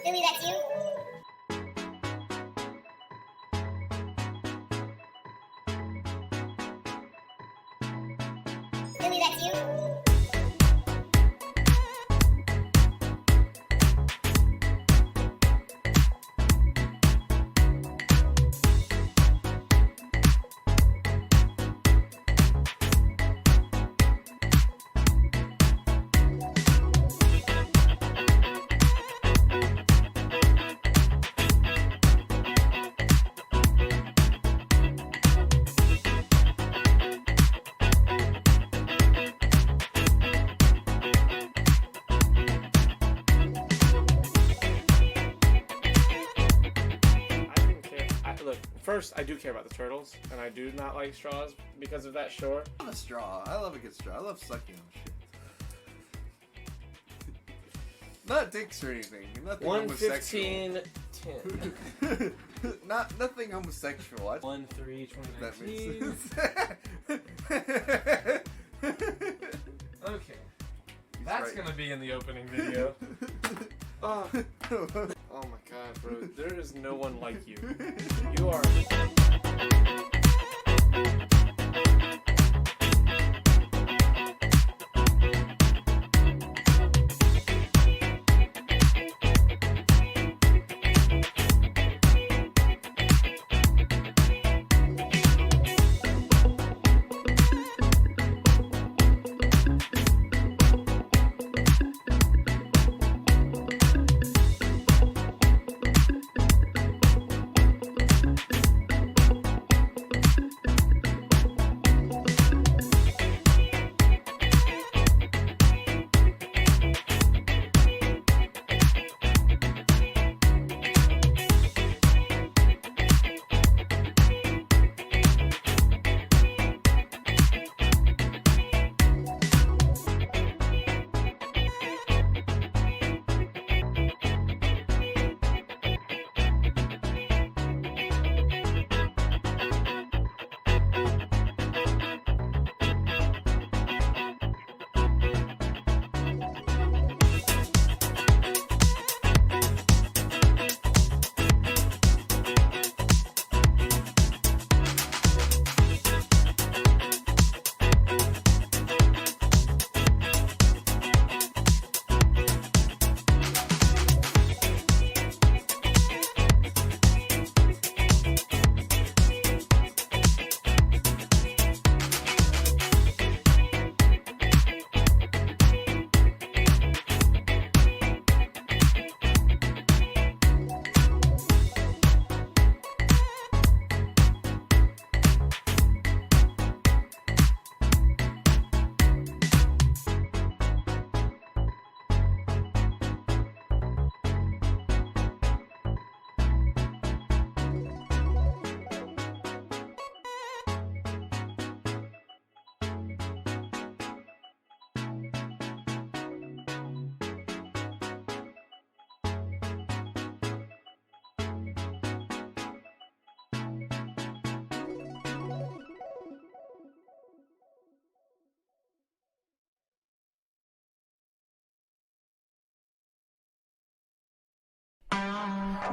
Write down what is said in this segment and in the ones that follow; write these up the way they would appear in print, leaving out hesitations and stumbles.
Billy, that's you? Billy, that's you? First, I do care about the turtles, and I do not like straws because of that, sure. I'm a straw. I love a good straw. I love sucking on shit. Not dicks or anything. Nothing 115, 10. Nothing homosexual. 1 3 That 2019. makes sense. Okay. That's right. gonna be in the opening video. Oh my god, bro. There is no one like you. You are.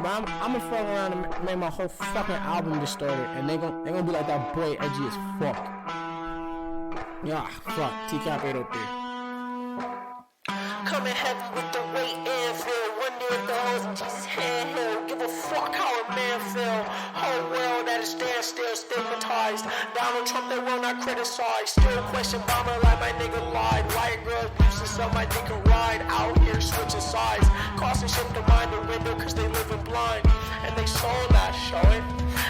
But I'm gonna fuck around and make my whole fucking album distorted, and they gonna be like that boy edgy as fuck. Yeah, fuck. TCAP 803. Coming heavy with the weight and feel. Wonder if the hoes in Jesus' handheld. Give a fuck how a man feel. Whole world at a standstill, stigmatized. Donald Trump, they will not criticize. Still question bomber like my nigga lied. White girls boosting so my dick can ride. Out here switching sides. Crossing ship to mind the window cause they living blind. And they soul not showing.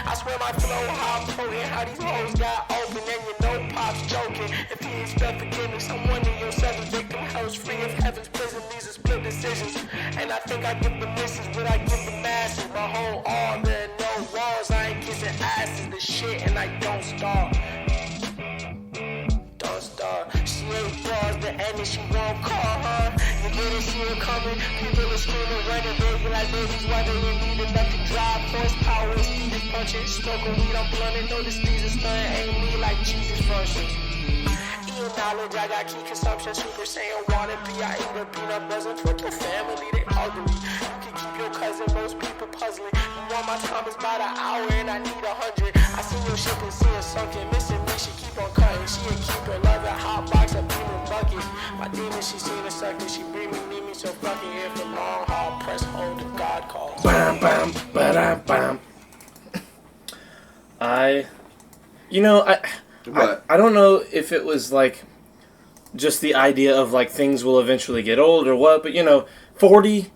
I swear my flow how potent. How these hoes got open and you know Pop's joking. If he expect forgiveness, I'm wondering yourself a victim. Hell's free of heaven's prison. These are split decisions. And I think I give the misses, but I give the masses. My whole arm, there are no walls. I ain't kissing asses, the shit, and I don't starve. Don't starve. She ain't bars, the end, and she won't call her. You didn't see her coming. People are screaming, running, baby like babies. Why they didn't need enough to drive. Horsepower, speed is punching. Smoking weed, I'm blunting. Notice these are stunning. Ain't me like Jesus versions. Eating knowledge, I got key consumption. Super Saiyan wanna be. I eat a peanut buzzing for your family. They ugly. You can keep your real cousin, most people puzzling. You want my time is about an hour and I need 100. I seen your ship and see her sunken. Missing me, she keep on cutting. She a keeper, love a hot box, a beaming bucket. My demon, she seen a sucker. She bring me, need me, so fucking here for long haul. Press hold if God calls. Bam, bam, ba-dam, bam. I What? don't know if it was like just the idea of like things will eventually get old or what, but 40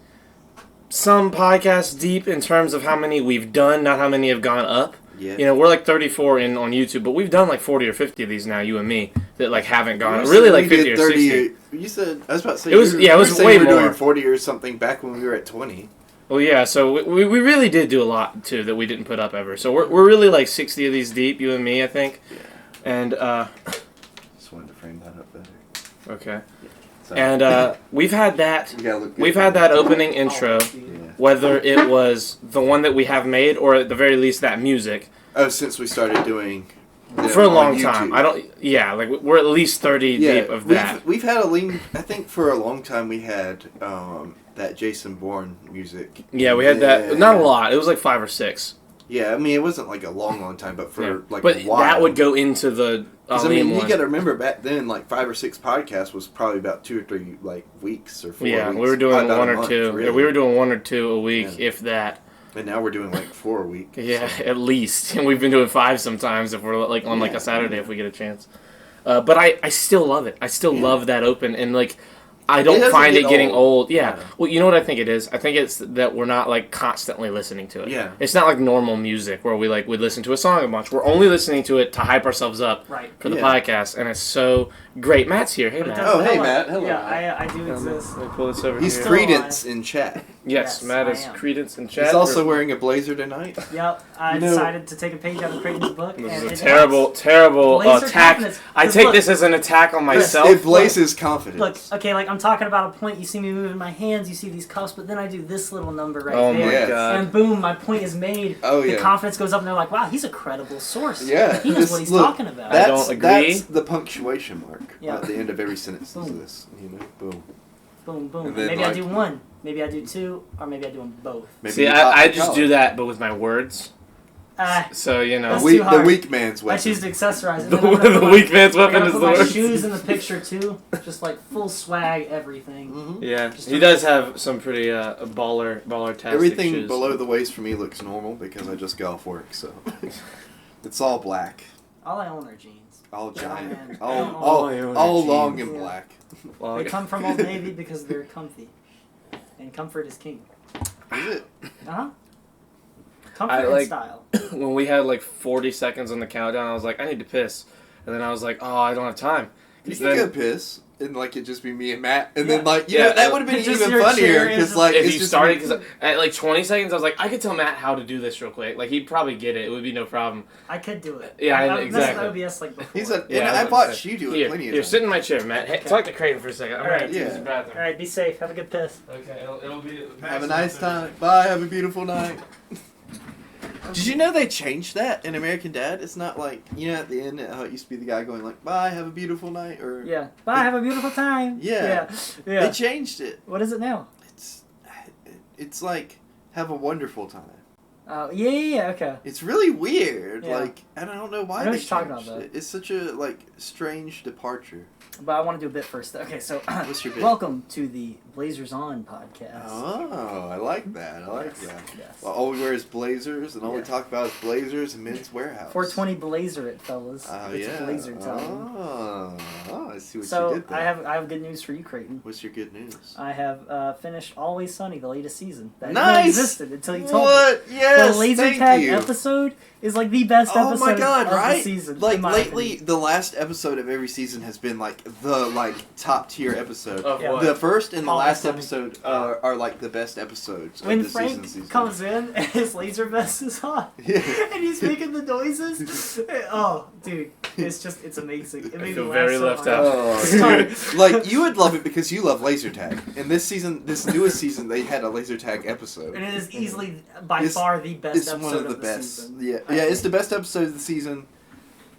some podcasts deep in terms of how many we've done, not how many have gone up. Yeah. We're like 34 on YouTube, but we've done like 40 or 50 of these now, you and me, that like haven't gone. You Really said like we 50 did or 60. You said, I was about to say, It was- you yeah, it were was saying way we were more. doing 40 or something back when we were at 20. Well, yeah, so we really did do a lot, too, that we didn't put up ever. So we're really like 60 of these deep, you and me, I think. Yeah. And, Just wanted to frame that up better. okay. So, And we've had that. you gotta look good We've for had me. that opening intro, Yeah. whether it was the one that we have made or at the very least that music, Oh, since we started doing them for a on long YouTube. time. Like we're at least 30 deep of that. We've had a lean. I think for a long time we had that Jason Bourne music. Yeah, we had that. Not a lot. It was like 5 or 6. Yeah, I mean it wasn't like a long time, but for Yeah. like But a while. that would go into the 'Cause, Aleem you one. got to remember back then, like 5 or 6 podcasts was probably about 2 or 3 like weeks or 4 Yeah, weeks. we were doing Probably about one a or month, two. really. Yeah, we were doing 1 or 2 a week, Yeah. if that. And now we're doing like 4 a week. Yeah, so. at least. And we've been doing 5 sometimes if we're like on like Yeah. a Saturday if we get a chance. But I still love it. I still love that open, and like I don't doesn't find get it getting old. old. Yeah. Yeah. Well, you know what I think it is? I think it's that we're not like constantly listening to it. Yeah. It's not like normal music where we listen to a song a bunch. We're only listening to it to hype ourselves up Right. for the Yeah. podcast, and it's so great. Matt's here. Hey, But it Matt. does- Oh, hey, hello. Matt. Hello. Yeah, I do exist. Let me pull this over He's here. Still Credence in chat. Yes, Yes, Matt I is am. Credence in chat. He's also wearing a blazer tonight. Yep, I You know- decided to take a page out of Creighton's book. This and is a it terrible, helps. terrible Blazer attack. confidence. I 'Cause take look- this as an attack on myself. It blazes confidence. Look, okay, like I'm talking about a point. You see me moving my hands, you see these cuffs, but then I do this little number right Oh there. my Yes. god. And boom, my point is made. Oh, The yeah. confidence goes up, and they're like, "Wow, he's a credible source. Yeah, he knows this- what he's look, talking about." I don't agree. That's the punctuation mark Yeah. at the end of every sentence. Is Boom. this? Boom. Boom, boom. And then, Maybe I like- do one. Maybe I do 2, or maybe I do them both. Maybe See, you pop I the just collar. do that, but with my words. Ah, So you know, That's The too hard. weak man's I weapon. choose to accessorize it. the, And then I'm gonna the put weak man's my, I'm weapon gonna is put the my words. shoes in the picture too, just like full swag, everything. Mhm. Yeah, Just he a- does have some pretty baller-tastic Everything shoes. below the waist for me looks normal because I just got off work, so it's all black, All I own are jeans. all giant, man. all All I own are all long jeans. and Yeah. black. Well, They come from Old Navy because they're comfy, and comfort is king. Is it? Uh huh. Comfort I and like- style. when we had like 40 seconds on the countdown, I was like, I need to piss, and then I was like, oh, I don't have time. You 'Cause could then- go piss and like it just be me and Matt, and Yeah. then like Yeah, that would have been just even your funnier chair because is- like if it's you just started, me- because at like 20 seconds, I was like, I could tell Matt how to do this real quick. Like he'd probably get it. It would be no problem. I could do it. Yeah, I've exactly. messed with OBS like before. He's a. Yeah, and I I was watched gonna you do it Here, plenty of here, times. sit in my chair, Matt. Hey, Okay. talk to Creighton for a second. I'm All right. going to use Yeah. the bathroom. All right, be safe. Have a good piss. Okay, it'll be. Have a nice time. Bye. Have a beautiful night. Did you know they changed that in American Dad? It's not like at the end how it used to be the guy going like "Bye, have a beautiful night" or Yeah. Bye. Have a beautiful time. Yeah. Yeah. they changed it. What is it now? It's like have a wonderful time. Oh yeah. Okay. It's really weird. Yeah. Like I don't know why I know they what you're talking changed about, though. it. It's such a like strange departure. But I want to do a bit first. Okay, so What's your bit? welcome to the Blazers On podcast. Oh, I like that. I like Yes, that. yes. Well, all we wear is blazers, and all we Yeah. talk about is blazers and Men's Warehouse. 420 Blazer it, fellas. Oh it's yeah. Blazer time. Oh, I see what you So did there. I have good news for you, Creighton. What's your good news? I have finished Always Sunny, the latest season. That Nice! didn't existed until you told me. What? Yes. The laser thank tag you. episode is like the best Oh episode my god! of Right? the season. Like in my lately, opinion. the last episode of every season has been like the top tier episode. Of Yeah. what? The first and the Always last Sunny. episode are like the best episodes when of the Frank season. comes in and his laser vest is on Yeah. and he's making the noises, oh dude, it's amazing. It made feel me very laugh left so out. hard. Oh, like you would love it because you love laser tag. And this season, this newest season, they had a laser tag episode. And it is easily by It's- far the best It's episode one of the the best. season. Yeah, I yeah, it's think. the best episode of the season.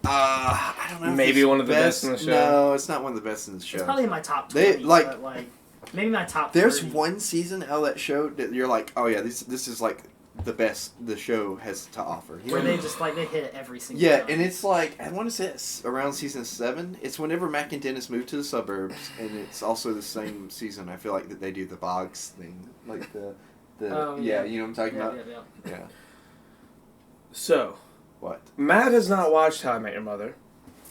I don't know. if Maybe it's one of the best in the show. No, it's not one of the best in the show. It's probably in my top They, 20, like- but like Maybe my top. There's 30. one season out of that show that you're like, oh yeah, this is like the best the show has to offer. You where know? they just like they hit it every single. Yeah, time. and it's like, I want to say it's around season 7. It's whenever Mac and Dennis move to the suburbs, and it's also the same season. I feel like that they do the Boggs thing, like the Oh, yeah, yeah. you know what I'm talking Yeah, about? yeah. Yeah. So, What? Matt has not watched How I Met Your Mother.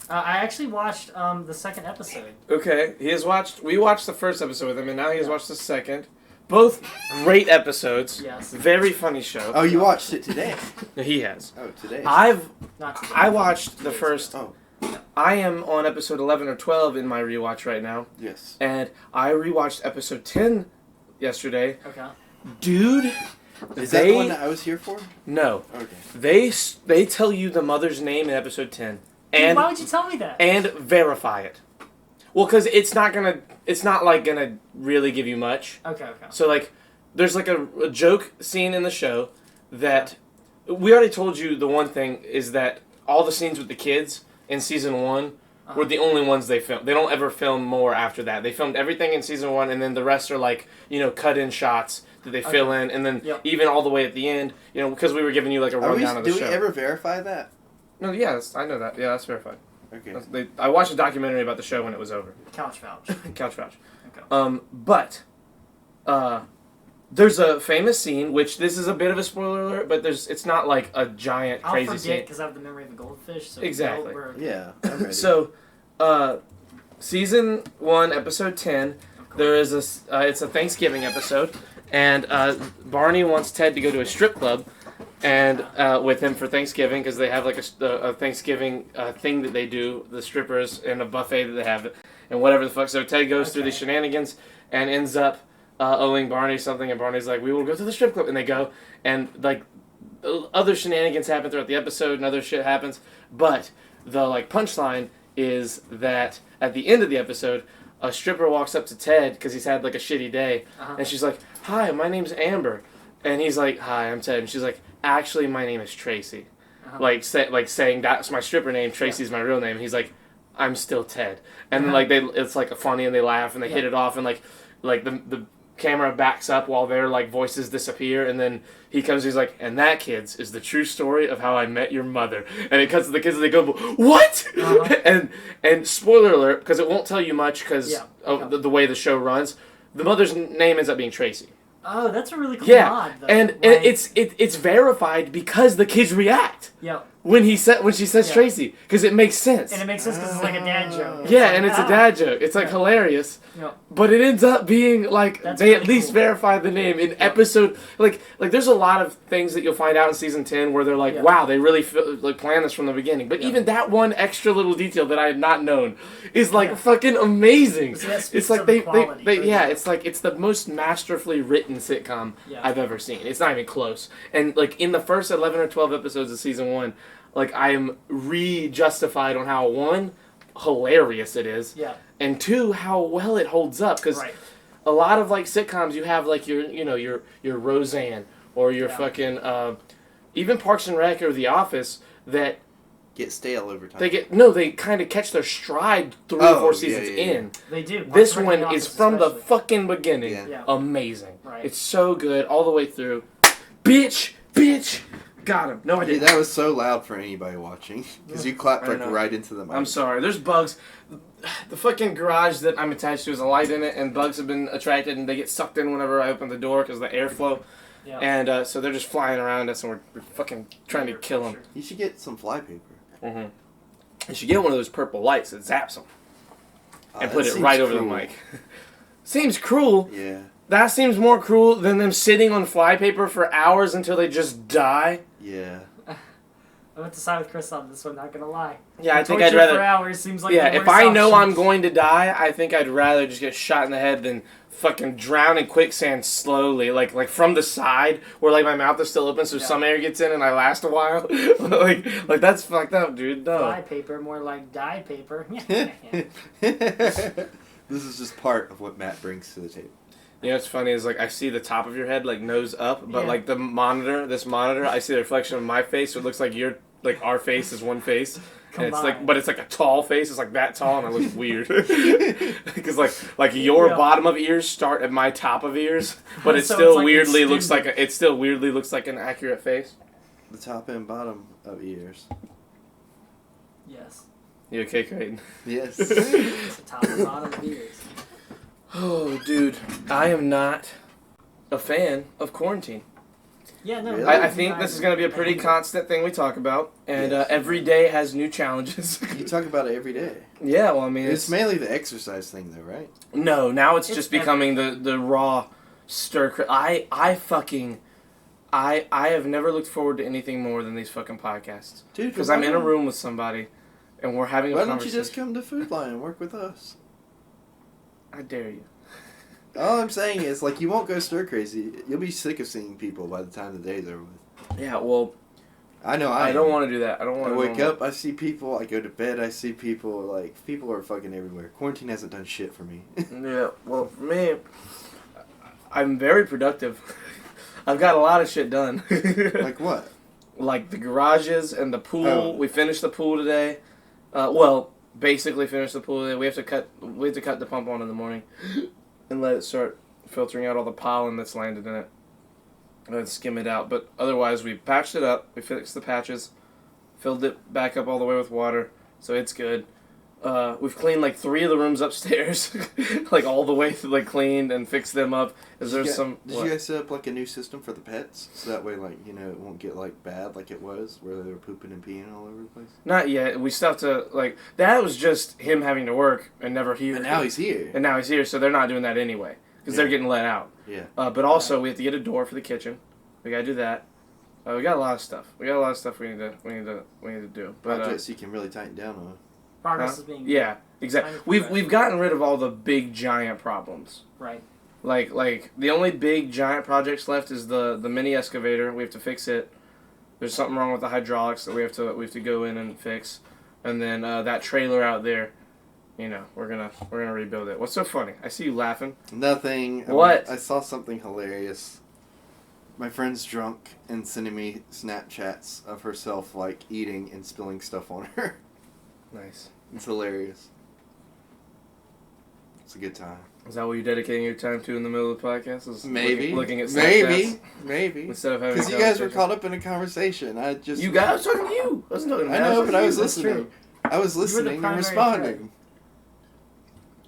I actually watched the second episode. Okay, he has watched. We watched the first episode with him, and now he has watched the second. Both great episodes. Yes. Very funny show. Oh, you watched it today? He has. Oh, today. Not today. I watched the first. Oh, I am on episode 11 or 12 in my rewatch right now, yes. and I rewatched episode 10 yesterday. Okay. Dude, Is that the one that I was here for? no, Okay. they tell you the mother's name in episode 10, Dude, and why would you tell me that? and verify it. Well, because it's not like gonna really give you much. Okay. Okay. So like, there's like a joke scene in the show that we already told you. The one thing is that all the scenes with the kids in season 1 were the only ones they filmed. They don't ever film more after that. They filmed everything in season 1, and then the rest are like, cut in shots that they fill in, and then even all the way at the end, because we were giving you like a rundown of the Do show. we ever verify that? No, yeah, I know that. Yeah, that's verified. Okay. I watched a documentary about the show when it was over. Couch vouch. Couch vouch. Okay. But there's a famous scene, which this is a bit of a spoiler alert, but it's not like a giant I'll crazy forget scene. because I have the memory of a goldfish. So Exactly. we're okay. Yeah, I'm ready. So, season 1, episode 10, there is it's a Thanksgiving episode, and Barney wants Ted to go to a strip club, and with him for Thanksgiving, because they have like a Thanksgiving thing that they do, the strippers, and a buffet that they have, and whatever the fuck. So Ted goes through these shenanigans and ends up owing Barney something, and Barney's like, we will go to the strip club, and they go, and like other shenanigans happen throughout the episode, and other shit happens, but the like punchline is that at the end of the episode, a stripper walks up to Ted because he's had like a shitty day, and she's like, "Hi, my name's Amber," and he's like, "Hi, I'm Ted," and she's like, "Actually, my name is Tracy," saying that's my stripper name, Tracy's my real name. And he's like, "I'm still Ted," and then like it's like funny, and they laugh and they hit it off, and like the camera backs up while their like voices disappear, and then he comes, he's like, "And that, kids, is the true story of how I met your mother." And it cuts to the kids, and they go, "What?" and spoiler alert, because it won't tell you much because of the way the show runs. The mother's name ends up being Tracy. Oh, that's a really cool Yeah, mod, though. and it's verified because the kids react when she says Tracy, because it makes sense. And it makes sense because it's like a dad joke. Yeah, and it's a dad joke. It's like hilarious. But it ends up being like That's they really at least cool. verify the name in episode like there's a lot of things that you'll find out in season 10 where they're like, wow, they really like planned this from the beginning. But even that one extra little detail that I had not known is like fucking amazing. So that speaks It's like to the they quality, right? it's like it's the most masterfully written sitcom I've ever seen. It's not even close. And like in the first 11 or 12 episodes of season 1, like I am re-justified on how, one, hilarious it is, and two, how well it holds up, because a lot of like sitcoms you have like your Roseanne or your fucking even Parks and Rec or The Office that get stale over time. They kind of catch their stride 3 or 4 seasons in. They do. This Parks and Rec one and The is Office from the especially. fucking beginning. Yeah. Amazing. Right. It's so good all the way through. Bitch. Got him. No, I Dude, didn't. that was so loud for anybody watching because you clapped I like know. right into the mic. I'm sorry. There's bugs. The fucking garage that I'm attached to has a light in it, and bugs have been attracted, and they get sucked in whenever I open the door because of the airflow. Yeah. And so they're just flying around us, and we're fucking trying to kill them. You should get some flypaper. Mm-hmm. You should get one of those purple lights that zaps them and put that it right seems over the cruel. mic. Seems cruel. Yeah. That seems more cruel than them sitting on flypaper for hours until they just die. Yeah. I went to side with Chris on this one, not gonna lie. Yeah, I think Torture I'd rather. for hours seems like Yeah, the if worst I know option. I'm going to die, I think I'd rather just get shot in the head than fucking drown in quicksand slowly, like from the side where like my mouth is still open, so some air gets in and I last a while. like that's fucked up, dude. No. Fly paper, more like dye paper. This is just part of what Matt brings to the table. You know what's funny is like I see the top of your head like nose up, but Yeah. like this monitor, I see the reflection of my face, so it looks like you're like our face is one face. And it's like, Combined. but it's like a tall face. It's like that tall, and I look weird because like your Yeah. bottom of ears start at my top of ears, but it So still it's, like, weirdly looks extended. like it still weirdly looks like an accurate face. The top and bottom of ears. Yes. You okay, Creighton? Yes. It's the top and bottom of ears. Oh, dude, I am not a fan of quarantine. Yeah, no. Really? I think this is going to be a pretty I hate it. constant thing we talk about, and Yes. every day has new challenges. You talk about it every day. Yeah, well, I mean, It's mainly the exercise thing, though, right? no, now it's It's just becoming the raw stir. I have never looked forward to anything more than these fucking podcasts. Dude, Because I'm in a room with somebody, and we're having a Why don't you conversation. just come to Food Line and work with us? I dare you. All I'm saying is, like, you won't go stir crazy. You'll be sick of seeing people by the time the day's over with. Yeah, well, I know I don't want to do that. I don't I want to wake up, I see people. I go to bed, I see people. Like, people are fucking everywhere. Quarantine hasn't done shit for me. Yeah, well, for me, I'm very productive. I've got a lot of shit done. Like what? Like the garages and the pool. Oh. We finished the pool today. Well, basically finished the pool today. We have to cut the pump on in the morning and let it start filtering out all the pollen that's landed in it. And skim it out. But otherwise, we patched it up. We fixed the patches, filled it back up all the way with water, so it's good. We've cleaned like 3 of the rooms upstairs, like all the way through, like cleaned and fixed them up. Is there Did some? you what? guys set up like a new system for the pets, so that way, like, you know, it won't get like bad like it was, where they were pooping and peeing all over the place. Not yet. We still have to like that was just him having to work and never here. And now he's here. And now he's here, so they're not doing that anyway because they're Yeah. getting let out. Yeah. But also we have to get a door for the kitchen. We gotta do that. We got a lot of stuff. We need to do. But Projects you can really tighten down on. Progress is being yeah, exactly. Kind of We've progression. gotten rid of all the big giant problems. right. Like the only big giant projects left is the mini excavator. We have to fix it. There's something wrong with the hydraulics that we have to go in and fix. And then that trailer out there, you know, we're gonna rebuild it. What's so funny? I see you laughing. Nothing. What? I saw something hilarious. My friend's drunk and sending me Snapchats of herself, like, eating and spilling stuff on her. Nice. It's hilarious. It's a good time. Is that what you're dedicating your time to in the middle of the podcast? Is Maybe. looking at Maybe. Snapchats Maybe. instead of having. Because a you guys were conversation? caught up in a conversation. I just. You guys, I was talking to you. I wasn't talking to I Matt. know, but I was That's listening. true. I was were the listening and primary responding.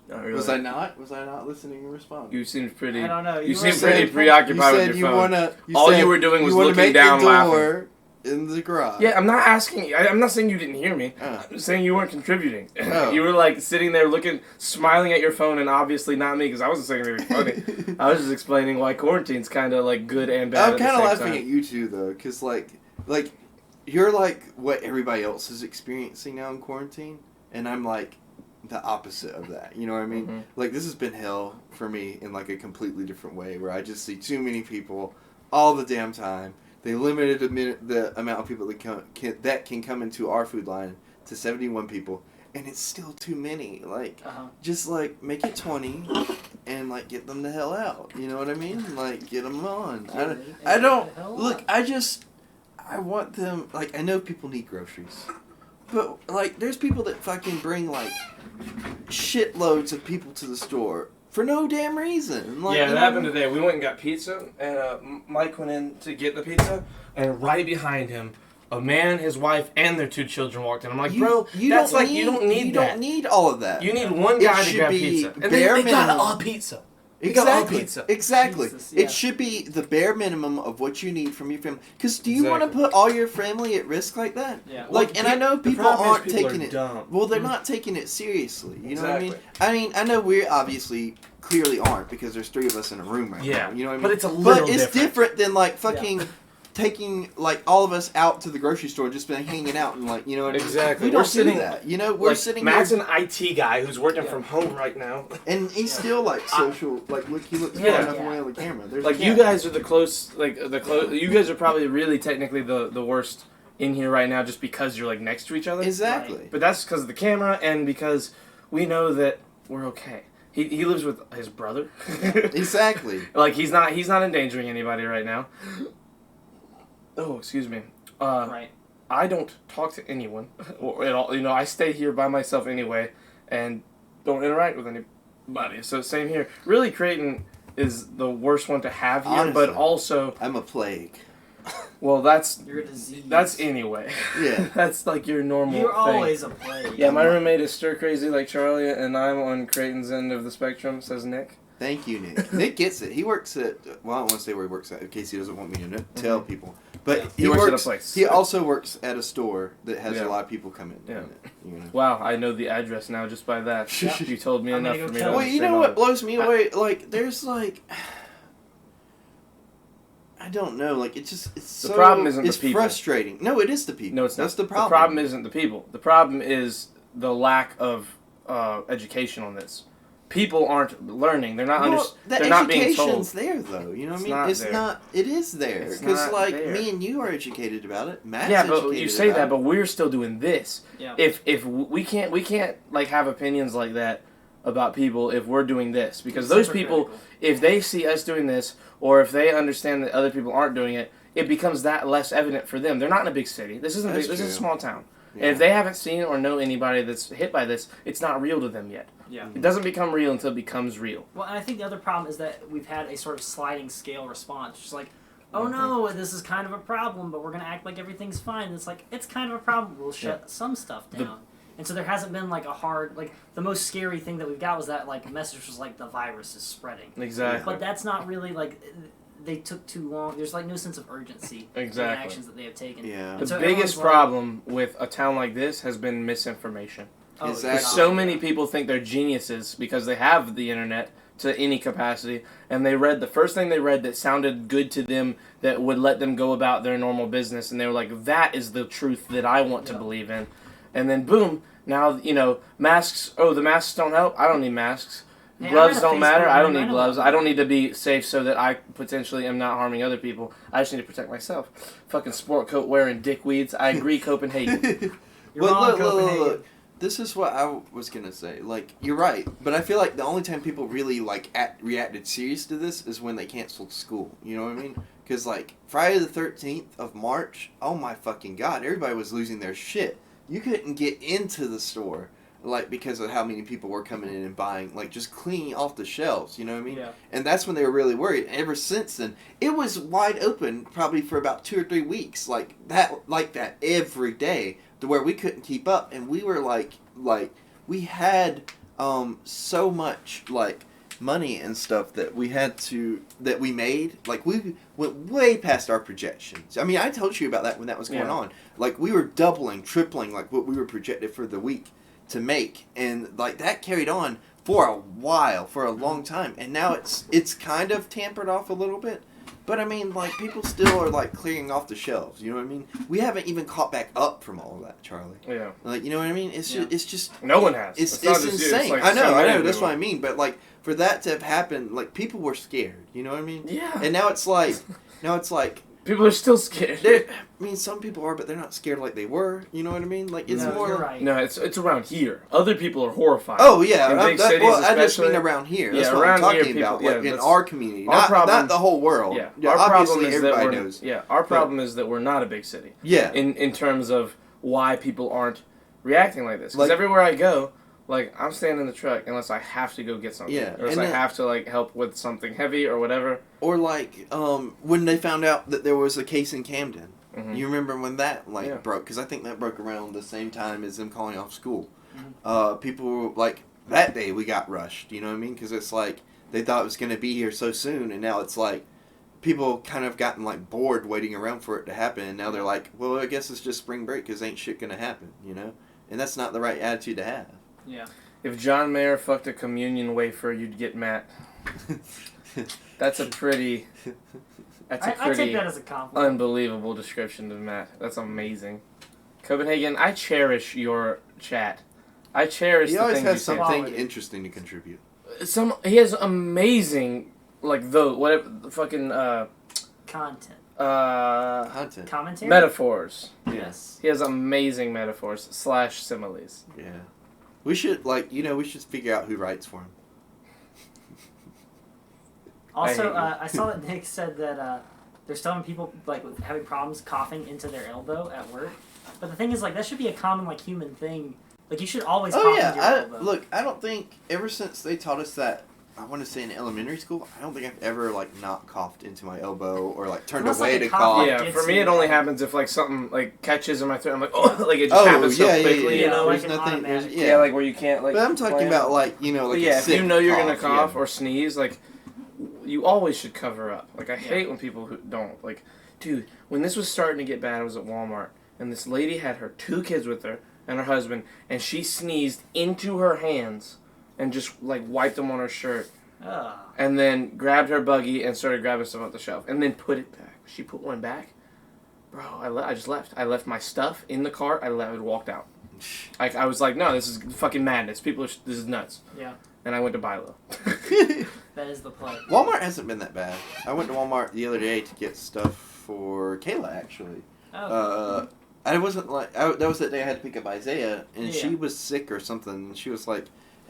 Not really. Was I not? Was I not listening and responding? You seemed pretty. I don't know. You were seemed saying- pretty preoccupied you with said your you phone. wanna. All said you were doing was you wanna looking make down, the laughing. door in the garage. Yeah, I'm not asking you. I'm not saying you didn't hear me. Oh. I'm saying you weren't contributing. Oh. You were like sitting there looking, smiling at your phone, and obviously not me because I wasn't saying anything funny. I was just explaining why quarantine's kind of like good and bad. I'm kind of laughing time. at you too, though, because like you're like what everybody else is experiencing now in quarantine, and I'm like the opposite of that. You know what I mean? Mhm. Like this has been hell for me in like a completely different way, where I just see too many people all the damn time. They limited the amount of people that can come into our food line to 71 people, and it's still too many. Like, Uh-huh. just like make it 20, and like get them the hell out. You know what I mean? Like get them on. I don't look. I want them. Like I know people need groceries, but like there's people that fucking bring like shitloads of people to the store for no damn reason. Like, Yeah, you that know happened what I mean? today. We went and got pizza, and Mike went in to get the pizza, and right behind him, a man, his wife, and their 2 children walked in. I'm like, bro, that's like you don't need you that. don't need all of that. You need one It guy to should grab be pizza, and bare they got minimum. a pizza. They got all Exactly. pizza. Exactly. Jesus, yeah. It should be the bare minimum of what you need from your family. Because do you want to Exactly. put all your family at risk like that? Yeah. Like, and I know The people problem is aren't people taking are it. dumb. Well, they're not taking it seriously. You know what I mean? Exactly. I mean, I know we obviously clearly aren't because there's 3 of us in a room right Yeah, now. You know what I mean? but it's a little But it's different. different than like fucking. Taking like all of us out to the grocery store, and just been hanging out and like, you know what I mean? Exactly. We don't We're sitting- do that. You know, we're Like, sitting Matt's here, an IT guy who's working Yeah. from home right now. and he's still like social. Like, look, he looks Yeah. far enough Yeah. away on the camera. There's Like a you cat. guys are the close, You guys are probably really technically the worst in here right now, just because you're like next to each other. Exactly. But that's because of the camera and because we know that we're okay. He lives with his brother. Exactly. Like he's not endangering anybody right now. Oh, excuse me. Right. I don't talk to anyone or at all. You know, I stay here by myself anyway, and don't interact with anybody. So same here. Really, Creighton is the worst one to have here, but Honestly. also, I'm a plague. well, that's You're a disease. that's anyway. Yeah. That's like your normal You're thing. always a plague. Yeah, my roommate is stir crazy like Charlie, and I'm on Creighton's end of the spectrum, says Nick. Thank you, Nick. Nick gets it. He works at, well, I don't want to say where he works at in case he doesn't want me to tell people. But He works at a place. He also works at a store that has Yeah. a lot of people come in. Yeah. You know? Wow, I know the address now just by that. Yep. You told me I'm enough gonna for go me tell to him. Well, you know understand what all blows me away? Like, there's like, I don't know. Like, it's so. The problem isn't the it's people. frustrating. No, it is the people. No, it's not. That's the problem. The problem isn't the people. The problem is the lack of education on this. People aren't learning. They're not Well, the they're not being education's told. there, though. You know what It's I mean? not It's there. not. It is there It's because, not like, there. me and you are educated about it. Matt's Yeah, but educated you say about that, it. but we're still doing this. Yeah. If we can't like have opinions like that about people if we're doing this, because those Super people, critical. if they see us doing this, or if they understand that other people aren't doing it, it becomes that less evident for them. They're not in a big city. This isn't That's big, this is a true. small town. Yeah. And if they haven't seen or know anybody that's hit by this, it's not real to them yet. Yeah. It doesn't become real until it becomes real. Well, and I think the other problem is that we've had a sort of sliding scale response. Just like, oh no, this is kind of a problem, but we're going to act like everything's fine. And it's like, it's kind of a problem. We'll shut some stuff down. And so there hasn't been like a hard, like, the most scary thing that we've got was that, like, message was like, the virus is spreading. Exactly. But that's not really, like, they took too long. There's, like, no sense of urgency in the Exactly. actions that they have taken. Yeah. And The so biggest everyone's problem with a town like this has been misinformation. Like, oh, Exactly. Because God, so many yeah. people think they're geniuses because they have the internet to any capacity, and they read the first thing they read that sounded good to them that would let them go about their normal business, and they were like, that is the truth that I want to believe in. And then boom, now, you know, masks, oh, the masks don't help? I don't need masks. Hey, Gloves I read a don't matter? Facebook I don't meme, I need know gloves. that. I don't need to be safe so that I potentially am not harming other people. I just need to protect myself. Fucking sport coat wearing dickweeds. I agree, Copenhagen. You're Well, wrong, look, Copenhagen. This is what I was gonna say. Like, you're right, but I feel like the only time people really like reacted serious to this is when they canceled school. You know what I mean? Because like Friday the 13th of March, oh my fucking god, everybody was losing their shit. You couldn't get into the store, like, because of how many people were coming in and buying, like, just cleaning off the shelves. You know what I mean? Yeah. And that's when they were really worried. And ever since then, it was wide open probably for about 2 or 3 weeks, like that every day, to where we couldn't keep up, and we were like we had so much like money and stuff that we made, like we went way past our projections. I mean, I told you about that when that was going Yeah. on. Like, we were doubling, tripling like what we were projected for the week to make, and like that carried on for a while, for a long time, and now it's kind of tampered off a little bit. But I mean, like, people still are like clearing off the shelves. You know what I mean? We haven't even caught back up from all of that, Charlie. Yeah. Like, you know what I mean? It's Yeah. just No one has. it's not it's just you, insane. like I know, so many That's people. what I mean. But like, for that to have happened, like, people were scared. You know what I mean? Yeah. And now it's like People are still scared. I mean, some people are, but they're not scared like they were. You know what I mean? Like, it's No, more. you're like, right. No, it's around here. Other people are horrified. Oh yeah, In big I cities just mean especially. around here. That's Yeah, what I'm around here, talking people- about. yeah, Like, in that's- our community, our not problem- the whole world. Yeah. Yeah, Our obviously problem is that everybody we're knows. yeah. Our problem is that we're not a big city. Yeah. In terms of why people aren't reacting like this. Because Like- everywhere I go, like, I'm staying in the truck unless I have to go get something. Yeah, Or unless and I then- have to like help with something heavy or whatever. Or like when they found out that there was a case in Camden. Mhm. You remember when that Yeah. broke? Because I think that broke around the same time as them calling off school. Mm-hmm. People were, like, that day we got rushed. You know what I mean? Because it's like they thought it was going to be here so soon, and now it's like people kind of gotten like bored waiting around for it to happen, and now they're like, well, I guess it's just spring break because ain't shit going to happen. You know, and that's not the right attitude to have. Yeah. If John Mayer fucked a communion wafer, you'd get Matt. That's a pretty. That's a I take pretty that as a compliment. unbelievable description of Matt. That's amazing. Copenhagen, I cherish your chat. I cherish He the always things you has say. something Quality. interesting to contribute. He has amazing, like, whatever, the fucking, Content. Content. Commentary? metaphors. Yes. He has amazing metaphors / similes. Yeah. We should, like, we should figure out who writes for him. Also, I hate you. I saw that Nick said that there's some people like with having problems coughing into their elbow at work. But the thing is, like, that should be a common, like, human thing. Like, you should always Oh cough into your yeah, elbow. look, I don't think ever since they taught us that, I want to say in elementary school, I don't think I've ever like not coughed into my elbow or like turned Unless, away like, to a cough cough. Yeah, gets for me you. it only happens if like something like catches in my throat. I'm like, oh, like it just Oh, happens so yeah, yeah, quickly, yeah. you know. like There's an nothing. automatic. Yeah, like where you can't like. But I'm talking plan. about like like But a yeah, if you sick know you're gonna cough yeah. or sneeze, like you always should cover up. Like I hate when people who don't. Like, dude, when this was starting to get bad, I was at Walmart and this lady had her 2 kids with her and her husband, and she sneezed into her hands and just like wiped them on her shirt. Ugh. And then grabbed her buggy and started grabbing stuff off the shelf. And then put it back. She put one back. Bro, I just left. I left my stuff in the cart. I walked out. I was like, no, this is fucking madness. This is nuts. Yeah, And I went to buy low. that is the play. Walmart hasn't been that bad. I went to Walmart the other day to get stuff for Kayla actually. Oh, I wasn't like that was the day I had to pick up Isaiah, and Yeah. she was sick or something. And she was like,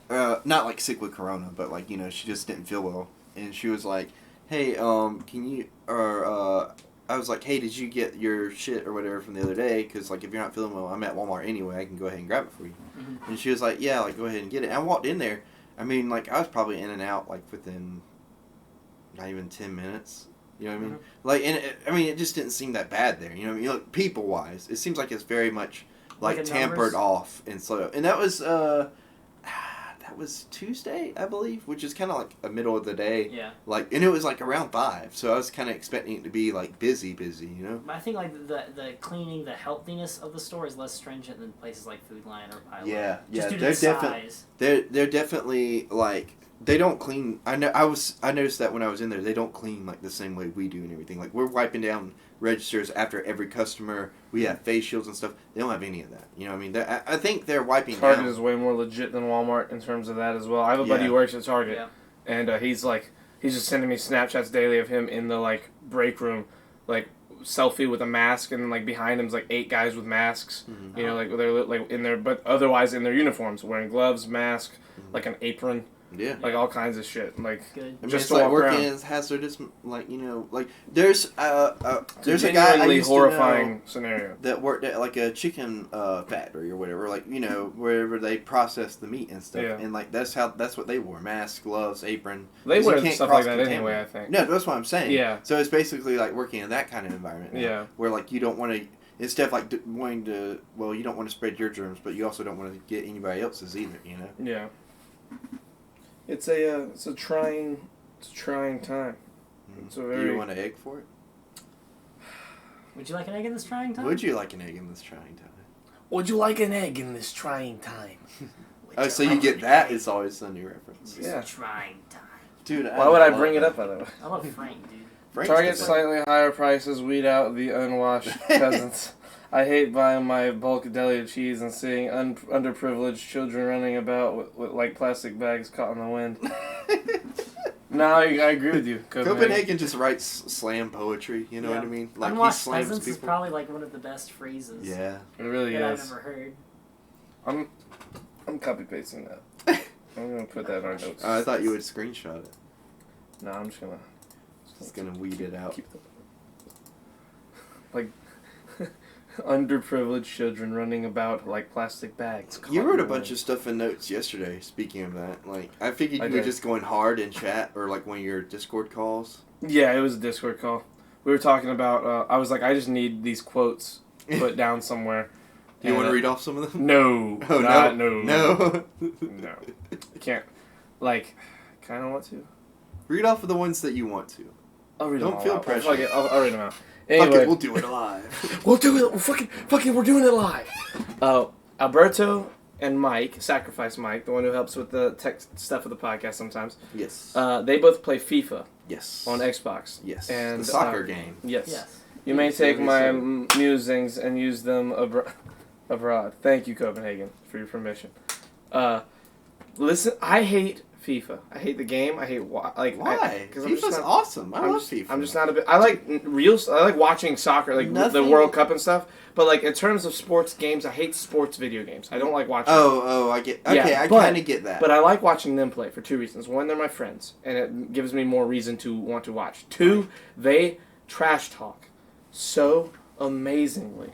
not like sick with corona, but like she just didn't feel well, and she was like, "Hey, can you?" Or I was like, "Hey, did you get your shit or whatever from the other day? Because like if you're not feeling well, I'm at Walmart anyway. I can go ahead and grab it for you." Mhm. And she was like, "Yeah, like go ahead and get it." And I walked in there. I mean, like I was probably in and out like within not even 10 minutes. You know what I mean? Like, and it just didn't seem that bad there. You know what I mean? Like, people wise, it seems like it's very much like Like a tampered numbers? off and slow. And that was Tuesday, I believe, which is kind of like a middle of the day. yeah. Like, and it was like around 5, so I was kind of expecting it to be like busy, you know? But I think like the cleaning, the healthiness of the store is less stringent than places like Food Lion or Pilot. Yeah, Just yeah, due to they're the definitely size. they're definitely like. They don't clean. I noticed that when I was in there, they don't clean like the same way we do and everything. Like we're wiping down registers after every customer. We have face shields and stuff. They don't have any of that. You know what I mean? I think they're wiping Target down. is way more legit than Walmart in terms of that as well. I have a buddy Yeah. who works at Target, Yeah. and he's just sending me Snapchats daily of him in the like break room, like selfie with a mask, and then like behind him's like 8 guys with masks. Mhm. You know, like they're like in their, but otherwise in their uniforms, wearing gloves, mask, like an apron, Yeah. like all kinds of shit. Like Good. I mean, just it's to like walk working around. in hazardous, like like there's a guy I Genuinely used horrifying to scenario. know that worked at like a chicken factory or whatever, like wherever they process the meat and stuff, Yeah. and like that's what they wore: mask, gloves, apron. They 'Cause you wear can't stuff like that cross-contaminate. anyway, I think. No, that's what I'm saying. Yeah. So it's basically like working in that kind of environment. Now, Yeah. Where like you don't want to. Instead of like wanting to, well, you don't want to spread your germs, but you also don't want to get anybody else's either. You know. Yeah. It's a trying time. It's a Do very you want an egg for it? Would you like an egg in this trying time? Would you like an egg in this trying time? Would you like an egg in this trying time? Would Oh, so you like get an that? egg It's always a new reference. in this Yeah. Trying time. Dude, Why would I love bring it that. up by the way? I love Frank, dude. Frank's Target the best. slightly higher prices weed out the unwashed peasants. I hate buying my bulk deli of cheese and seeing underprivileged children running about with like plastic bags caught in the wind. No, I agree with you. Copenhagen just writes slam poetry. You know Yeah. what I mean? Like he Unwashed slams peasants is people. probably like one of the best phrases Yeah. It really that I've is. ever heard. I'm copy pasting that. I'm gonna put that in our notes. I thought you would screenshot it. No, I'm just gonna Just gonna weed it out. keep the like underprivileged children running about like plastic bags. You caught wrote in a the bunch wind. of stuff in notes yesterday. Speaking of that, like I figured I you were did. just going hard in chat or like one of your Discord calls. Yeah, it was a Discord call. We were talking about. I was like, I just need these quotes put down somewhere. Do you want to And, read off some of them? No. Oh not, no. no. No. No. I can't. Like, kind of want to. Read off of the ones that you want to. I'll read Don't them all feel out. pressure. Fuck it, I'll read them out. Fuck Anyway, it, we'll do it live. we'll do it. Fucking, we're doing it live. Alberto and Mike, Sacrifice Mike, the one who helps with the tech stuff of the podcast sometimes. Yes. They both play FIFA Yes. on Xbox. Yes. And the soccer game. Yes. Yes. You may take my 77. musings and use them abroad. Thank you, Copenhagen, for your permission. Listen, I hate FIFA. I hate the game. I hate Why? Because FIFA's awesome. I love FIFA. I'm just not a bit. I like I like watching soccer, like the Nothing- World Cup and stuff. But like in terms of sports games, I hate sports video games. I don't like watching. Oh, I get. Okay, Yeah, I but- kind of get that. But I like watching them play for 2 reasons. One, they're my friends, and it gives me more reason to want to watch. 2, they trash talk so amazingly.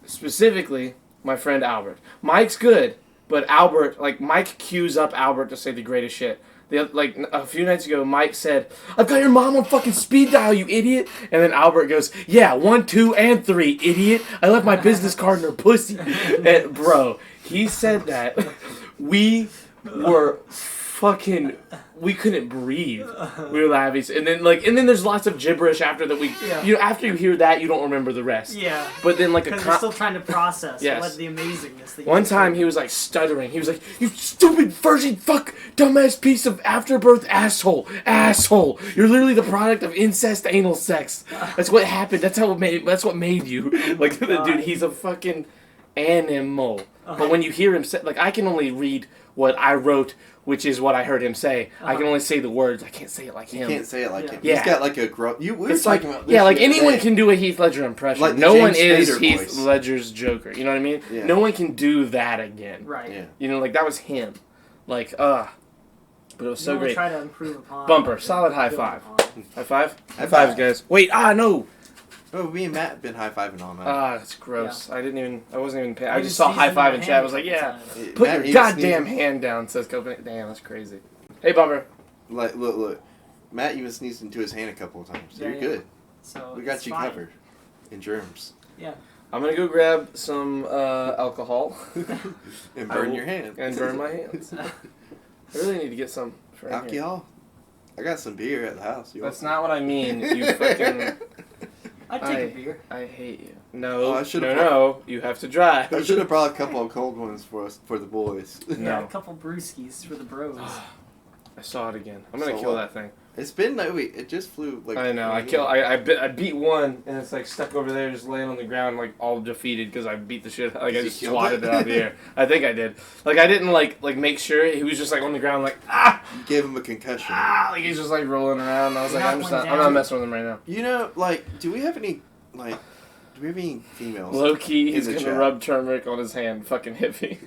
Specifically, my friend Albert. Mike's good, but Albert, like, Mike cues up Albert to say the greatest shit. Like, a few nights ago, Mike said, "I've got your mom on fucking speed dial, you idiot." And then Albert goes, "Yeah, 1, 2, and 3, idiot. I left my business card in her pussy." And, bro, he said that. We were fucking... We couldn't breathe. We were laughing. And then there's lots of gibberish after that. After you hear that, you don't remember the rest. Yeah. But then, like, because you're still trying to process Yes. the amazingness. That one time he was like stuttering. He was like, "You stupid virgin fuck, dumbass piece of afterbirth asshole. You're literally the product of incest anal sex. That's what happened. That's what made you." Like, dude, he's a fucking animal. But when you hear him say, like, I can only read what I wrote, which is what I heard him say. I can only say the words. I can't say it like him. You can't say it like him. Yeah. He's got like a we were It's talking like, about this yeah, like the other anyone day. can do a Heath Ledger impression. Like the No one James is Spader Heath voice. Ledger's Joker. You know what I mean? Yeah. No one can do that again. Right. Yeah. You know, like, that was him. Like, But it was so You only great. try to improve upon. Bumper. Solid high five. High five? High High fives, five. guys. Wait, no! Oh, me and Matt have been high-fiving all night. That's gross. I wasn't even paying. I We just just saw sneezed high in five my in chat. I hand was like, a yeah. couple times. Put Matt your even goddamn sneezed. hand down, says Copenhagen. Damn, that's crazy. Hey, Bumper. Like, look. Matt even sneezed into his hand a couple of times. So Yeah, you're yeah. good. So We got it's you fine. covered. In germs. I'm gonna go grab some alcohol And I burn will- your hand. and burn my hands. I really need to get some for in here. Alcohol? I got some beer at the house. You That's want not what I mean, you fucking... I'd take a beer. I hate you. No, Oh, I should've no, you have to drive. I should have brought a couple of cold ones for us, for the boys. Yeah, No. a couple brewskis for the bros. I saw it again. I'm gonna So kill what? that thing. It's been like, wait, it just flew like. I know. I beat one, and it's like stuck over there, just laying on the ground, like all defeated because I beat the shit. Like I You just killed swatted it? it out of the air. I think I did. Like I didn't like make sure he was just like on the ground, like You gave him a concussion. like he's just like rolling around. And I was like, Knock I'm one not down. messing with him right now. You know, like, do we have any females? Low key, In he's the gonna chat. rub turmeric on his hand. Fucking hit me.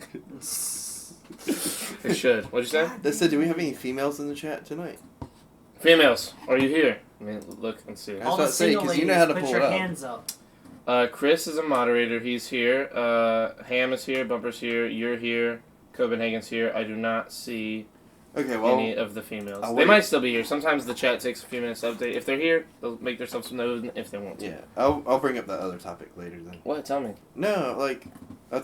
It should. What'd you say? They said, do we have any females in the chat tonight? Females, are you here? I mean, look and see. I was All about the to say, single 'cause ladies, you know how to put pull your it up. hands up. Chris is a moderator. He's here. Ham is here. Bumper's here. You're here. Copenhagen's here. I do not see Okay, well, any of the females. I'll They wait. might still be here. Sometimes the chat takes a few minutes to update. If they're here, they'll make themselves known if they want to. yeah, I'll bring up that other topic later then. What? Tell me. No, like, I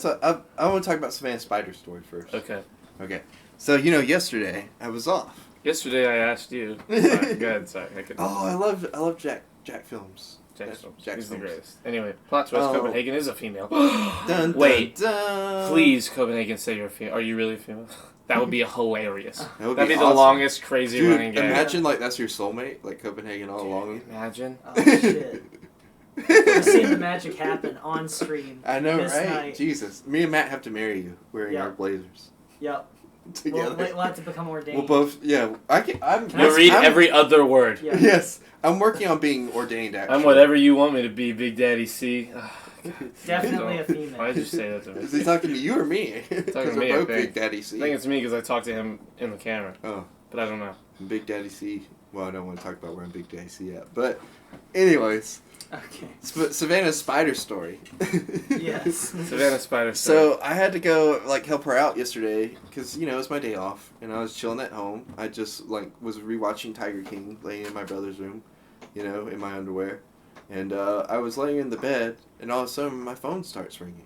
want to talk about Savannah Spider's story first. Okay. Okay. So, yesterday, I was off. Yesterday I asked you. Sorry, go ahead. Sorry. I could. Oh, I love Jack films. Jack's films. Jack's He's the films. greatest. Anyway, plot twist. Oh. Copenhagen is a female. Dun, dun, Wait. dun. Please, Copenhagen, say you're a female. Are you really a female? That would be hilarious. That would That'd be the awesome. longest crazy Dude, running gag. imagine like that's your soulmate, like Copenhagen all along. Imagine. Oh shit! We're seeing the magic happen on screen. I know, this right? night. Jesus, me and Matt have to marry you wearing Yeah. our blazers Yep. together. We'll have to become ordained. We'll both. Yeah, I'm. Can I You'll read I'm- every other word. Yeah. Yes, I'm working on being ordained. Actually, I'm whatever you want me to be, Big Daddy C. Definitely a Why female. did you say that to me? Is he talking to you or me? Because to we're me, I both think. Big Daddy C. I think it's me because I talked to him in the camera, Oh, but I don't know. Big Daddy C. Well, I don't want to talk about where I'm Big Daddy C at, but anyways, Okay. Savannah's spider story. Yes. Savannah Spider. Story. So I had to go like help her out yesterday because it was my day off and I was chilling at home. I just was rewatching Tiger King, laying in my brother's room, in my underwear, and I was laying in the bed and all of a sudden my phone starts ringing,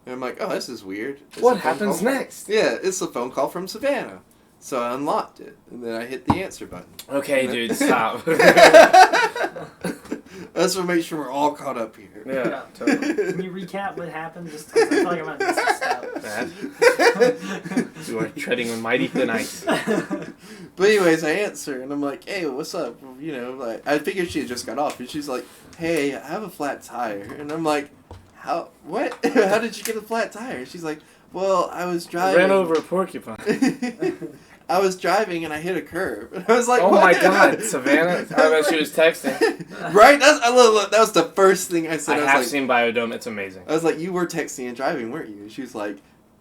and I'm like, oh, this is weird. It's What a phone happens call next? Yeah, it's a phone call from Savannah. So I unlocked it and then I hit the answer button. Okay, dude, stop. That's what makes sure we're all caught up here. Yeah, totally. Can you recap what happened? Just 'cause I feel like I'm gonna miss some stuff. Bad. You are treading on mighty thin ice. But anyways, I answer and I'm like, hey, what's up? I figured she had just got off and she's like, hey, I have a flat tire. And I'm like, what? How did you get a flat tire? She's like, well, I was I driving. ran over a porcupine. I was driving and I hit a curb. And I was like, Oh what? my god, Savannah! I bet she was texting. Right? Look, that was the first thing I said. I was have like, seen Biodome. It's amazing. I was like, you were texting and driving, weren't you? And she was like,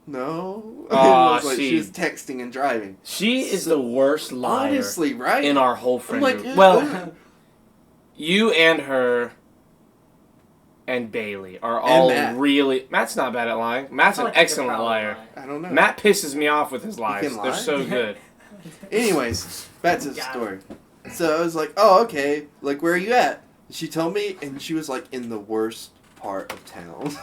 no. Aw, I was like, she- she was texting and driving. She is the worst liar Honestly, right? in our whole I'm friend like, group. ew. Well, you and her and Bailey are all Matt. really. Matt's not bad at lying. Matt's I an feel like he could excellent probably liar. lie. I don't know. Matt pisses me off with his lies. can They're lie? so good. Anyways, back to the Got it. story. So I was like, oh, okay. Like, where are you at? She told me, and she was like in the worst part of town.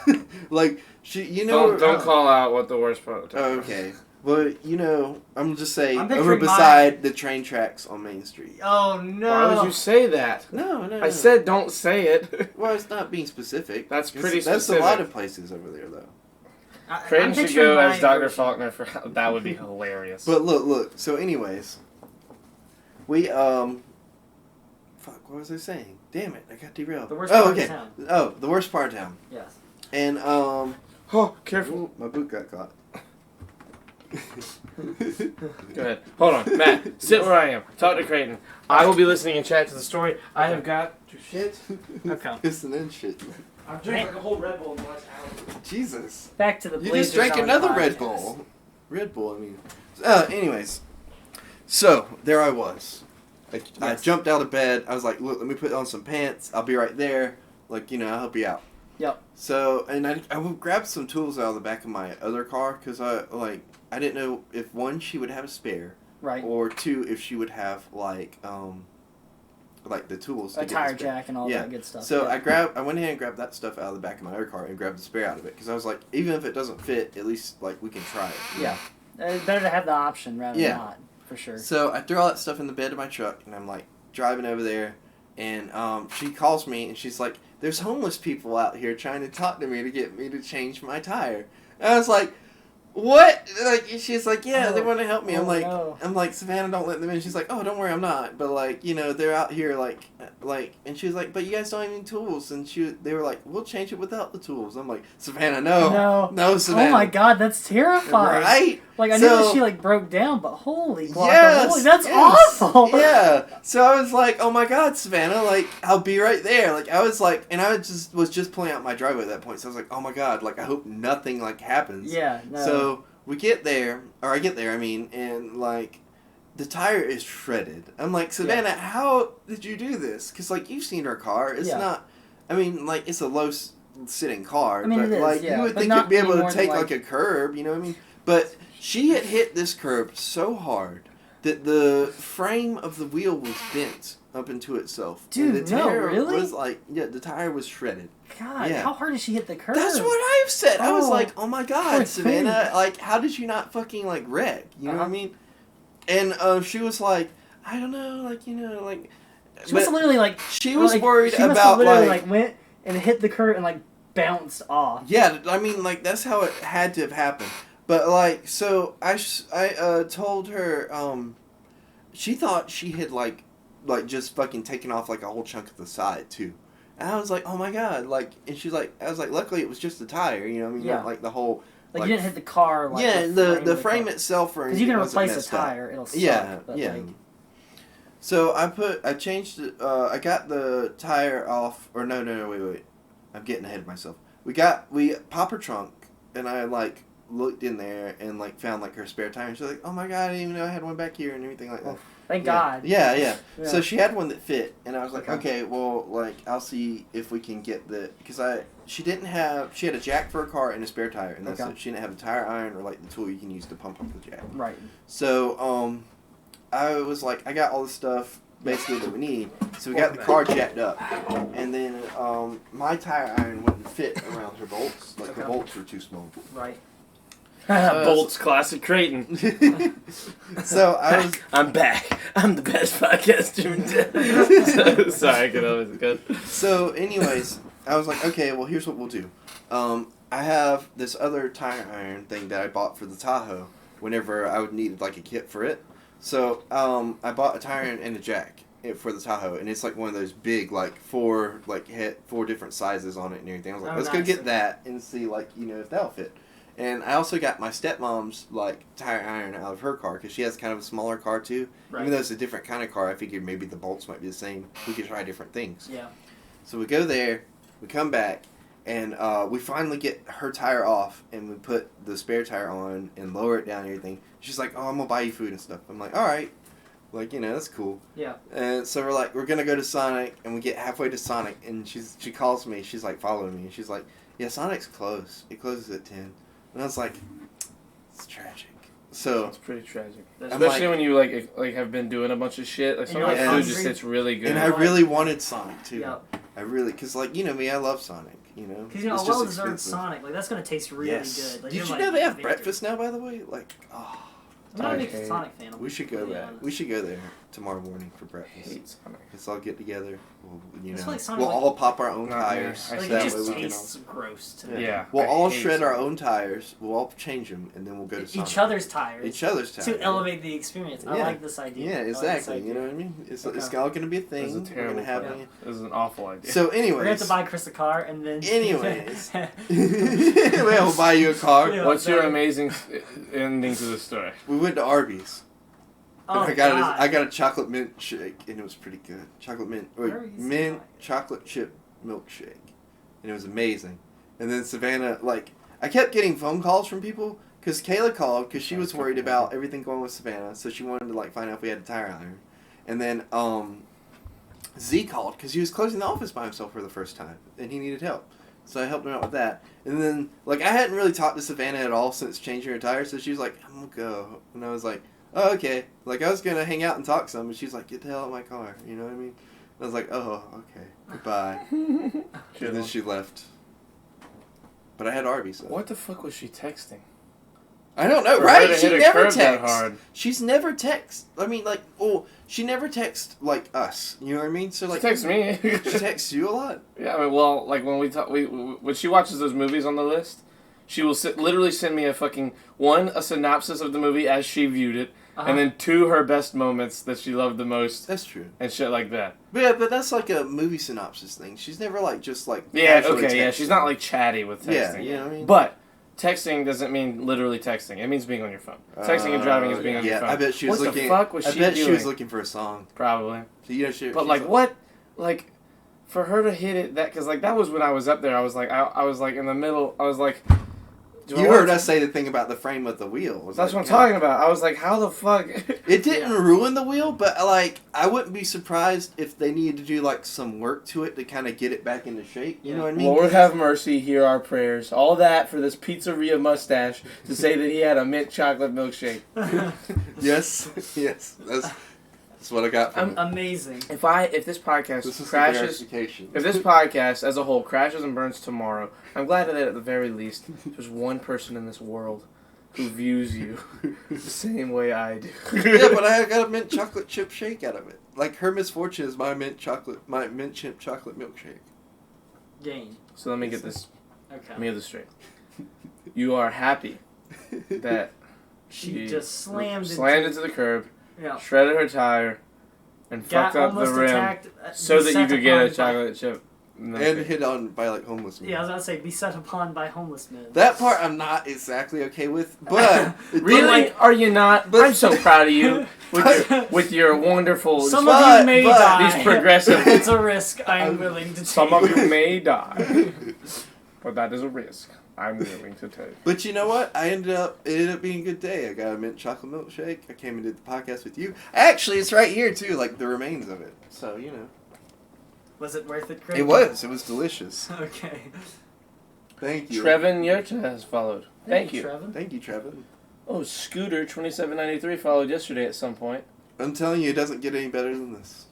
Like, she, you know. Don't call out what the worst part. Oh, okay. Well, you know, I'm just saying I'm over picturing beside the train tracks on Main Street. Oh no! Why would you say that? No. I said don't say it. Well, it's not being specific. That's pretty That's specific. a lot of places over there, though. Creighton I'm should picturing go my as Dr. version. Faulkner for that would be hilarious. But look. So, anyways, we fuck. What was I saying? Damn it! I got derailed. The worst part of okay. town. Oh, the worst part of town. Yes. And oh, careful. ooh, my boot got caught. Go ahead. Hold on, Matt. Sit where I am. Talk to Creighton. I will be listening and chat to the story. I have got to shit. Okay. Pissing and shit. I've drank like a whole Red Bull in the last hour. Jesus. Back to the. You Blazers just drank on another podcast. Red Bull. Red Bull, I mean. Anyways. So, there I was. I Yes. jumped out of bed. I was like, look, let me put on some pants. I'll be right there. Like, you know, I'll help you out. Yep. So, and I grabbed some tools out of the back of my other car because I didn't know if one, she would have a spare. Right. Or two, if she would have, like the tools to A get the tire spare. jack and all Yeah. that good stuff. So yeah. I went ahead and grabbed that stuff out of the back of my other car and grabbed the spare out of it because I was like, even if it doesn't fit, at least like we can try it. you Yeah. know? It's better to have the option rather Yeah. than not, for sure. So I threw all that stuff in the bed of my truck and I'm like driving over there, and she calls me and she's like, "There's homeless people out here trying to talk to me to get me to change my tire." And I was like, "What?" Like, she's like, "Yeah, they want to help me." Oh, I'm no. like, "Savannah, don't let them in." She's like, "Oh, don't worry, I'm not." But like, you know, they're out here like, and she was like, "But you guys don't have any tools." And they were like, "We'll change it without the tools." I'm like, "Savannah, no, Savannah." Oh my god, that's terrifying. Right? Like, I knew that So- she, like, broke down, but holy guacamole, Yes, that's yes, awful! Yeah. So I was like, "Oh my God, Savannah! Like, I'll be right there." Like, I was like, and I was just pulling out my driveway at that point. So I was like, "Oh my God! Like, I hope nothing like happens." Yeah, no. So we get there, or I get there. I mean, and like, the tire is shredded. I'm like, Savannah, how did you do this? Because like, you've seen her car. It's Yeah. not. I mean, like, it's a low sitting car, I mean, but it is, like, yeah, you would but think not it'd be able any to more than, take like- like a curb. You know what I mean? But she had hit this curb so hard that the frame of the wheel was bent up into itself. Dude, and the no, tire really? was like, yeah, the tire was shredded. God, Yeah. how hard did she hit the curb? That's what I've said. I was Oh, like, oh my poor God, Savannah, thing. like, how did you not fucking like wreck? You know what I Uh-huh. mean? And she was like, I don't know, like, you know, like. She must have but literally, like... she was like, worried she must about have literally, like. like, went and hit the curb and, like, bounced off. Yeah, I mean, like, that's how it had to have happened. But, like, so I told her, she thought she had, like, just fucking taken off, like, a whole chunk of the side, too. And I was like, oh my God, like, and she's like, I was like, luckily it was just the tire, you know what I mean? Yeah. Not, like, the whole. Like, you didn't hit the car, like... yeah, the frame car. itself or Because you can anything wasn't replace a messed up. tire, it'll suck. Yeah, but, yeah. Like, So I changed it. I got the tire off. Or no, wait. I'm getting ahead of myself. We pop her trunk, and I like looked in there and like found like her spare tire. And she's like, "Oh my God, I didn't even know I had one back here," and everything like that. thank Yeah. God. Yeah. Yeah. So she had one that fit, and I was like, Okay. okay, well, like I'll see if we can get because she had a jack for her car and a spare tire, and that's Okay. it. She didn't have a tire iron or like the tool you can use to pump up the jack. Right. So, I was like, I got all the stuff basically that we need. So we got the car jacked up, and then my tire iron wouldn't fit around her bolts. Like the Okay. bolts were too small. Right. Bolts, classic Creighton. So I was. I'm back. I'm the best podcaster in town. Sorry, I could always go. So, anyways, I was like, okay, well, here's what we'll do. I have this other tire iron thing that I bought for the Tahoe whenever I would need like a kit for it. So, I bought a tire iron and a jack for the Tahoe, and it's like one of those big, like four different sizes on it and everything. I was like, Oh, let's nice. go get that and see, like, you know, if that'll fit. And I also got my stepmom's like tire iron out of her car because she has kind of a smaller car too. Right. Even though it's a different kind of car, I figured maybe the bolts might be the same. We could try different things. Yeah. So we go there, we come back, and we finally get her tire off, and we put the spare tire on and lower it down and everything. She's like, "Oh, I'm gonna buy you food and stuff." I'm like, "All right." Like, you know, that's cool. Yeah. And so we're gonna go to Sonic, and we get halfway to Sonic, and she calls me. She's like following me, and she's like, "Yeah, Sonic's closed. It closes at 10." And I was like, "It's tragic." So It's pretty tragic, That's especially like- when you like have been doing a bunch of shit. Like And some you're of like the food just hungry. hits really good. and I really wanted Sonic too. Yeah. I really, cause like, you know me, I love Sonic. You know, Because, you know, It's a just well-deserved expensive. Sonic, like, that's going to taste really Yes. good. Like, Did you're you like, know they have victory. breakfast now? By the way, like, oh, I'm not a big Okay. Sonic fan. we should go to be there. honest. We should go there tomorrow morning for I breakfast. hate Sonic. Let's all get together. We'll, you It's know, like Sonic, we'll like- all pop our own Not tires. me. I Like, that it That just way we can all. tastes gross to me. Yeah. We'll I all hate shred our Sonic. own tires. We'll all change them, and then we'll go to Sonic. Each other's tires. Each other's tires. To elevate the experience. I Yeah. like this idea. Yeah, I like this exactly. idea. You know what I mean? It's Okay. all going to be a This thing. is a We're terrible gonna have plan. it. This is an awful idea. So, We're going to have anyways. to buy Chris a car and then... Anyways. We'll buy you a car. Yeah. What's your sorry. amazing ending to the story? We went to Arby's. Oh, And I God. got a chocolate mint shake, and it was pretty good. Chocolate mint, Where is mint it? chocolate chip milkshake, and it was amazing. And then Savannah, like, I kept getting phone calls from people because Kayla called because she was worried about everything going with Savannah, so she wanted to like find out if we had a tire iron. And then Z called because he was closing the office by himself for the first time, and he needed help. So I helped him out with that. And then, like, I hadn't really talked to Savannah at all since changing her tires, so she was like, "I'm gonna go," and I was like, "Oh, okay." Like, I was gonna hang out and talk some, and she's like, "Get the hell out of my car," you know what I mean? And I was like, "Oh, okay, goodbye." And then she left. But I had Arby's. So. What the fuck was she texting? I don't know, For her right? to She hit a never curve that texts. hard. She's never text. I mean, like, she never texts like us. You know what I mean? So like, She texts me. she texts you a lot. Yeah, I mean, well, like when we talk, when she watches those movies on the list, she will literally send me a synopsis of the movie as she viewed it, and then 2 her best moments that she loved the most, That's true. and shit like that. But that's like a movie synopsis thing. She's never like just like Yeah, casually okay, yeah, texting. she's not like chatty with Yeah, texting. you know what I mean. But texting doesn't mean literally texting. It means being on your phone. Texting and driving is being on your yeah, phone. I bet she was what looking. the fuck was I she bet doing? she was looking for a song. Probably. So, you know, she's But what, like, for her to hit it that, because like that was when I was up there. I was like, I was like in the middle. I was like, do I You wanna heard us say the thing about the frame of the wheel. It was That's like, what I'm talking about. I was like, how the fuck? It didn't ruin the wheel, but like I wouldn't be surprised if they needed to do like some work to it to kind of get it back into shape. You know what I mean? Lord have mercy, hear our prayers. All that for this pizzeria mustache to say that he had a mint chocolate milkshake. Yes, yes. That's what I got from it. Amazing. If this podcast This is crashes, the verification. if this podcast as a whole crashes and burns tomorrow, I'm glad that at the very least there's one person in this world who views you the same way I do. Yeah, but I got a mint chocolate chip shake out of it. Like her misfortune is my mint chip chocolate milkshake. Gain. So let me get this. Okay. Let me get this straight. You are happy that She just slammed into the curb, Yeah. shredded her tire, and Got fucked up the almost rim attacked. so that you beset could get a upon by- chocolate chip. And milkshake. hit on by like homeless men. Yeah, I was about to say, beset upon by homeless men. That part I'm not exactly okay with, but it Really? like- Are you not? but- I'm so proud of you with your wonderful. Some But- of you may but- die. These progressive- It's a risk I'm willing to take. Some of you may die, but that is a risk I'm willing to take. But you know what? It ended up being a good day. I got a mint chocolate milkshake. I came and did the podcast with you. Actually, it's right here too, like the remains of it. So you know, Was it worth it, Chris? it was. It was delicious. Okay. Thank you. Trevin Yerta has followed. Thank you. Trevin. Thank you, Trevin. Oh, Scooter 2793 followed yesterday at some point. I'm telling you, it doesn't get any better than this.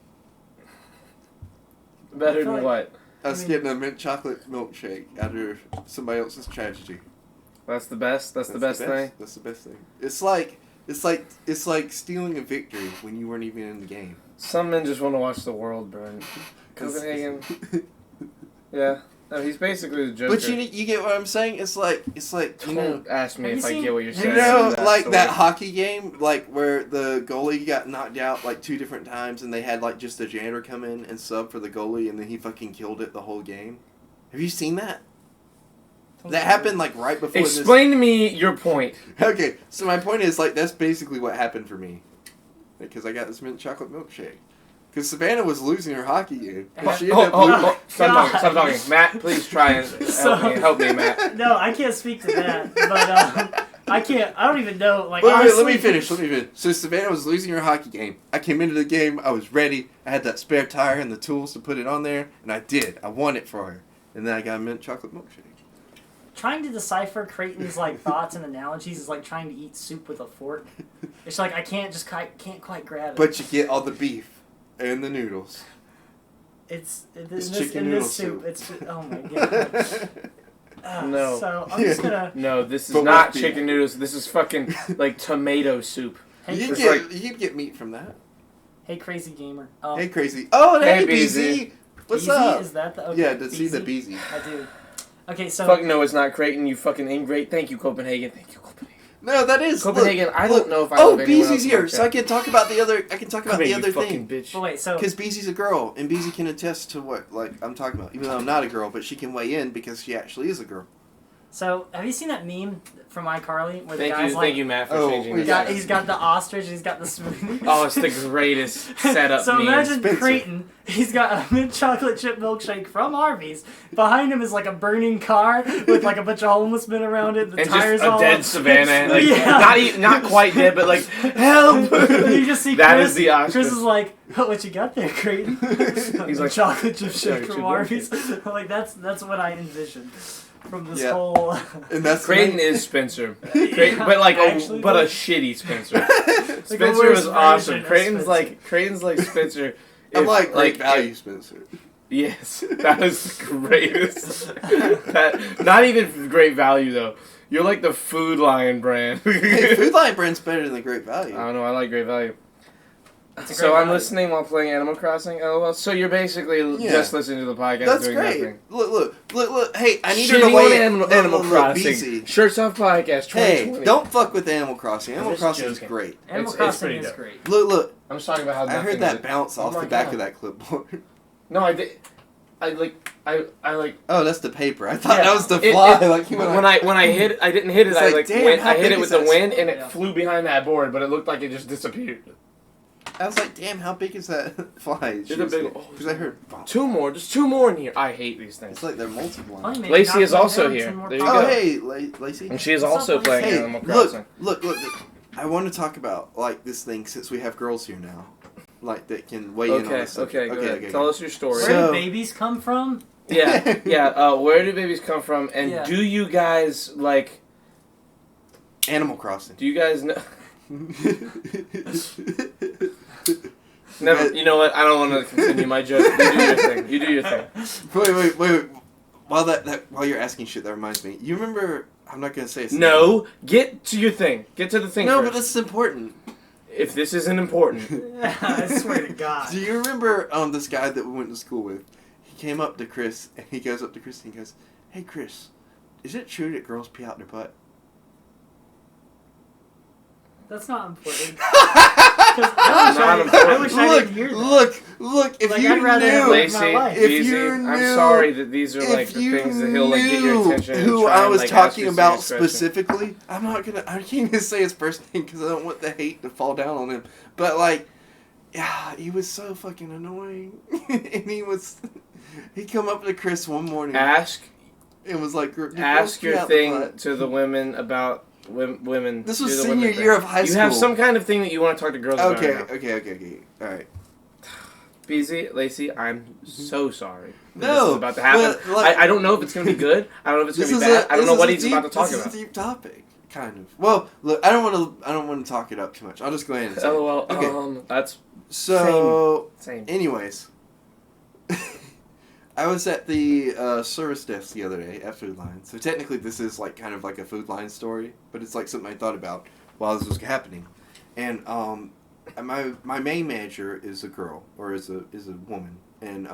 Better feel than like- what? Us mean- getting a mint chocolate milkshake after somebody else's tragedy. That's the best. That's the best thing. That's the best thing. It's like stealing a victory when you weren't even in the game. Some men just want to watch the world burn. Copenhagen. Yeah. No, he's basically the Joker. But you get what I'm saying? It's like you know. Don't ask me Have if you I seen- get what you're you saying. You know, That's like the that way- hockey game, like where the goalie got knocked out like 2 different times, and they had like just the janitor come in and sub for the goalie, and then he fucking killed it the whole game. Have you seen that? That happened like right before Explain to me your point. this. Okay, so my point is like that's basically what happened for me, because I got this mint chocolate milkshake. Because Savannah was losing her hockey game. 'Cause she ended up losing- Stop talking. Matt, please try and So- help me, Matt. No, I can't speak to that. But I can't. I don't even know. Like, Wait, honestly, let me finish. So Savannah was losing her hockey game. I came into the game. I was ready. I had that spare tire and the tools to put it on there, and I did. I won it for her. And then I got a mint chocolate milkshake. Trying to decipher Creighton's like thoughts and analogies is like trying to eat soup with a fork. It's like I can't quite grab it. But you get all the beef and the noodles. It's in It's this chicken noodle soup. soup. It's oh my god. No. So I'm just gonna. No, this is But not with beef. chicken noodles. This is fucking like tomato soup. Hey, You It's can get meat from that. hey, crazy gamer. Hey, crazy. Oh, hey, Hey, BZ. What's Beezy? up? Is that the okay, Yeah, to see the Beezy? BZ. I do. Okay, so Fuck no, it's not Creighton. You fucking ingrate. Thank you, Copenhagen. Thank you, Copenhagen. No, that is Copenhagen. look, I look. don't know if I Oh, love anyone BZ's else here, like so that. I can talk about the other. I can talk about Come the here, other you fucking thing. bitch. but wait, so Because BZ's a girl, and BZ can attest to what like I'm talking about. Even though I'm not a girl, but she can weigh in because she actually is a girl. so have you seen that meme from iCarly where the guy's like Thank you, Matt, for Oh, changing we this. he's got the ostrich, he's got the smoothie. Oh, it's the greatest setup So meme. imagine Spencer. Creighton. He's got a mint chocolate chip milkshake from Arby's. Behind him is like a burning car with like a bunch of homeless men around it. The and tires just a all dead up. Savannah, like Yeah. not quite dead, but like help. And you just see That Chris. is the ostrich. Chris is like, oh, "What you got there, Creighton?" He's like, chocolate chip shake chocolate from chip Arby's. Like that's what I envisioned from this Yeah. whole. And that's Creighton is Spencer, Creighton, but like Actually, but a though. shitty Spencer. Like a Spencer worse was awesome. version of Creighton's like Spencer. I'm if, like great if- value, Spencer. Yes, that is the greatest. That not even great value though. You're like the Food Lion brand. Hey, Food Lion brand's better than the Great Value. I don't know. I like Great Value. It's a So great I'm value. listening while playing Animal Crossing. Oh well. So you're basically Yeah. just listening to the podcast. That's doing great. Nothing. Look. Hey, I need her Shitting to weigh on in. Animal Look, Crossing. BZ. Shirts Off Podcast 2020. Hey, don't fuck with Animal Crossing. Animal just Crossing is joking. great. Animal It's Crossing pretty is dope. great. Look. I'm just talking about how I nothing heard that is- bounce Oh off my the back God. of that clipboard. No, I did. I like. Oh, that's the paper. I thought Yeah. that was the It- fly. it- like you went when I hit, I didn't hit it. It's I like, like damn, went, how I hit big it with is the that wind, and it Yeah. flew behind that board, but it looked like it just disappeared. I was like, damn, how big is that fly? It's a big- Because I heard. Just two more in here. I hate these things. It's like they're multiplying. Funny, maybe Lacey knock is them also down here. some more There you power. Oh, go. hey, Lacey. And she is What's also up, playing Hey, Animal Crossing. look. I want to talk about like this thing since we have girls here now, like that can weigh in on Okay, this. subject. okay, go ahead. okay. Tell us your story. Where So- do babies come from? Yeah. Where do babies come from? And Yeah. do you guys like? Animal Crossing. Do you guys know? Never. You know what? I don't want to continue my joke. You do your thing. You do your thing. Wait. While you're asking shit, that reminds me. You remember? I'm not gonna say. His No, get to your thing. Get to the thing. name. No, first. but this is important. If this isn't important, I swear to God. Do you remember this guy that we went to school with? He came up to Chris and he goes up to Chris and he goes, "Hey Chris, is it true that girls pee out their butt?" That's not important. 'Cause I wish I didn't hear that. Look! If Like, you I'd rather have knew, like- Lacey, my life. If Beezy, you I'm knew- sorry that these are like if the you things that he'll like get your knew attention. and who try I and, was like, ask talking you a about serious question. specifically, I can't even say his first name because I don't want the hate to fall down on him. But like, yeah, he was so fucking annoying, and he come up to Chris one morning Ask and was like, "Do girls ask pee your out the thing butt?" to the women about women. This Do was the senior women year thing. of high You school. have some kind of thing that you want to talk to girls about. Okay, right now. okay. All right. Beezy, Lacey, I'm so sorry. that No, this is about to happen. but, like- I don't know if it's gonna be good. I don't know if it's This gonna is be bad. I don't know this what is he's about to talk This about. is a deep topic, kind of. Well, look, I don't want to talk it up too much. I'll just go ahead and say. it. LOL. Okay. That's So, same. anyways, I was at the service desk the other day at Food Line. So technically, this is like kind of like a Food Line story, but it's like something I thought about while this was happening. And my main manager is a girl or is a woman, and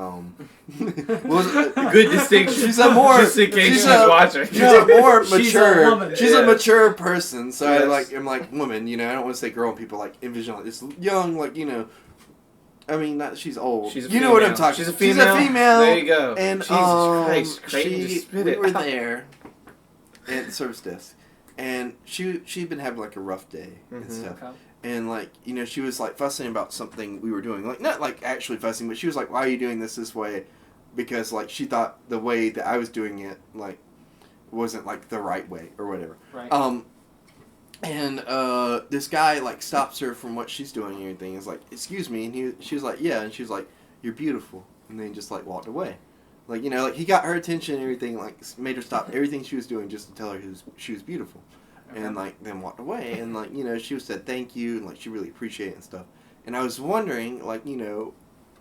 Good distinction. She's a more Just in case she's she's a- watching. She's a more She's a mature. woman. She's Yeah. a mature person. So Yes. I'm like woman. You know, I don't want to say girl. And people like envision like this young, like I mean, not she's old. She's a you know what I'm female. talking. She's a female. She's a female. There you go. And Jesus Christ, Creighton, just spit we it. were there at the service desk, and she'd been having like a rough day and Mhm. stuff. Okay. And like she was like fussing about something we were doing, like not like actually fussing, but she was like, "Why are you doing this way?" Because like she thought the way that I was doing it like wasn't like the right way or whatever. Right. And this guy like stops her from what she's doing and everything. Is like, "Excuse me," and she was like, "Yeah," and she was like, "You're beautiful," and then he just like walked away. Like, you know, like he got her attention and everything, like made her stop everything she was doing just to tell her she was beautiful, and like then walked away. And like, you know, she said thank you and like she really appreciated it and stuff. And I was wondering, like, you know,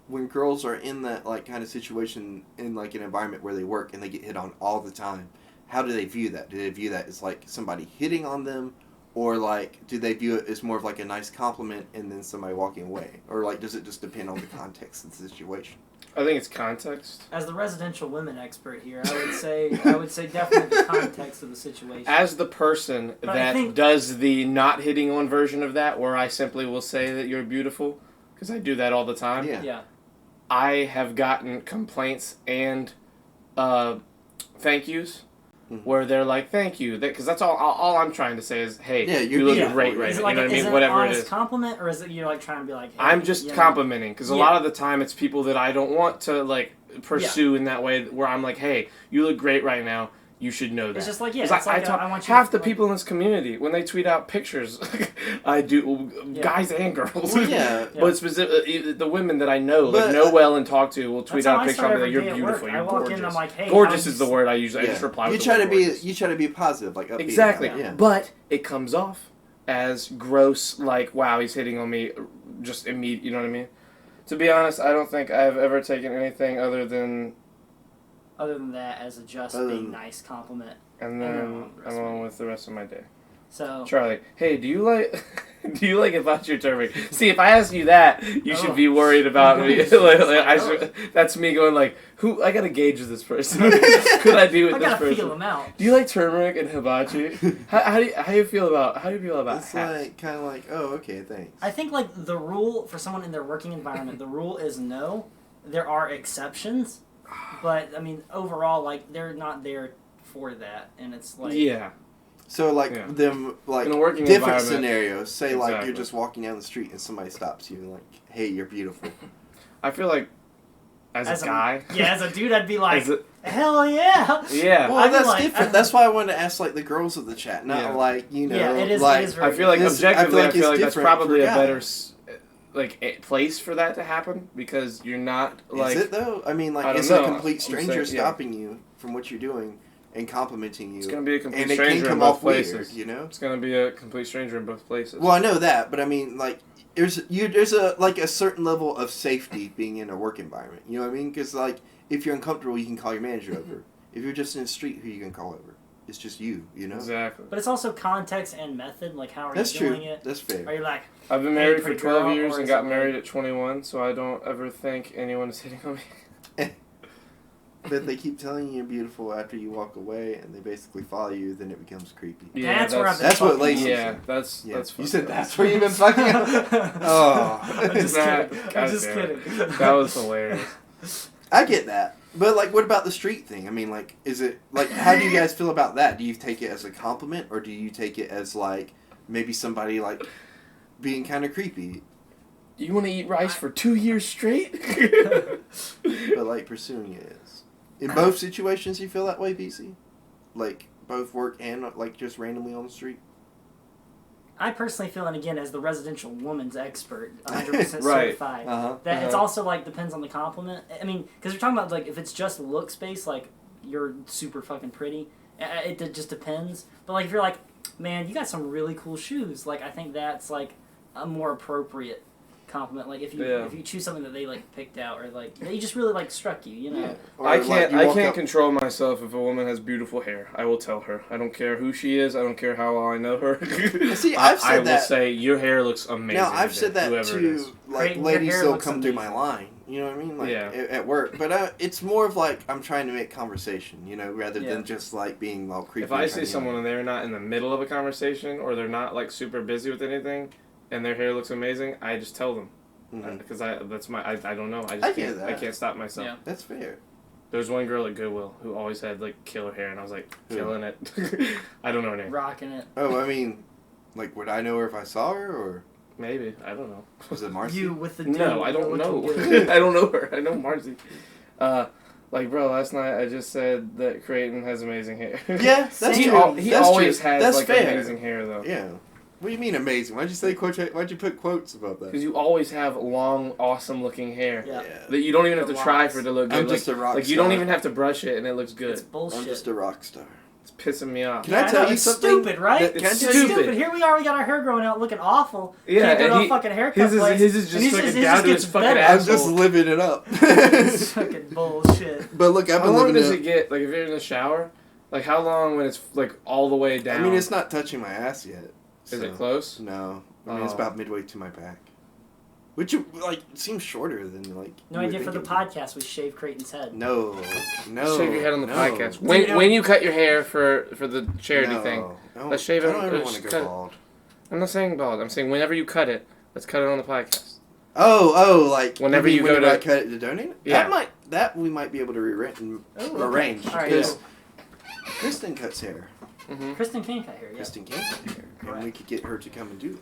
when girls are in that like kind of situation in like an environment where they work and they get hit on all the time, how do they view that? Do they view that as like somebody hitting on them? Or, like, do they view it as more of, like, a nice compliment and then somebody walking away? Or, like, does it just depend on the context of the situation? I think it's context. As the residential women expert here, I would say definitely the context of the situation. As the person But I that think- does the not hitting on version of that, where I simply will say that you're beautiful, because I do that all the time. Yeah. Yeah. I have gotten complaints and thank yous. Mhm. Where they're like, thank you. Because that's all I'm trying to say is, hey, Yeah, you look yeah. great right Is now. it like You know what I is mean? it Whatever an it honest is. compliment, or is it you're like trying to be like? Hey, I'm just you know? complimenting. Because a Yeah. lot of the time it's people that I don't want to, like, pursue in that way where I'm like, hey, you look great right now. You should know that. It's just like, yeah, 'Cause it's like talk, I want you half to, the like- people in this community, when they tweet out pictures, I do, Yeah. guys and girls. Well, yeah. Yeah. But specifically, the women that I know, But, like, know well and talk to, will tweet That's how out a I picture start of me every like, you're day at beautiful, work. you're I walk gorgeous. in and I'm like, hey, Gorgeous how is the you- word I use. I just reply You with try the to word gorgeous. be positive, like upbeat. Exactly. about it, yeah. But it comes off as gross, like, wow, he's hitting on me, just immediate, you know what I mean? To be honest, I don't think I've ever taken anything other than, that as a just Other being than- nice compliment. and And then then I'm on with the rest of my day. So Charlie, hey, do you like hibachi turmeric? See, if I ask you that, you should be worried about me. That's me going like, who? I gotta gauge this person. Could I be with I this gotta feel person? them out. Do you like turmeric and hibachi? how do you feel about It's hats? like kind of like, oh, okay, thanks. I think like the rule for someone in their working environment, the rule is no. There are exceptions, but I mean overall, like they're not there for that, and it's like Yeah. So like Yeah. them like In a working different environment. scenarios. Say like Exactly. you're just walking down the street and somebody stops you and like, hey, you're beautiful. I feel like as a guy. as a dude, I'd be like, As a- hell yeah. yeah. Well, I'd be that's like- different. That's why I wanted to ask like the girls of the chat, not Yeah. like you know, Yeah, it is- like it is very I feel like It's- objectively, I it's feel like that's different probably for a better guys. place for that to happen because you're not like. is it though? I mean, I like, don't is know. a complete I'm stranger saying, yeah. stopping you from what you're doing and complimenting you? It's gonna be a complete and it can stranger in come both off weird, places. you know. It's gonna be a complete stranger in both places. Well, I know that, but I mean, like, there's a like a certain level of safety being in a work environment. You know what I mean? Because like, if you're uncomfortable, you can call your manager over. If you're just in the street, who you can call over? It's just you. You know. Exactly. But it's also context and method. Like, how are That's you true. doing it? That's fair. Are you like, I've been Hey, married for pretty 12 girl, years or and is got it married like- at 21, so I don't ever think anyone is hitting on me. But they keep telling you you're beautiful after you walk away, and they basically follow you. Then it becomes creepy. Yeah, That's where I've been That's what fucking Lacey up. Yeah, said. that's Yeah. that's. You fucked said up. that's where you've been fucking up. Oh. I'm just Nah, kidding. I'm God just damn it. kidding. That was hilarious. I get that. But, like, what about the street thing? I mean, like, is it, like, how do you guys feel about that? Do you take it as a compliment, or do you take it as, like, maybe somebody, like, being kind of creepy, You want to eat rice for 2 years straight? but, like, pursuing it is? In both situations, you feel that way, BC? Like, both work and, like, just randomly on the street? I personally feel, and again, as the residential woman's expert, 100% Right. certified, Uh-huh. that it's Uh-huh. also, like, depends on the compliment. I mean, because you're talking about, like, if it's just looks based, like, you're super fucking pretty, it just depends. But, like, if you're like, man, you got some really cool shoes, like, I think that's, like, a more appropriate compliment. Like, if you choose something that they, like, picked out, or, like, they just really, like, struck you, you know? Yeah. Or, I like, can't. you I walk can't up- control myself if a woman has beautiful hair. I will tell her. I don't care who she is. I don't care how well I know her. See, I've said I will that. say your hair looks amazing. Now, I've today, said that whoever it is. to, like, Your ladies hair that'll looks come through my amazing. line. You know what I mean? Like, Yeah. at work. But it's more of, like, I'm trying to make conversation, you know, rather Yeah. than just, like, being all creepy. If I and see trying to- someone and they're not in the middle of a conversation or they're not like super busy with anything, and their hair looks amazing, I just tell them Mhm. because I don't know. I just I get can't. I that. can't stop myself. Yeah. That's fair. There's one girl at Goodwill who always had like killer hair, and I was like Who? killing it. I don't know her name. Rocking it. Oh, I mean, like, would I know her if I saw her, or Maybe I don't know. was it Marcy? You with the No, I don't looking know. good. I don't know her. I know Marcy. Like, bro, last night I just said that Creighton has amazing hair. Yeah, that's he true. he That's always true. has That's like fair. amazing hair though. Yeah. What do you mean amazing? Why'd you say why'd you put quotes about that? Because you always have long, awesome-looking hair Yeah. that you don't even have to The try locks. for it to look good. I'm just a rock Like you don't star. even have to brush it, and it looks good. It's bullshit. I'm just a rock star. It's pissing me off. Can I Yeah, tell know, you it's something? stupid, right? Can I It's tell you- stupid. Here we are. We got our hair growing out, looking awful. Yeah, Can't go and to a he- fucking haircut his is- place. his is just and fucking his down to gets his fucking better. I'm asshole. just living it up. It's fucking bullshit. But look, I've How been long living does it it get? Like if you're in the shower, like how long when it's like all the way down? I mean, it's not touching my ass yet. Is so- it close? No. I mean, it's Oh. about midway to my back. Which, like, seems shorter than, like... No you would idea for the think it would podcast. We shave Creighton's head. be. No. Shave your head on the no. podcast. Do you know- When you cut your hair for the charity No. thing. I don't- Let's shave I it- don't ever let's want to go cut it. bald. I'm not saying bald. I'm saying whenever you cut it, let's cut it on the podcast. Oh, like... Whenever mean you go whenever to- I cut it to donate? Yeah. That we might be able to arrange. Oh, okay. Arrange. All right, Because Kristen cuts hair. Mm-hmm. Kristen can cut hair. Yeah. Kristen can cut hair. And Correct. we could get her to come and do it.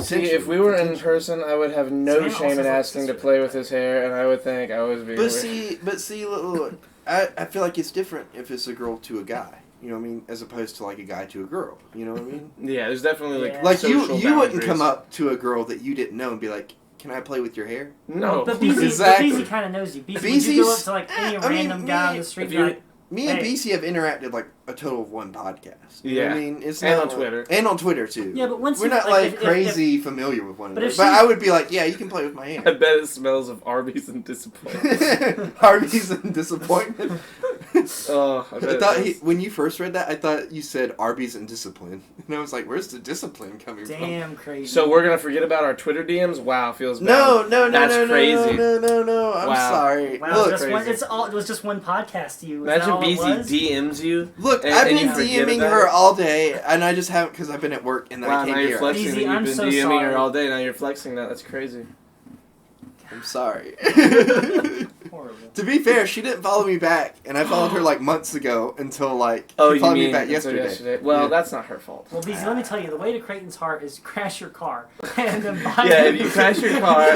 See, if we were in Potentially. person, I would have no Savannah shame also in looks asking to this play way. with his hair, and I would think I was being weird. But see, look, I feel like it's different if it's a girl to a guy. You know what I mean? As opposed to like a guy to a girl. You know what I mean? Yeah, there's definitely like Yeah. Like you social wouldn't boundaries. come up to a girl that you didn't know and be like, "Can I play with your hair?" No. But BZ, Exactly. but BZ kind of knows you. BZ, would you go up BZ's to like any I mean, random guy on me- the street if and be you- like, Me and Hey. BC have interacted like a total of one podcast. You know what I Yeah. mean? It's And not on like- Twitter. And on Twitter too. Yeah, but once we're you- not like, like if- crazy familiar with one But another. if But she- I would be like, yeah, you can play with my I hair. bet it smells of Arby's and disappointment. Harvey's and disappointment. Oh, I bet I it thought does. when you first read that, I thought you said Arby's and discipline, and I was like, "Where's the discipline coming damn crazy. So we're gonna forget about our Twitter DMs? Wow, feels from?" bad. No, That's no, crazy. no. I'm Wow. sorry. Wow, Look, just one, crazy. it was just one podcast to you. Is Imagine that all it BZ was? DMs you. look. and- I've and been you forget DMing about her it? all day, and I just haven't because I've been at work and Wow, I now can't you're hear. flexing Easy, that you've I'm been so DMing sorry. her all day. Now you're flexing that. That's crazy. I'm sorry. Horrible. To be fair, she didn't follow me back, and I followed her like months ago until like Oh, she you followed mean me back until yesterday. Well, Yeah. that's not her fault. Well, BZ, let me tell you, the way to Creighton's heart is crash your car and then buy Yeah, him, if you crash your car-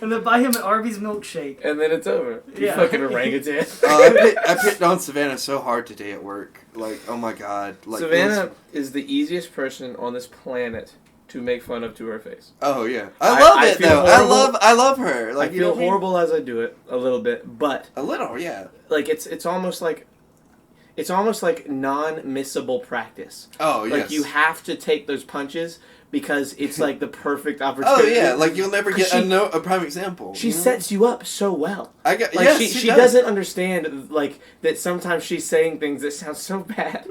and then buy him an Arby's milkshake. And then it's over. You Yeah. fucking orangutan. I picked on Savannah so hard today at work. Like, oh my god. Like, Savannah is the easiest person on this planet to make fun of to her face. Oh yeah, I- I love I it feel though. horrible. I love her. Like, I you know feel what I mean? horrible as I do it a little bit, but A little, yeah. like it's almost like non-missable practice. Oh yes. Like you have to take those punches because it's like the perfect Oh opportunity. yeah, like you'll never get She- a prime example. She you know? sets you up so well. I got. Like Yes, she does. doesn't understand like that sometimes she's saying things that sound so bad,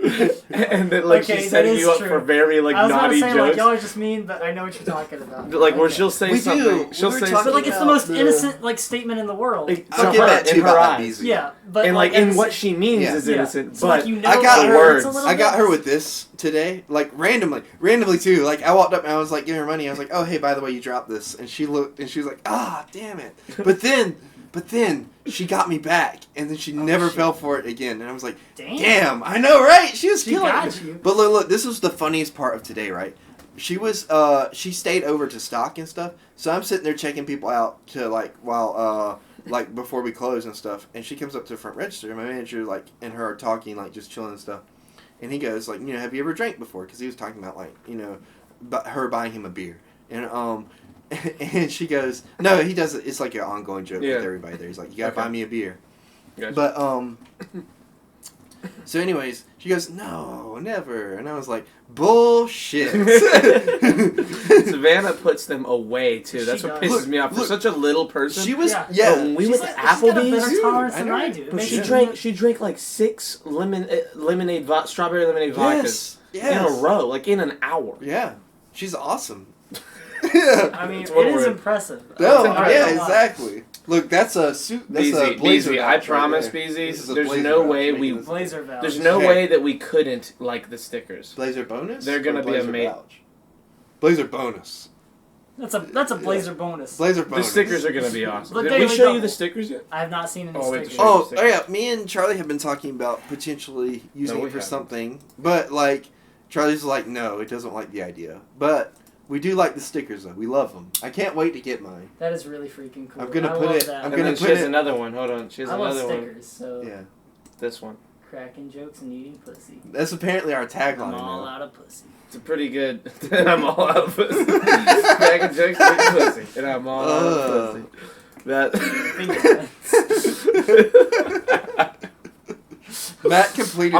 and that like Okay, she's that setting is you up true. for very like I was naughty gonna say, like, jokes. y'all are just mean, but I know what you're talking about. Like where Okay. she'll say We do. something. She'll We were say talking But like, it's the about most the- innocent like statement in the world. Like, I'll to give her, that in too her about that eyes. BZ. Yeah, but And like in it's- what she means Yeah. is Yeah. innocent, So, but like, you know, I got it her. hurts a little I got bit. her with this today, like randomly too. Like I walked up and I was like giving her money. I was like, "Oh hey, by the way, you dropped this," and she looked and she was like, "Ah, damn it!" But then she got me back, and then she never shit. fell for it again. And I was like, Damn. "Damn, I know, right?" She was She killing got it. you. But look, this was the funniest part of today, right? She was she stayed over to stock and stuff. So I'm sitting there checking people out to like while like before we close and stuff. And she comes up to the front register. And my manager like and her are talking like just chilling and stuff. And he goes like, you know, have you ever drank before? Because he was talking about like, you know, her buying him a beer. And and she goes, no, he does it. It's like an ongoing joke Yeah. with everybody there. He's like, you gotta Okay. buy me a beer. Gotcha. But so anyways, she goes, no, never. And I was like, bullshit. Savannah puts them away too. That's She what does. pisses me off. For Look, such a little person, She was Yeah. yeah. But when we She's went like, to she's got a Applebee's, better tolerance I than know. I do. It but makes she it- drank like 6 strawberry lemonade vodkas yes. in a row, like in an hour. Yeah, she's awesome. I mean, It's it one is word. impressive. No, I'll tell you yeah, that. exactly. Look, that's a suit. That's a BZ, blazer. BZ, vouch I right promise, there. BZ, This is a there's blazer no vouch way making we- this- Blazer vouch. There's no Okay. way that we couldn't like the stickers. blazer bonus. They're gonna or be blazer amazing. vouch? Blazer bonus. That's a blazer bonus. Blazer The bonus. stickers are gonna be awesome. But Did there we we show go. you the stickers yet? I have not seen any Oh, wait, stickers. show you. Oh, yeah. Me and Charlie have been talking about potentially using No, we it for haven't. something, but like Charlie's like, no, it doesn't like the idea. But we do like the stickers though. We love them. I can't wait to get mine. That is really freaking cool. I'm gonna I put love it- That. I'm And gonna then she put has it- another one. Hold on, she has I love another one. stickers. So Yeah. This one. Cracking jokes and eating pussy. That's apparently our tagline I'm all now. out of pussy. It's a pretty good. I'm all out of pussy. Cracking jokes, eating pussy, and I'm all out of pussy. That. Matt completed.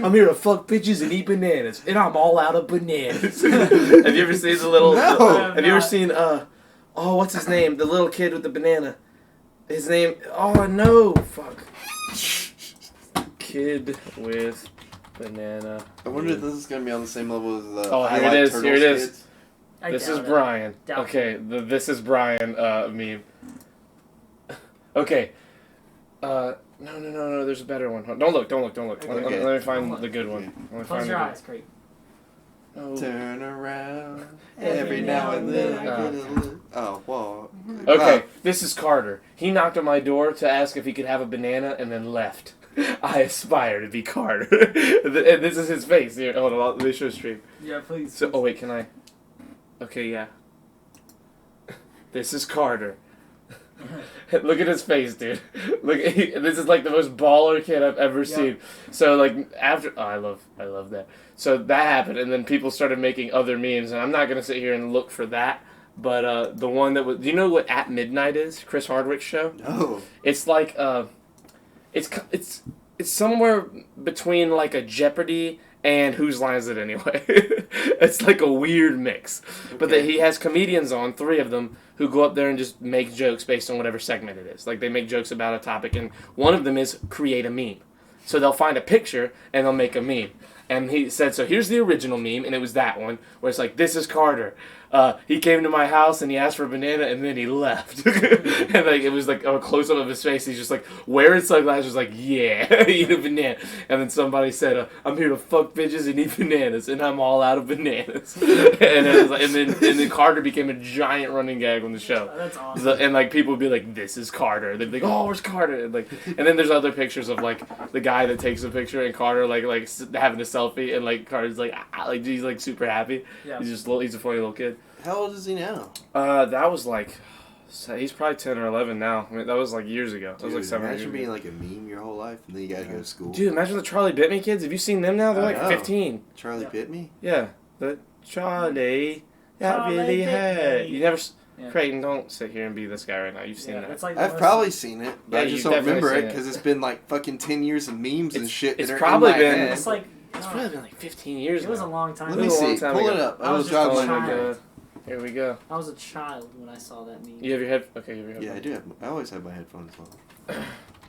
I'm here to fuck bitches and eat bananas, and I'm all out of bananas. Have you ever seen the little? No. Have you ever seen what's his name? The little kid with the banana. His name. Oh no! Fuck. Kid with banana. I wonder if this is gonna be on the same level as the. Oh, I here it Like is, Turtles here it is. kids. I This is doubt it. Brian. Doubt Okay, the this is Brian meme. Okay. No. There's a better one. Don't look. Let me find the good one. Let me Close find your the eyes, Craig. good- Turn around every now and then. I get a look. Oh well. Okay, this is Carter. He knocked on my door to ask if he could have a banana and then left. I aspire to be Carter. And this is his face. Here, hold on, let me show stream. Yeah, please. So, oh wait, can I? Okay, yeah. This is Carter. Look at his face, dude. This is like the most baller kid I've ever seen. So like after, I love that. So that happened, and then people started making other memes, and I'm not gonna sit here and look for that. But the one that was, do you know what At Midnight is? Chris Hardwick's show. No. It's like it's somewhere between like a Jeopardy and Whose Line Is It Anyway? It's like a weird mix. But that he has comedians on, 3 of them, who go up there and just make jokes based on whatever segment it is. Like they make jokes about a topic, and one of them is create a meme. So they'll find a picture and they'll make a meme. And he said, so here's the original meme, and it was that one, where it's like, this is Carter. He came to my house and he asked for a banana and then he left. And like it was like a close up of his face. He's just like wearing sunglasses, like, yeah, eat a banana. And then somebody said, I'm here to fuck bitches and eat bananas, and I'm all out of bananas. And it was like, and then Carter became a giant running gag on the show. Oh, that's awesome. So, and like people would be like, this is Carter. They'd be like, oh, where's Carter? And then there's other pictures of like the guy that takes a picture and Carter like having a selfie, and like Carter's like he's like super happy. Yeah. He's a funny little kid. How old is he now? That was like, he's probably 10 or 11 now. I mean, that was like years ago. That was like 7 years Imagine ago. being like a meme your whole life, and then you gotta go to school. Dude, imagine the Charlie Bit Me kids. Have you seen them now? They're I like know. 15. Charlie bit me. Yeah, the Charlie. That Charlie really Bit hurt. Me. You never. Yeah. Craig, don't sit here and be this guy right now. You've seen Yeah, that. it's like the I've most- probably seen it, but Yeah, I just you've don't definitely remember it seen it. because it's been like fucking 10 years of memes and It's- shit. it's that are probably in my been- head. It's like It's probably been like 15 years it was a now. long time. Let It me was a long see. time Pull ago. it up. I was just jog a my child. memory. Here we go. I was a child when I saw that meme. You have your head. Okay, you have your Yeah, I headphones. do. I always have my headphones on.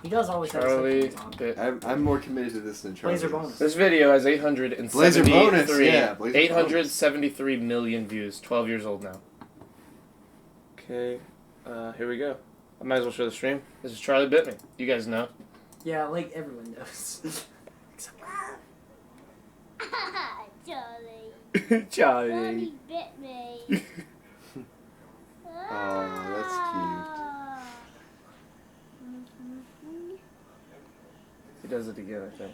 He does always have his Charlie headphones on. Bit. I'm more committed to this than Charlie. Blazer is. bonus. This video has 873. Blazer bonus, yeah, Blazer 873 million views. 12 years old now. Okay, here we go. I might as well show the stream. This is Charlie Bit Me. You guys know. Yeah, like everyone knows. Charlie. Charlie. bit me. Oh, that's He does it again, I think.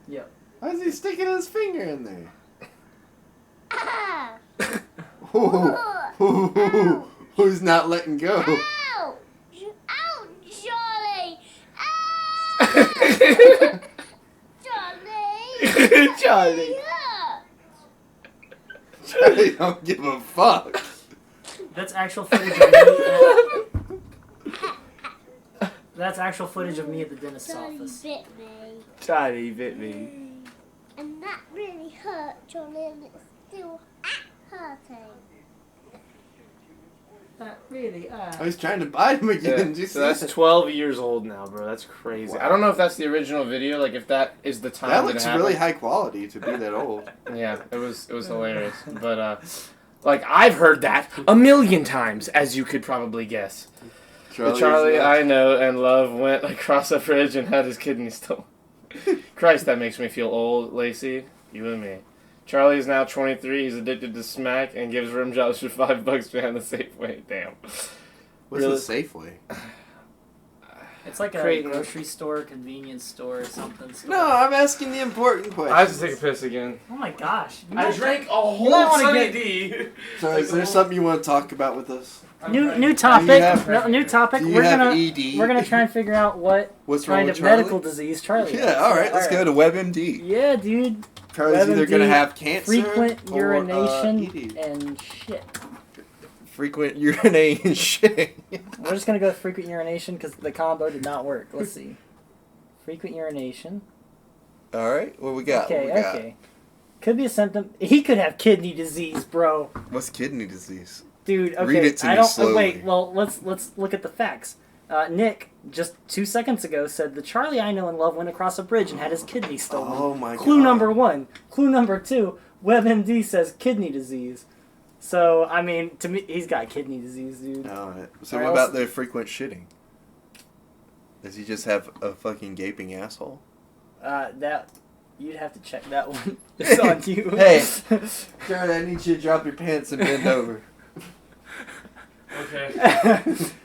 Yep. Why is he sticking his finger in there? Ah. Who's not letting go? Ow! Ow, Charlie! Ah! Charlie! Charlie. Yeah. Charlie don't give a fuck. That's actual footage of me. That's actual footage of me at the dentist's Charlie office. bit me. Charlie Bit Me. And that really hurt, Charlie, and it's still hurting. That really. I was trying to bite him again. Yeah, Did you so see that's that? 12 years old now, bro. That's crazy. I don't know if that's the original video, like if that is the time That it looks happened. really high quality to be that old. Yeah, it was hilarious. But like I've heard that a million times, as you could probably guess. The Charlie I know and love went across a bridge and had his kidney stolen. Christ, that makes me feel old, Lacey. You and me. Charlie is now 23. He's addicted to smack and gives rim jobs for $5 behind the Safeway. Damn. What's Really? the Safeway? It's like a Creighton. grocery store, convenience store, or something. No, I'm asking the important question. I have to take a piss again. Oh my gosh. I drank a whole might wanna Sunny get- D. So is there something you want to talk about with us? New topic. have- New topic. Do you We're have gonna ED? we're gonna try and figure out what What's wrong kind with of Charlie? medical disease Charlie has. Yeah, all right. Let's go to WebMD. Yeah, dude. Charlie's either gonna WebMD, have cancer, Frequent or, urination ED. and shit. Frequent urination shit. We're just gonna go with frequent urination because the combo did not work. Let's see. Frequent urination. All right, what we got? Okay, what we got? okay. Could be a symptom. He could have kidney disease, bro. What's kidney disease? Dude, okay. Read it to I me don't. slowly. Wait. Well, let's look at the facts. Nick just 2 seconds ago said the Charlie I know and love went across a bridge and had his kidney stolen. Oh my god. Clue number 1. Clue number 2. WebMD says kidney disease. So I mean, to me, he's got kidney disease, dude. All right. So Or what else- about the frequent shitting? Does he just have a fucking gaping asshole? That you'd have to check that one. It's on you. Hey. Charlie, I need you to drop your pants and bend over. Okay.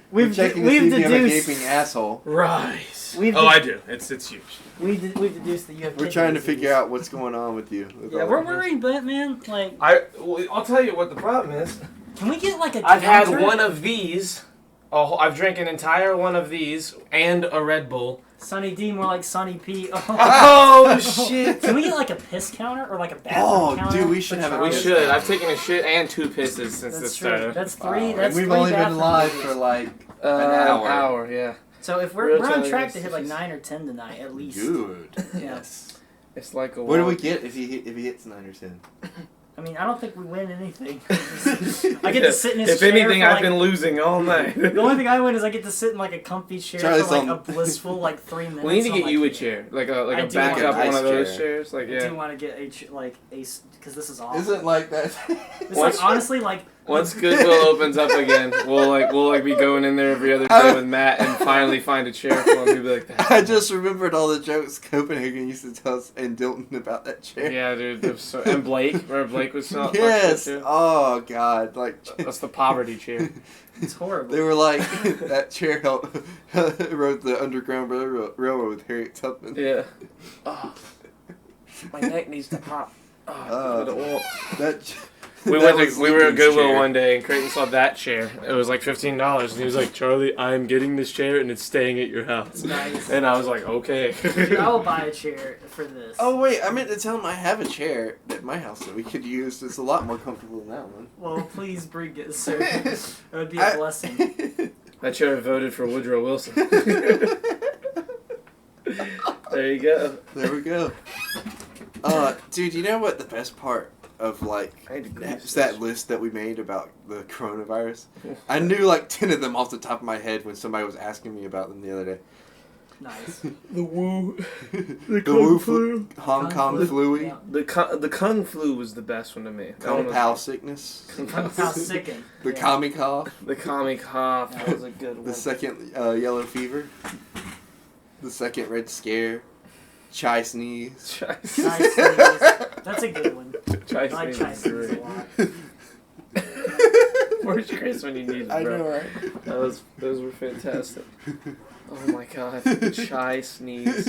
We're we've checking to see we've if you have a deduced. gaping asshole. Rise. We've Oh, de- I do. It's huge. We've deduced that you have. We're kidney trying to disease. figure out what's going on with you. with Yeah, all we're of this. worried, but man, like, I'll tell you what the problem is. can we get like a? I've had counter? one of these. I've drank an entire one of these and a Red Bull. Sunny D, more like Sunny P. Oh shit! Can we get like a piss counter or like a bathroom Oh, counter? dude, we should for have a We Charlie? piss should. I've taken a shit and 2 pisses since That's this true. started. That's Wow, 3. and That's we've 3 only been bathroom live movies. for like An hour. hour, yeah. So if we're Real on Charlie track to Mix hit like is- 9 or 10 tonight at least. good. Yeah. Yes. It's like a. What do we walk. get if he hits 9 or 10? I mean, I don't think we win anything. I get to sit in his If chair anything, for, I've like- been losing all night. The only thing I win is I get to sit in like a comfy chair Charlie's for like on- a blissful like 3 minutes. We need to on get my you a chair. chair, like I a do want backup a nice one of those chair. chairs. Like I do yeah. want to get because this is awesome. Isn't like that. It's Once- like honestly like Once Goodwill opens up again, we'll be going in there every other day with Matt and finally find a chair for him. He'll be like that. I just remembered all the jokes Copenhagen used to tell us and Dilton about that chair. Yeah, dude. it was so, and Blake, where Blake was so. Yes. Too. Oh God. Like That's the poverty chair. it's horrible. they were like that chair helped rode the Underground Railroad with Harriet Tubman. Yeah. Oh, my neck needs to pop. Oh, That. we that went. was We were at Lincoln's Goodwill chair. one day, and Creighton saw that chair. It was like $15, and he was like, "Charlie, I'm getting this chair, and it's staying at your house." Nice. And I was like, "Okay." Dude, I will buy a chair for this. Oh wait, I meant to tell him I have a chair at my house that we could use. It's a lot more comfortable than that one. Well, please bring it, sir. It would be a blessing. That chair voted for Woodrow Wilson. There you go. There we go. Dude, you know what the best part of like I had to grease is that list that we made about the coronavirus? I knew like 10 of them off the top of my head when somebody was asking me about them the other day. Nice. The woo. The Kung Wu flu. Hong Kong Kung flu, Yeah. The Kung flu was the best one to me. That one Kung was- Pao sickness, How sickened. the Yeah. Kami cough, The Kami cough. That was a good the one. second yellow fever, the second red scare, chai sneeze. Nice sneeze. That's a good one. Chai I like sneeze chai is sneeze great. a lot. Where's Chris when you need it, bro? I know, right? Those were fantastic. Oh my god, the chai sneeze.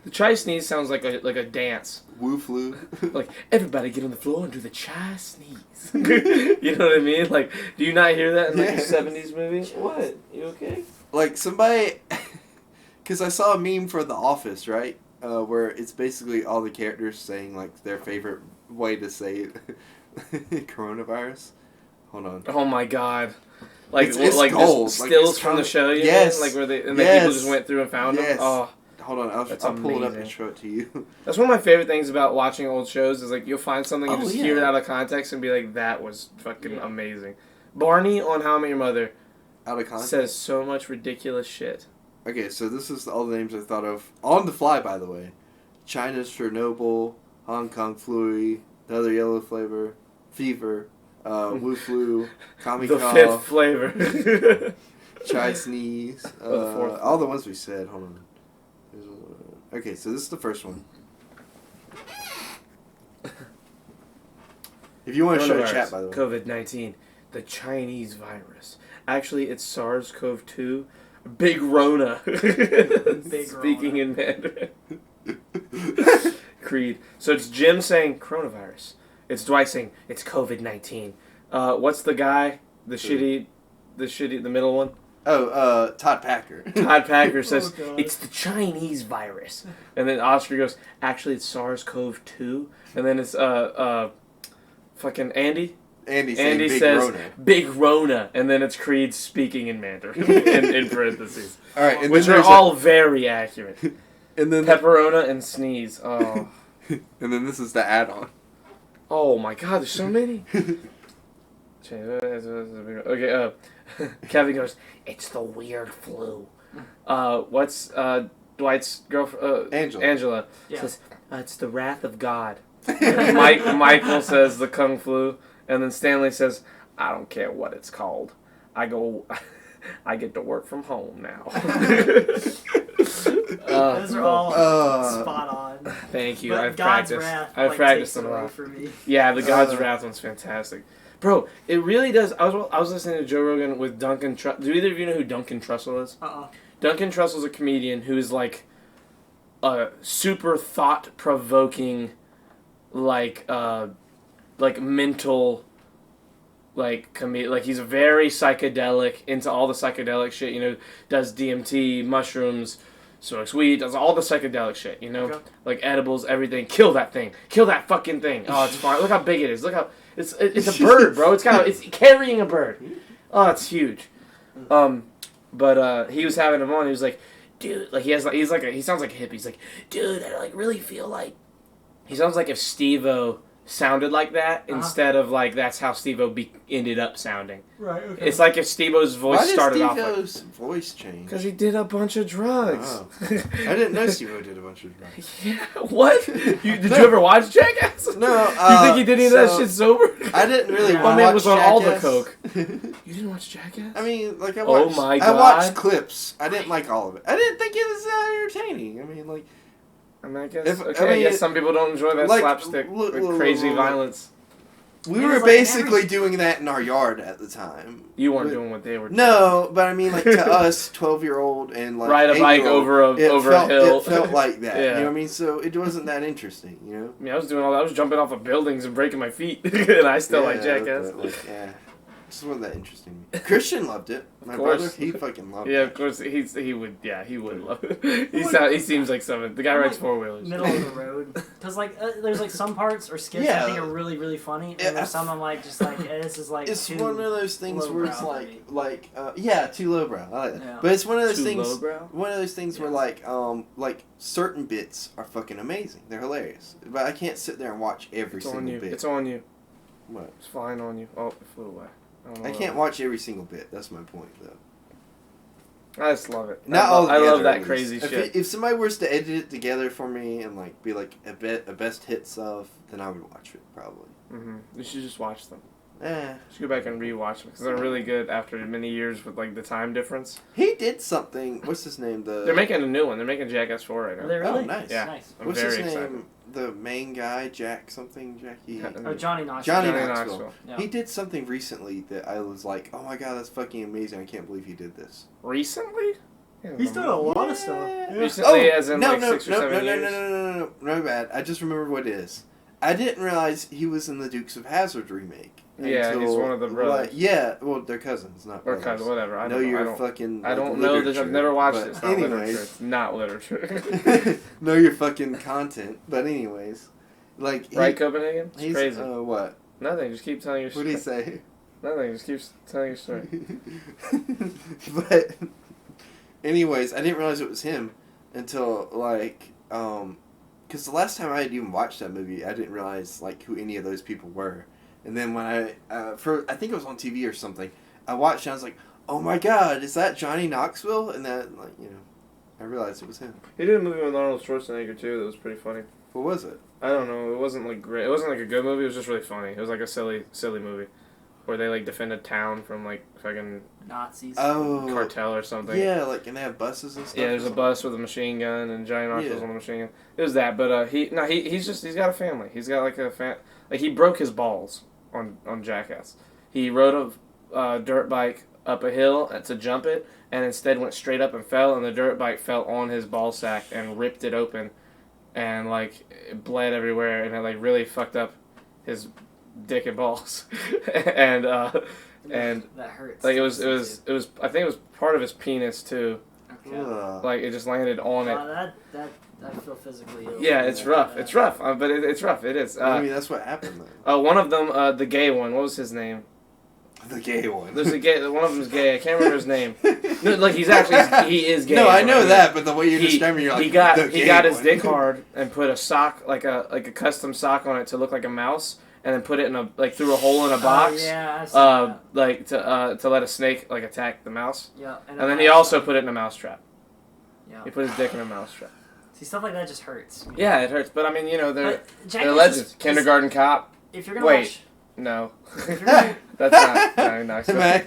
The chai sneeze sounds like a dance. Wu flu. Like everybody get on the floor and do the chai sneeze. You know what I mean? Like, do you not hear that in like Yes. a '70s movie? What? You okay? Like somebody, because I saw a meme for The Office, right? Where it's basically all the characters saying like their favorite way to say it. Coronavirus. Hold on. Oh my god. Like It's like gold. just Like, stills it's from the comic- show, you Yes. mean? Like where they Yes. people just went through and found Yes. them. Oh, Hold on, That's I'll pull it up and amazing. show it to you. that's one of my favorite things about watching old shows is like you'll find something and Oh, just yeah. hear it out of context and be like, that was fucking Yeah. amazing. Barney on How I Met Your Mother Out of context. says so much ridiculous shit. Okay, so this is all the names I thought of on the fly, by the way. China's Chernobyl, Hong Kong flu, another yellow flavor, fever, Wu flu, Kami The cough, fifth flavor. chai sneeze, Oh, the fourth. all the ones we said. Hold on. Okay, so this is the first one. If you want to show the chat, by the way. COVID-19, the Chinese virus. Actually, it's SARS-CoV-2, Big Rona. Speaking Rona. in Mandarin. Creed. So it's Jim saying coronavirus. It's Dwight saying it's COVID-19. What's the guy? The the middle one. Oh, Todd Packer. Todd Packer says God. it's the Chinese virus, and then Oscar goes, actually it's SARS-CoV-2, and then it's fucking Andy. Andy Big says Rona. Big Rona, and then it's Creed speaking in Mandarin in parentheses, All right, and which then are there's all very accurate. and then Pepperona and sneeze. Oh, and then this is the add-on. oh my God, there's so many. Okay, Kevin goes, it's the weird flu. What's Dwight's girlfriend? Angela. Yeah. Says, it's the wrath of God. Michael says the Kung Flu. And then Stanley says, I don't care what it's called. I get to work from home now. Those are all spot on. Thank you. But I've God's practiced. Wrath, I've like, practiced takes them it a away lot. for me. Yeah, the God's Wrath one's fantastic. Bro, it really does. I was listening to Joe Rogan with Duncan Trussell. Do either of you know who Duncan Trussell is? Duncan Trussell's a comedian who is like a super thought-provoking, like mental, like he's very psychedelic, into all the psychedelic shit. You know, does DMT, mushrooms, smokes weed, does all the psychedelic shit. You know, Okay. like edibles, everything. Kill that thing. Kill that fucking thing. Oh, it's fine. Look how big it is. Look how it's a bird, bro. It's carrying a bird. Oh, it's huge. But he was having him on. He was like, dude, like he sounds like a hippie. He's like, dude, I like really feel like he sounds like if Steve-O sounded like that instead of like that's how Steve-O ended up sounding. Right. Okay. It's like if Steve-O's voice Why did started off Steve-O's voice change? because he did a bunch of drugs. Oh. I didn't know Steve-O did a bunch of drugs. Yeah, what? Did you ever watch Jackass? No. You think he did any of that shit sober? I didn't really My watch man was on all the Jackass. coke. You didn't watch Jackass? I mean, like I Oh watched. my I God. watched clips. I didn't like all of it. I didn't think it was entertaining. I mean, like I mean, I guess. If- Okay, I I mean, guess some people don't enjoy that like, slapstick look, with look, crazy look. violence. we It were was like basically every- doing that in our yard at the time. You weren't But- doing what they were doing. No, but I mean, like to us, 12-year-old and like Ride a bike 8-year-old, over a hill. It felt like that. Yeah. You know what I mean? So it wasn't that interesting. You know. I mean, I was doing all that. I was jumping off of buildings and breaking my feet, and I still like Yeah, Jackass. but, like, yeah. Just wasn't that interesting. Christian loved it. My course. brother, he fucking loved Yeah, it. of course he would love it. He seems like someone. The guy I'm rides like 4-wheelers. middle of the road, because like there's like some parts or skits Yeah. I think are really really funny, and Yeah, there's some I'm like just like this is like It's too one of those things where it's lowbrow for like me. yeah, too lowbrow. I like that. Yeah. But it's one of those Too things. lowbrow? One of those things where Yes. like certain bits are fucking amazing. They're hilarious. But I can't sit there and watch every It's single on you. bit. It's on you. What? It's flying on you. Oh, it flew away. don't know I what can't it watch every single bit. That's my point, though. was. I just love it. Not I all love, I love together, that at least. crazy if shit. If somebody was to edit it together for me and like be like a best hits of, then I would watch it probably. You should just watch them. Eh. You should go back and rewatch them because they're really good after many years with like the time difference. He did something. What's his name? They're making a new one. They're making Jackass 4 right Are now. they really? Oh, nice. Yeah. Nice. I'm What's very his excited. name? The main guy, Jackie. Oh, Johnny Knoxville. Johnny Johnny Knoxville. Knoxville. Yeah. He did something recently that I was like, oh my god, that's fucking amazing. I can't believe he did this. Recently? He's done a lot of stuff. Yeah. Recently, as in, no, like, no, 6 or no, 7 no, years? No, bad. I just remembered what it is. I didn't realize he was in the Dukes of Hazzard remake. Yeah, he's one of the brothers. Like, yeah, well, they're cousins, not Or brothers. kind of whatever. I know don't know. your I don't, fucking. I like, don't know that. I've literature, never watched but it. It's not literature. anyways. It's not literature. know your fucking content, but anyways, like Right, Copenhagen? It's he's crazy. what? Nothing. Just keep telling your What story. did he say? Nothing. Just keep telling your story. But anyways, I didn't realize it was him until like because the last time I had even watched that movie, I didn't realize like who any of those people were. And then when I think it was on TV or something, I watched and I was like, oh my god, is that Johnny Knoxville? And that like I realized it was him. He did a movie with Arnold Schwarzenegger too. That was pretty funny. What was it? I don't know. It wasn't like great. It wasn't like a good movie. It was just really funny. It was like a silly movie, where they like defend a town from like fucking Nazis. Oh, cartel or something. yeah, like and they have buses and stuff. Yeah, there's or a something? bus with a machine gun and Johnny Knoxville's Yeah. on the machine gun. It was that, but he's got a family. He's got like he broke his balls on Jackass. He rode a dirt bike up a hill to jump it, and instead went straight up and fell, and the dirt bike fell on his ball sack and ripped it open, and like it bled everywhere, and it like really fucked up his dick and balls, and that hurts. like it was I think it was part of his penis too. Okay. Ugh. Like it just landed on it. That I feel physically ill. Yeah, it's rough. It's rough, but it's rough. It is. I mean, that's what happened though. One of them, the gay one. What was his name? The gay one. There's a gay. One of them's gay. I can't remember his name. No, like he is gay. No, I know Right? that, but the way you're describing, you're like he got the he gay got his one. dick hard and put a sock like a custom sock on it to look like a mouse, and then put it in a through a hole in a box. Oh, yeah, I've seen that. Like to let a snake like attack the mouse. Yeah, And then he also put it in a mouse trap. Yeah. He put his dick in a mouse trap. See, stuff like that just hurts. Yeah, it hurts, but I mean, you know, they're But they're Jackass legends. Kindergarten Cop. If you're gonna Wait. watch, No, if you're gonna, that's not. No. Man.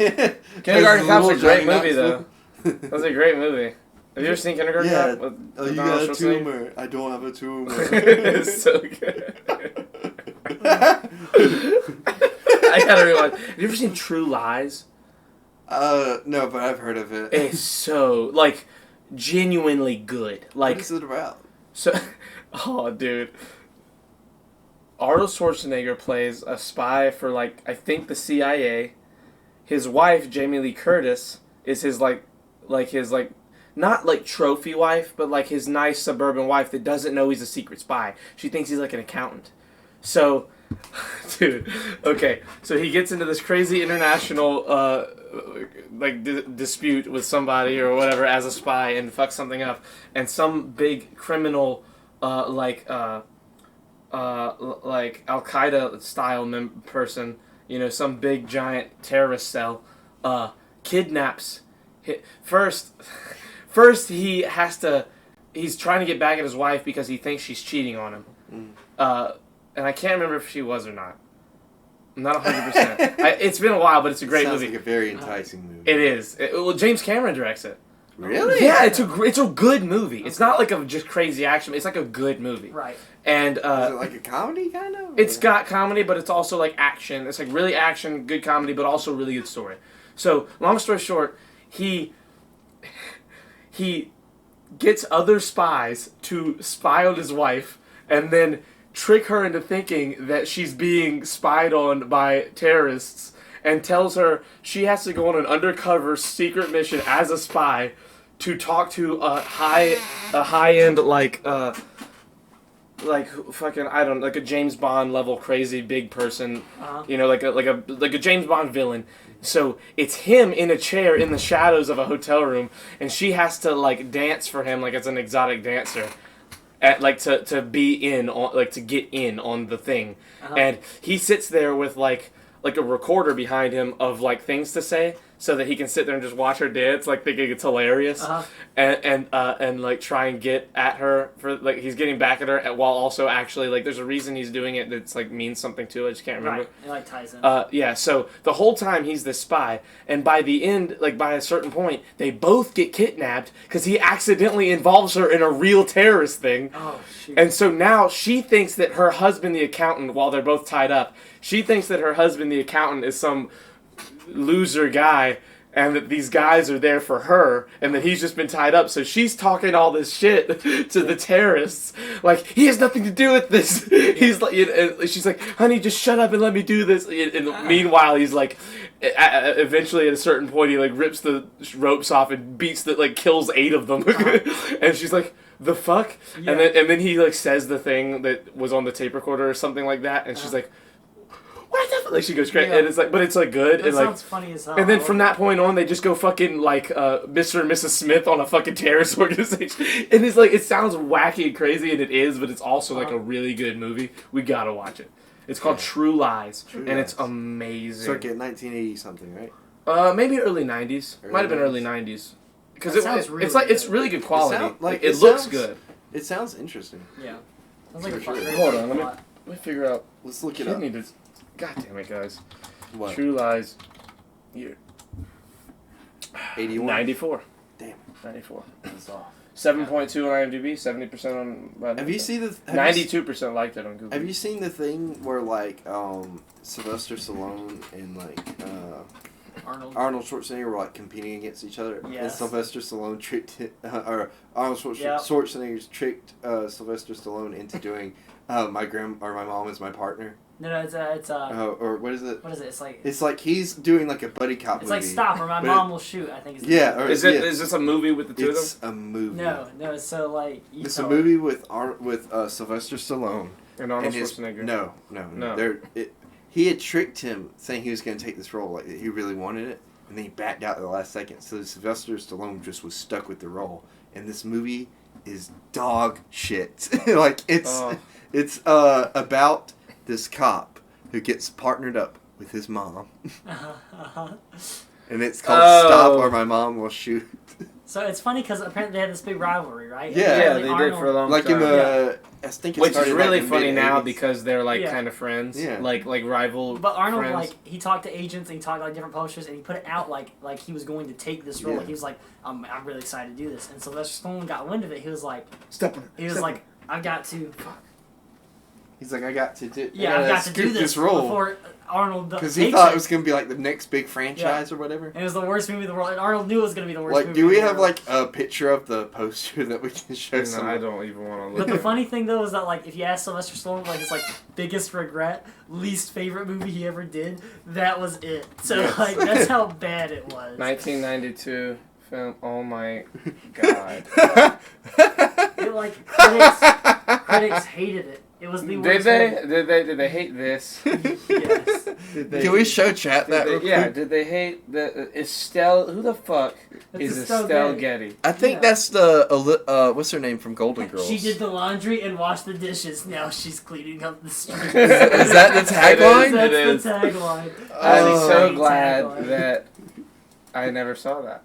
Kindergarten Cop's a Little great Johnny movie, though. Knoxville. That was a great movie. Have you ever seen Kindergarten Yeah. Cop? With Oh, you Arnold got a Schwarzenegger? tumor. I don't have a tumor. It's so good. I gotta rewind. Have you ever seen True Lies? No, but I've heard of it. It's so genuinely good. What is it about? So, oh, dude. Arnold Schwarzenegger plays a spy for, I think the CIA. His wife, Jamie Lee Curtis, is his, not, trophy wife, but, his nice suburban wife that doesn't know he's a secret spy. She thinks he's, an accountant. So, dude, okay. So he gets into this crazy international, dispute with somebody or whatever as a spy and fucks something up. And some big criminal, Al-Qaeda style person, some big giant terrorist cell, kidnaps. First he's trying to get back at his wife because he thinks she's cheating on him. And I can't remember if she was or not. I'm not 100%. It's been a while, but it's a great Sounds movie. like a very enticing movie. It is. Well, James Cameron directs it. Really? Yeah, it's a good movie. It's not like a just crazy action. It's like a good movie. right. And Is it like a comedy kind of? it's got comedy, but it's also action. It's really action, good comedy, but also really good story. So, long story short, he gets other spies to spy on his wife, and then trick her into thinking that she's being spied on by terrorists, and tells her she has to go on an undercover secret mission as a spy to talk to a high-end a James Bond level crazy big person, like a James Bond villain. So it's him in a chair in the shadows of a hotel room, and she has to dance for him as an exotic dancer. To be in on to get in on the thing, and he sits there with a recorder behind him of things to say, so that he can sit there and just watch her dance, thinking it's hilarious, and try and get at her for he's getting back at her while also actually there's a reason he's doing it that's means something to it. I just can't remember. Right. It ties in. Yeah. So the whole time he's the spy, and by the end, by a certain point, they both get kidnapped because he accidentally involves her in a real terrorist thing. Oh shoot. And so now she thinks that her husband, the accountant, while they're both tied up, she thinks that her husband, the accountant, is some loser guy, and that these guys are there for her, and that he's just been tied up. So she's talking all this shit to the terrorists, he has nothing to do with this. He's she's like, honey, just shut up and let me do this. And meanwhile, he's eventually at a certain point, he rips the ropes off and beats kills 8 of them. And she's like, the fuck? Yeah. And then he says the thing that was on the tape recorder or something like that, and she's like, what the f-? She goes crazy, and it's but it's good. That and sounds funny as hell. And then from that point on, they just go fucking Mr. and Mrs. Smith on a fucking terrorist organization, and it's it sounds wacky and crazy, and it is, but it's also a really good movie. We gotta watch it. It's called True Lies, and it's amazing. Circa 1980 something, right? Maybe early '90s. Might have been early '90s. Because it's really good quality. It looks good. It sounds interesting. Yeah. Sounds like For a fun. sure. great Hold on, movie. let me figure out. Let's look it up. God damn it, guys. What? True Lies. Year 81. 94. Damn. 94. That's off. 7.2 on IMDb, 70% on. Have you seen the? 92% liked it on Google. Have you seen the thing where Sylvester Stallone and Arnold Schwarzenegger were competing against each other? Yes. And Sylvester Stallone tricked or Arnold Yep. Schwarzenegger's tricked Sylvester Stallone into doing my mom is my partner. No, it's or what is it? what is it? It's like he's doing like a buddy cop It's movie. like Stop or My but Mom Will Shoot. I think. Is the Yeah, name. or Is this a movie with the two of them? It's a movie. No. So like. It's a movie with Sylvester Stallone. And Arnold his, Schwarzenegger. No. He had tricked him, saying he was going to take this role, like he really wanted it, and then he backed out at the last second. So Sylvester Stallone just was stuck with the role, and this movie is dog shit. Like it's about this cop who gets partnered up with his mom, and it's called Stop or My Mom Will Shoot. So it's funny because apparently they had this big rivalry, right? Yeah. Apparently They did for a long Like time. in the, I think it Which is started really back in funny now mid-80s. because they're like Yeah. kind of friends. Yeah. Like rival. But Arnold, friends. like, he talked to agents and he talked to like different publishers and he put it out like he was going to take this role. Yeah. Like, he was like, I'm really excited to do this. And Sylvester Stallone got wind of it. He was like, Step on it. I've got to. He's like, I got to do. Yeah, I've got to do this role before Arnold because takes he thought it. it was gonna be like the next big franchise or whatever. And it was the worst movie in the world. And Arnold knew it was going to be the worst Like, movie do in we the have world. like a picture of the poster that we can show No, someone? I don't even want to But look. the funny thing though is that like if you ask Sylvester Stallone like his like biggest regret, least favorite movie he ever did, that was it. So Yes. like that's how bad it was. 1992 film. Oh my god. It, like critics hated it. It was the worst. Did they hate this? Yes. Can we show chat that? real Yeah. quick? Did they hate the Estelle? Who the fuck It's is Estelle Estelle Getty. Getty? I think Yeah. that's the what's her name from Golden Girls? She did the laundry and washed the dishes. Now she's cleaning up the streets. Is that the tagline? It That's is. the tagline. I'm Oh. so Great glad tagline. that I never saw that.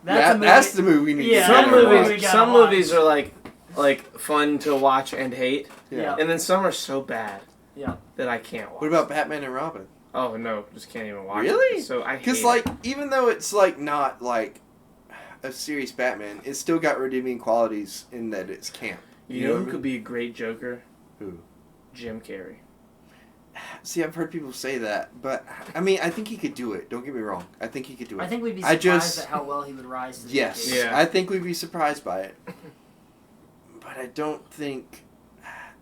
That's the movie we need Yeah, to that's Some the movie we movies, gotta some watch. movies are like fun to watch and hate, Yeah. and then some are so bad Yeah. that I can't watch. What about Batman and Robin? Oh no, just can't even watch. Really? It. So I hate Because it. like even though it's like not like a serious Batman, it's still got redeeming qualities in that it's camp. you know know what who I mean? could be a great Joker? Who? Jim Carrey. See, I've heard people say that, but I mean, I think he could do it. Don't get me wrong. I think he could do it. I think we'd be I surprised just- at how well he would rise to the Yes. occasion. Yeah. I think we'd be surprised by it. But I don't think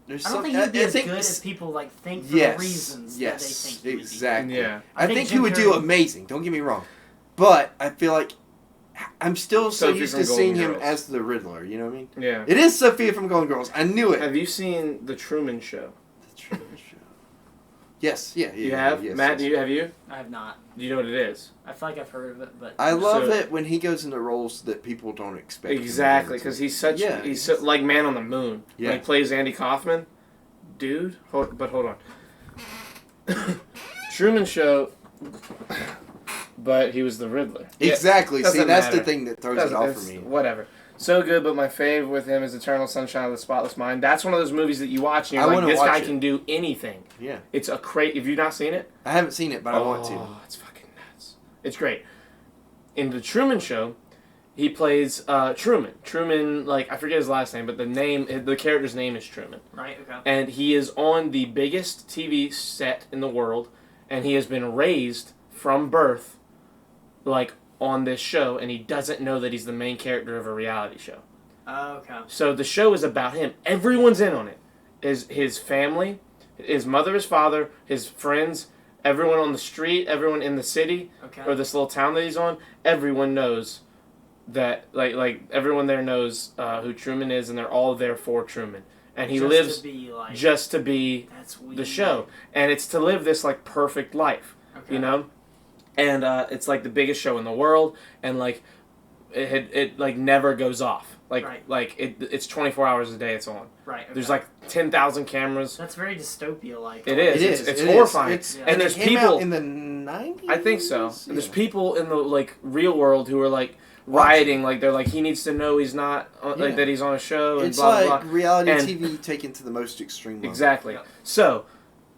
there's I don't some, think he'd be as think good s- as people like think for yes, the reasons yes, that they think he would be. exactly. Yeah. I think think he Jim would do Carrey- amazing. Don't get me wrong, but I feel like I'm still so Sophie used from to seeing Golden him Girls. as the Riddler. You know what I mean? Yeah. It is Sophia from Golden Girls. I knew it. Have you seen The Truman Show? The Truman Show. Yes. Yeah. You have? Yes, Matt, yes. have you? I have not. Do you know what it is? I feel like I've heard of it, but I love So- it when he goes into roles that people don't expect. him to Exactly, go into. because he's such Yeah, he's so, like Man on the Moon. Yeah. When he plays Andy Kaufman, dude. Hold on. Truman Show, but he was the Riddler. Exactly. doesn't See, that's the matter. thing that throws it Doesn't- off it's- for me. Whatever. So good, but my fave with him is Eternal Sunshine of the Spotless Mind. That's one of those movies that you watch and you're I like, wanna this watch guy it. can do anything. Yeah. It's a great. Have you not seen it? I haven't seen it, but I want to. It's fucking nuts. It's great. In the Truman Show, he plays Truman. Truman, like I forget his last name, but the character's name is Truman, right, okay. and he is on the biggest TV set in the world, and he has been raised from birth, like on this show, and he doesn't know that he's the main character of a reality show. Oh, okay. So the show is about him. Everyone's in on it. His family, his mother, his father, his friends, everyone on the street, everyone in the city, Okay. or this little town that he's on. Everyone knows that, like everyone there knows who Truman is, and they're all there for Truman. And he Just lives to be like, just to be that's weird. the show, and it's to live this like perfect life, Okay. you know. And it's like the biggest show in the world, and like it like never goes off. Like it's 24 hours a day it's on. Right. Okay. There's like 10,000 cameras. That's very dystopia like. It is. It is. It's it horrifying. Is. And it there's came people out in the 90s. I think so. And there's Yeah. people in the like real world who are like rioting, like they're like he needs to know he's not Yeah. like that he's on a show and It's blah like blah blah. reality And- TV taken to the most extreme level. Exactly. Yeah. So,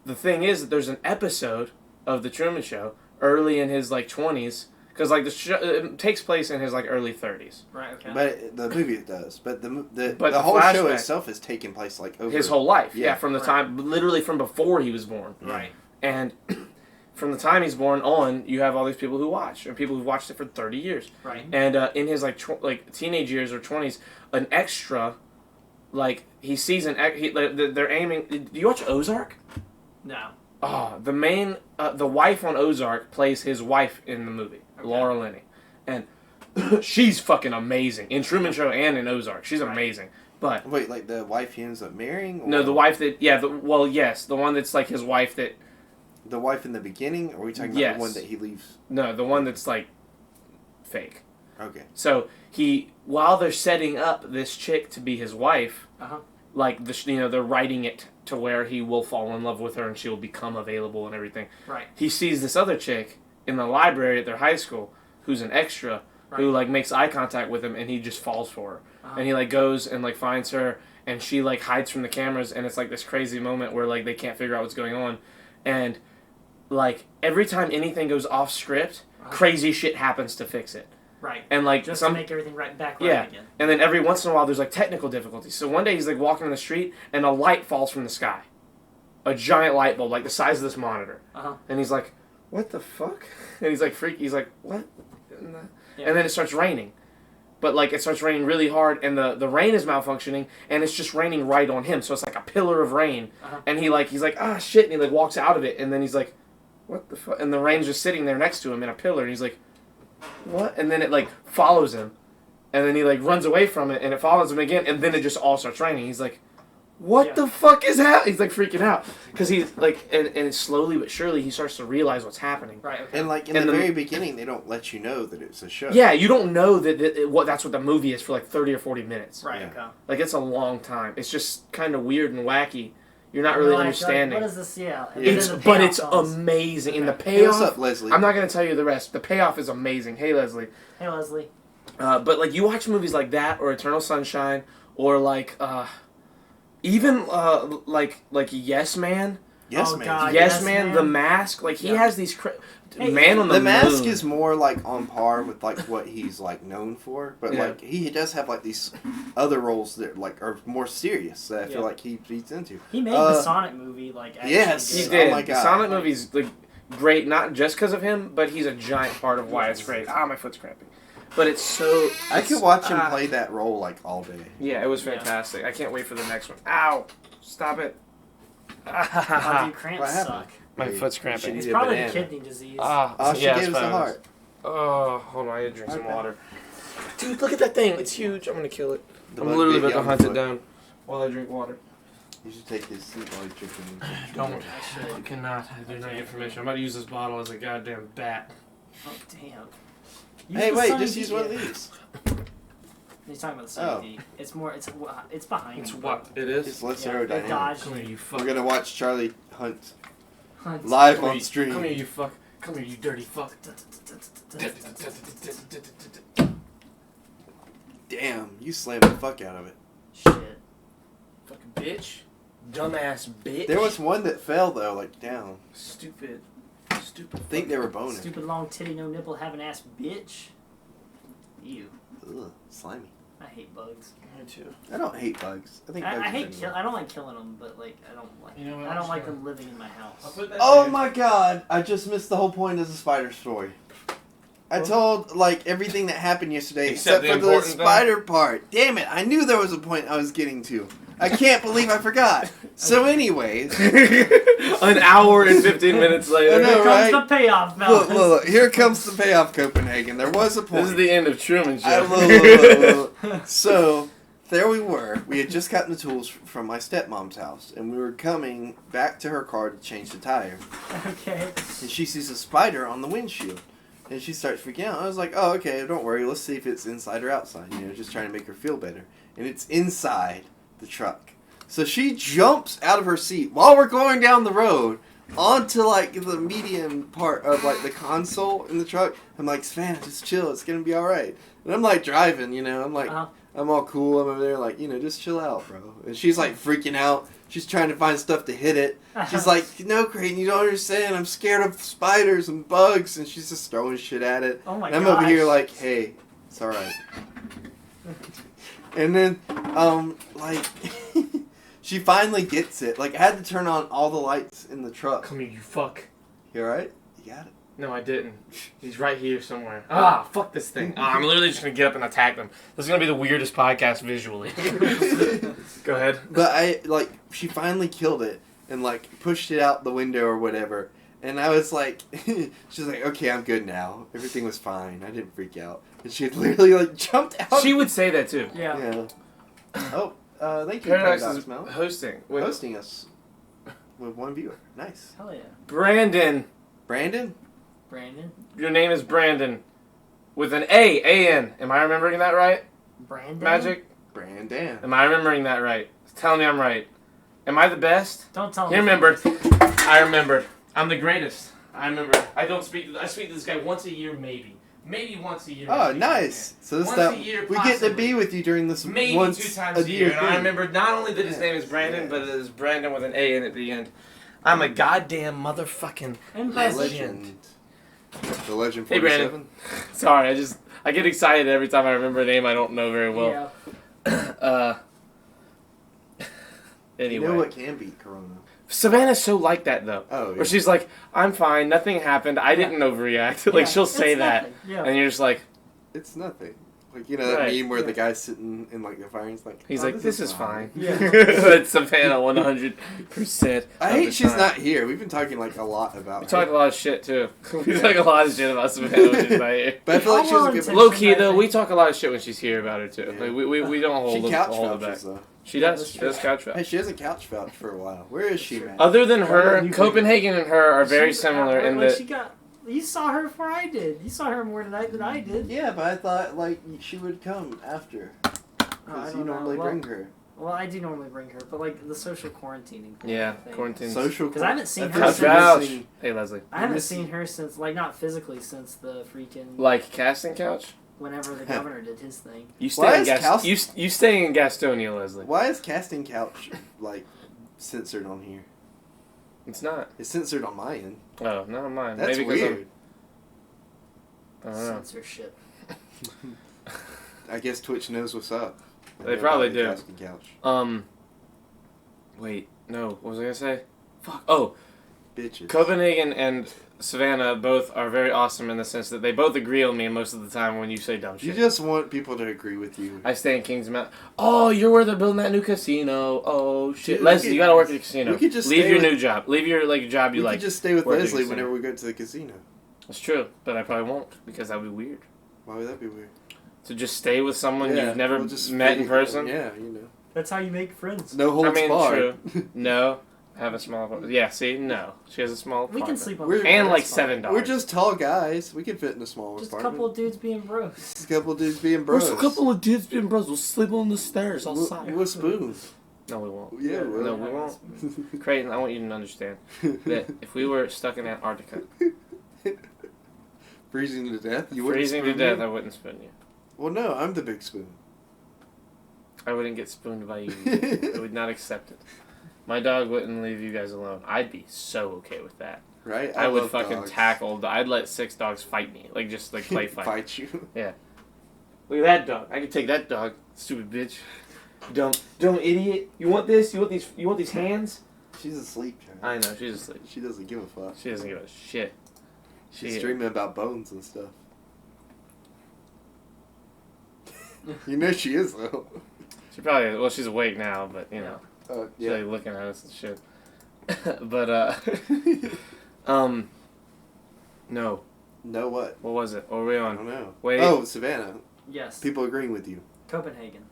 the thing is that there's an episode of the Truman Show early in his like 20s, because like the show it takes place in his like early 30s. Right. Okay. But the movie it does. But the But the whole show flashback- itself has taken place like over His whole life, yeah, Yeah. from the Right. time, literally from before he was born, right. and from the time he's born on, you have all these people who watch, and people who've watched it for 30 years. Right. And in his like teenage years or 20s, an extra, like he sees they're aiming. Do you watch Ozark? No. Oh, the main, the wife on Ozark plays his wife in the movie, Okay. Laura Linney, and she's fucking amazing in Truman Show and in Ozark. She's amazing. But Wait, like the wife he ends up marrying? Or no, the wife that yes, the one that's like his wife that the wife in the beginning, or are we talking about Yes. the one that he leaves? no, the one that's like fake. Okay. So while they're setting up this chick to be his wife, Uh-huh. like they're writing it to where he will fall in love with her and she will become available and everything. Right. He sees this other chick in the library at their high school who's an extra who Right. like makes eye contact with him and he just falls for her. Uh-huh. And he like goes and like finds her and she like hides from the cameras and it's like this crazy moment where like they can't figure out what's going on and like every time anything goes off script, Uh-huh. crazy shit happens to fix it. Right. And like Just some to make everything back yeah, again. and then every once in a while there's like technical difficulties. So one day he's like walking in the street and a light falls from the sky, a giant light bulb like the size of this monitor, Uh-huh. and he's like, "What the fuck?" And he's like, He's like, "What?" Yeah. And then it starts raining, but like it starts raining really hard, and the rain is malfunctioning, and it's just raining right on him. So it's like a pillar of rain, Uh-huh. and he's like, "Ah shit," and he like walks out of it, and then he's like, "What the fuck?" And the rain's just sitting there next to him in a pillar, and he's like, "What?" And then it like follows him. And then he like runs away from it, and it follows him again, and then it just all starts raining. He's like, "What Yeah. the fuck is happening?" He's like freaking out because he's like, and slowly but surely he starts to realize what's happening. Right. Okay. And like in And the the- very beginning, they don't let you know that it's a show. Yeah, you don't know that's what the movie is for like 30 or 40 minutes. Right. Yeah. Okay. Like it's a long time. It's just kind of weird and wacky. You're not You're really like, understanding. what is this? Yeah. And Yeah. then It's the but payoff it's comes. amazing, and the Okay. Hey, what's payoff. up, Leslie? I'm not gonna tell you the rest. The payoff is amazing. Hey, Leslie. Hey, Leslie. But like you watch movies like that or Eternal Sunshine or like even like Yes Man. Yes, Oh, man. God. Yes, Yes Man, Man. The Mask. Like he Yeah. has these Hey, Man on the The Mask Moon. is more like on par with like what he's like known for, but Yeah. like he does have like these other roles that like are more serious that I feel Yeah. like he feeds into. He made Uh, the Sonic movie like. actually yes. He good. did. Oh my The God. Sonic movie's like great, not just because of him, but he's a giant part of why it's great. Ah, my foot's cramping. But it's so. I could watch him ah. play that role like all day. Yeah, it was Yeah. fantastic. I can't wait for the next one. Ow! Stop it. Oh, dude, cramps What happened? suck. My Hey, foot's you cramping. should It's eat a probably banana. the kidney disease. Oh, she yeah, gave us that's the what it heart. is. Oh, hold on, I gotta drink some Okay. water. Dude, look at that thing. It's huge. I'm gonna kill it. The I'm one literally big about to yellow hunt it foot. down while I drink water. You should take this seat while you're drinking. Don't. I should. You cannot. There's no information. I'm about to use this bottle as a goddamn bat. Oh damn. Hey, the wait, Sunny just use D. one of these. He's talking about the Sunny Oh. D. It's more. It's behind. It's him. what? It It's is? less Yeah, they aerodynamic. dodged Come here, you fuck. We're gonna watch Charlie hunt Hunt. live Come here, on you- stream. Come here, you fuck. Come here, you dirty fuck. Damn, you slammed the fuck out of it. Shit. Fucking bitch. Dumbass bitch. There was one that fell though, like down. Stupid. Stupid. I think they were boning. Stupid long titty, no nipple, having ass bitch. Ew. Ugh, slimy. I hate bugs. Me too. I don't hate bugs. I think bugs I are hate good. kill. I don't like killing them, but like I don't like. You know what, I I'm don't just like gonna- them living in my house. Oh my god! I just missed the whole point of the spider story. I told like everything that happened yesterday Except except, the for the important thing? spider part. Damn it! I knew there was a point I was getting to. I can't believe I forgot. So, anyways, An hour and 15 minutes later. I know, Here comes right? the payoff, look, fellas. look, here comes the payoff, Copenhagen. There was a point. This is the end of Truman Show. Look. So there we were. We had just gotten the tools from my stepmom's house, and we were coming back to her car to change the tire. Okay. And she sees a spider on the windshield. And she starts freaking out. I was like, oh, okay, don't worry. Let's see if it's inside or outside. You know, just trying to make her feel better. And it's inside the truck. So she jumps out of her seat while we're going down the road onto, like, the medium part of, like, the console in the truck. I'm like, Savannah, just chill. It's going to be all right. And I'm, like, driving, you know. I'm like, Uh-huh. I'm all cool. I'm over there, like, you know, just chill out, bro. And she's, like, freaking out. She's trying to find stuff to hit it. She's like, no, Creighton, you don't understand. I'm scared of spiders and bugs. And she's just throwing shit at it. Oh my and I'm over gosh. here like, hey, it's all right. And then, like, she finally gets it. Like, I had to turn on all the lights in the truck. Come here, you fuck. You all right? You got it. No, I didn't. He's right here somewhere. Ah, fuck this thing. I'm literally just gonna get up and attack them. This is gonna be the weirdest podcast visually. Go ahead. But she finally killed it. and like pushed it out the window or whatever. And I was like, she's like, okay, I'm good now. Everything was fine. I didn't freak out. And she had literally like jumped out. She would say that too. Yeah. Yeah. Oh, thank you, Paradox Paradox is Mel. hosting. Hosting us with one viewer. Nice. Hell yeah. Brandon. Brandon? Brandon. Your name is Brandon. With an A-N. Am I remembering that right? Brandon. Magic? Brandon. Am I remembering that right? Tell me I'm right. Am I the best? Don't tell me. He remembered. I remembered. I'm the greatest. I remember. I speak to this guy once a year, maybe. Maybe once a year. Oh, nice. So this Once that a year, we get to possibly. be with you during this Maybe once 2 times a year. year. And I thing. remembered not only that his name is Brandon, but it is Brandon with an A in at the end. I'm a goddamn motherfucking And The legend. The Legend 47. Hey, Brandon. Sorry, I get excited every time I remember a name I don't know very well. Yeah. Anyway. You know what can beat Corona? Savannah's so like that though. Oh, yeah. Where she's like, I'm fine, nothing happened, I didn't overreact. Like Yeah, she'll say it's that. nothing. Yeah. And you're just like, It's nothing. Like, you know that Right. meme where the Yeah. guy's sitting in like the fire and he's like, he's "Oh, like, this is fine. Yeah. That's Savannah 100%. I of hate the she's time. not here. We've been talking like a lot about We her. talk a lot of shit too. We talk a lot of shit about Savannah when she's not here. But I feel like All she was a well good intentioned. Low key I though, think. we talk a lot of shit when she's here about her too. Yeah. Like we don't hold She it, couch hold it back. vouches though. She does. That's She does couch vouch. Hey, she has a couch vouch for a while. Where is she, man? Other than Why her, don't you Copenhagen and her are very similar in like that. she got. You saw her before I did. You saw her more tonight than I did. Yeah, but I thought like she would come after. Oh, I Because don't you know. normally Well, bring her. Well, I do normally bring her, but like the social quarantining. Yeah, thing. quarantine. Social. Because I haven't seen I've her Couch since. vouch. Hey Leslie. I haven't missing- seen her since, like, not physically, since the freaking Like casting couch? whenever the governor did his thing. You Why stay in is Cal- you stay in Gastonia, Leslie. Why is casting couch like censored on here? It's not. It's censored on my end. Oh, not mine. That's Maybe 'cause I'm- weird. I don't know. Censorship. I guess Twitch knows what's up. They know probably about the do. casting couch. Wait, no. What was I gonna say? Fuck. Oh, Bitches. Copenhagen and Savannah both are very awesome in the sense that they both agree on me most of the time when you say dumb You shit. just want people to agree with you. I stay in Kings Mountain. Oh, you're where they're building that new casino. Oh shit, Dude, Leslie, we you could- gotta work at the casino. we could just leave stay your with- new job. Leave your job you We like. could just stay with work at the Leslie casino. whenever we go to the casino. That's true, but I probably won't because that'd be weird. Why would that be weird? To just stay with someone you've never we'll just met in figure- person. Yeah, you know. That's how you make friends. No holds I mean, barred. No, I have a small apartment. Yeah, see, no, she has a small We apartment. can sleep on We're- the floor, And like that's fine. $7. We're just tall guys. We can fit in a small Just a apartment. couple of dudes being bros. Just a couple dudes being bros. of dudes being bros. We'll sleep on the stairs We'll spoon. No, we won't. Yeah, we No, will. we won't. Creighton, I want you to understand that if we were stuck in Antarctica, Freezing to death? You wouldn't freezing to spoon death, me? I wouldn't spoon you. Well, no, I'm the big spoon. I wouldn't get spooned by you. I would not accept it. My dog wouldn't leave you guys alone. I'd be so okay with that. Right? I would love fucking dogs. tackle. I'd let 6 dogs fight me, like just like play fight. Fight you. Look at that dog. I could take that dog. Stupid bitch. Dumb idiot. You want this? You want these? You want these hands? She's asleep, Jack. I know she's asleep. She doesn't give a fuck. She doesn't give a shit. She's dreaming about bones and stuff. You know she is, though. She probably. Well, she's awake now, but you know, she's Yeah. like looking at us and shit. But no. Know what? What was it? What were we I on? don't know. Wait. Oh, Savannah. Yes. People agreeing with you. Copenhagen.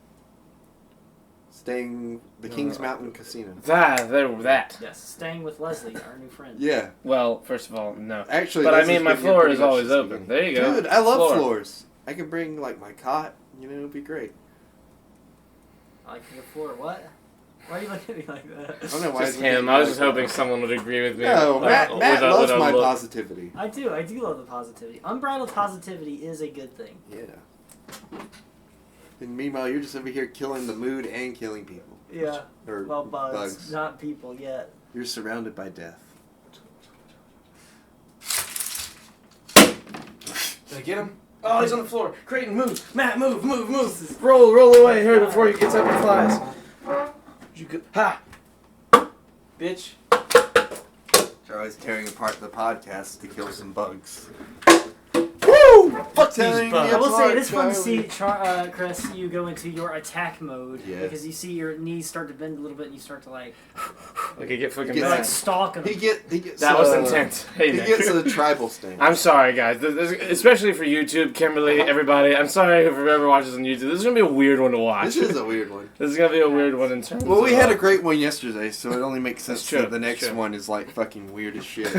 Staying the Kings Mountain Casino. That. Yes. Staying with Leslie, our new friend. Yeah. Well, first of all, no. Actually, But I Leslie's mean, my been here floor pretty is much always since the open. beginning. There you go. Dude, I love Floor. floors. I can bring, like, my cot. You know, it'd be great. I like your floor. What? Why are you looking at me like that? I don't know why. Just he's looking him. at I was me just like hoping that. someone would agree with me. No, Matt with a loves my look. positivity. I do love the positivity. Unbridled positivity is a good thing. Yeah. And meanwhile, you're just over here killing the mood and killing people. Yeah. Or Well, bugs, not people yet. You're surrounded by death. Did I get him? Oh, he's on the floor. Creighton, move. Matt, move. Roll away. Hurry before he gets up and flies. You good? Ha! Bitch. Charlie's tearing apart the podcast to kill some bugs. Woo! Fuck Tearing these bugs. I will say apart, it is fun to Charlie. see, Chris, you go into your attack mode Yeah. because you see your knees start to bend a little bit and you start to like Like, you get fucking He They're gets- like stalking He them. gets. That was intense. Hey, He Nick. gets a tribal sting. I'm sorry, guys. Especially for YouTube, Kimberly, everybody. I'm sorry if whoever watches on YouTube. This is gonna be a weird one to watch. This is a weird one. This is gonna be a weird one in terms. Well, we of, had a great one yesterday, so it only makes sense That's true, that the next that's true. one is like fucking weird as shit.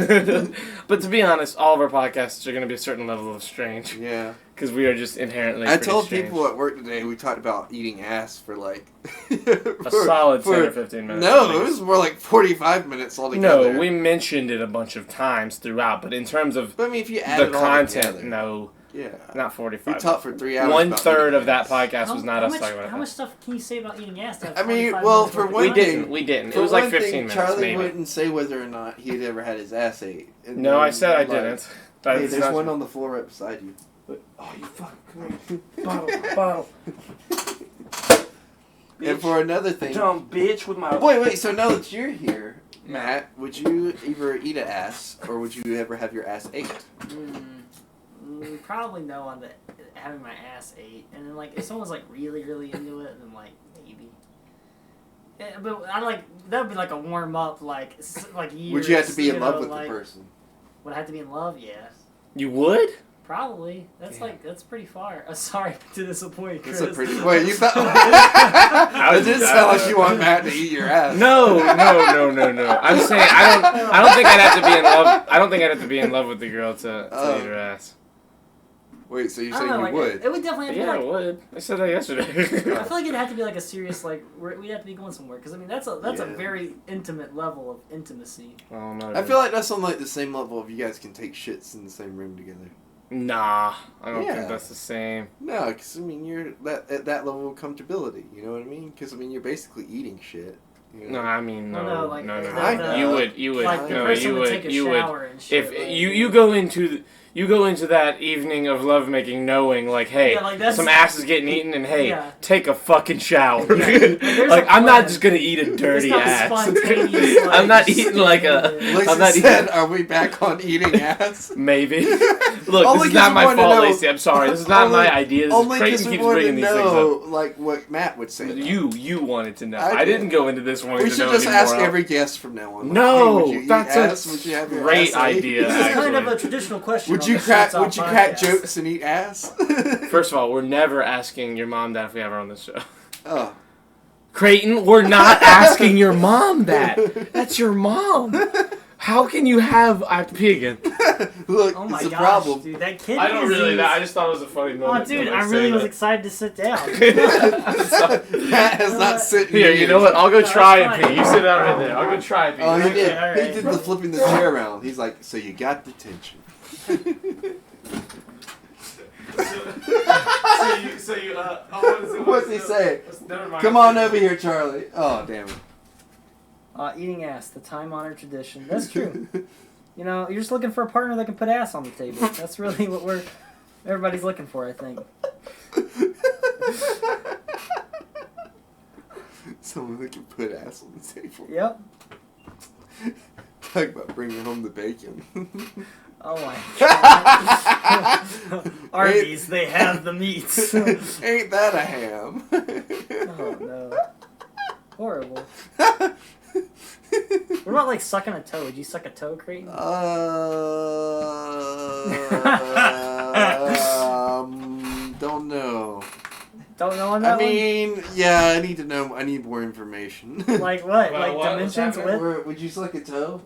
But to be honest, all of our podcasts are gonna be a certain level of strange Yeah. because we are just inherently. I pretty told strange. people at work today we talked about eating ass for like a solid 10 or 15 minutes. at No, it least. was more like 45 minutes altogether. No, we mentioned it a bunch of times throughout, but in terms of But I mean, if you add the it all content, together, no, yeah, not we 45. talked for 3 hours. One about third eating of that ass. podcast was not us much, talking about How it. much stuff can you say about eating ass? to have I mean, 45 well, minutes for worth of one We content? didn't. We didn't. For It was like one 15 thing, minutes, Charlie maybe. wouldn't say whether or not he'd ever had his ass ate. And No, then, I said I like, didn't. Hey, That's there's not one true. on the floor right beside you. Oh, you fucking come here. bottle. And for another thing, Dumb bitch with my. wait. So now that you're here, Matt, would you either eat an ass or would you ever have your ass ate? Probably no on the having my ass ate, and then like if someone's like really into it, then like maybe. Yeah, but I like that would be like a warm up like years. Would you have to be in love know, with like, the person? Would I have to be in love? Yes. You would? Probably. That's pretty far. Sorry to disappoint, Chris. That's a pretty. Wait, you thought? It did sound like you want Matt to eat your ass. No. I'm saying I don't think I'd have to be in love. I don't think I'd have to be in love with the girl to eat her ass. Wait, so you're I don't saying know, you like, would? It would definitely have to Yeah, I be like. would. I said that yesterday. I feel like it'd have to be like a serious like we'd have to be going somewhere because I mean that's a Yeah. very intimate level of intimacy. Oh no. I feel like that's on like the same level of you guys can take shits in the same room together. Nah, I don't Yeah. think that's the same. No, because I mean you're at that level of comfortability. You know what I mean? Because I mean you're basically eating shit. You know? No, I mean no, Well, no, like, no. the- You would, Like the no, person you would would, take a you would. shower and shit. If like, you go into that evening of lovemaking knowing like, hey, Yeah, like, that's- some ass is getting eaten, and hey, Yeah. take a fucking shower. Yeah. There's Like a I'm not plan. just gonna eat a dirty It's not ass. spontaneous, like, I'm not just eating like a. Lacey I'm not said, eating. "Are we back on eating ass?" Maybe. Look, Only this is 'cause not we my wanted to fault, know- Lacey. I'm sorry. This is not my idea. This is Only Creighton because we keeps wanted to bringing these things know, up. like what Matt would say. You wanted to know. I I did. didn't go into this wanting We to should know just anymore. ask every guest from now on. Like, No, hey, would you eat that's a ass? Would you have your great ass ate? idea. This is kind of actually. a traditional question. Would on you the crack? Shirts Off Would you crack podcast. jokes and eat ass? First of all, we're never asking your mom that if we have her on this show. Oh. Creighton, we're not asking your mom that. That's your mom. How can you have? I have to pee again. Look, Oh my it's a gosh, problem. dude, that kid. I don't really. disease- I just thought it was a funny Oh, moment. dude, to, I like, really say was that. excited to sit down. Matt has not sitting Here, you know what? I'll go No, try it's and fine. pee. You sit down right there. I'll go try and pee. Oh, he Okay, did. all He right. did the flipping the chair around. He's like, so you got the tension. What's he saying? Come on over here, Charlie. Oh, damn it. Eating ass, the time-honored tradition. That's true. You know, you're just looking for a partner that can put ass on the table. That's really what everybody's looking for, I think. Someone that can put ass on the table. Yep. Talk about bringing home the bacon. Oh my god. Arby's, they have the meats. Ain't that a ham? Oh no. Horrible. What about like sucking a toe? Would you suck a toe, Creighton? Don't know. Don't know on that I mean, yeah, I need to know. I need more information. one? Like what? Well, Like what was dimensions happening? with? Would you suck a toe?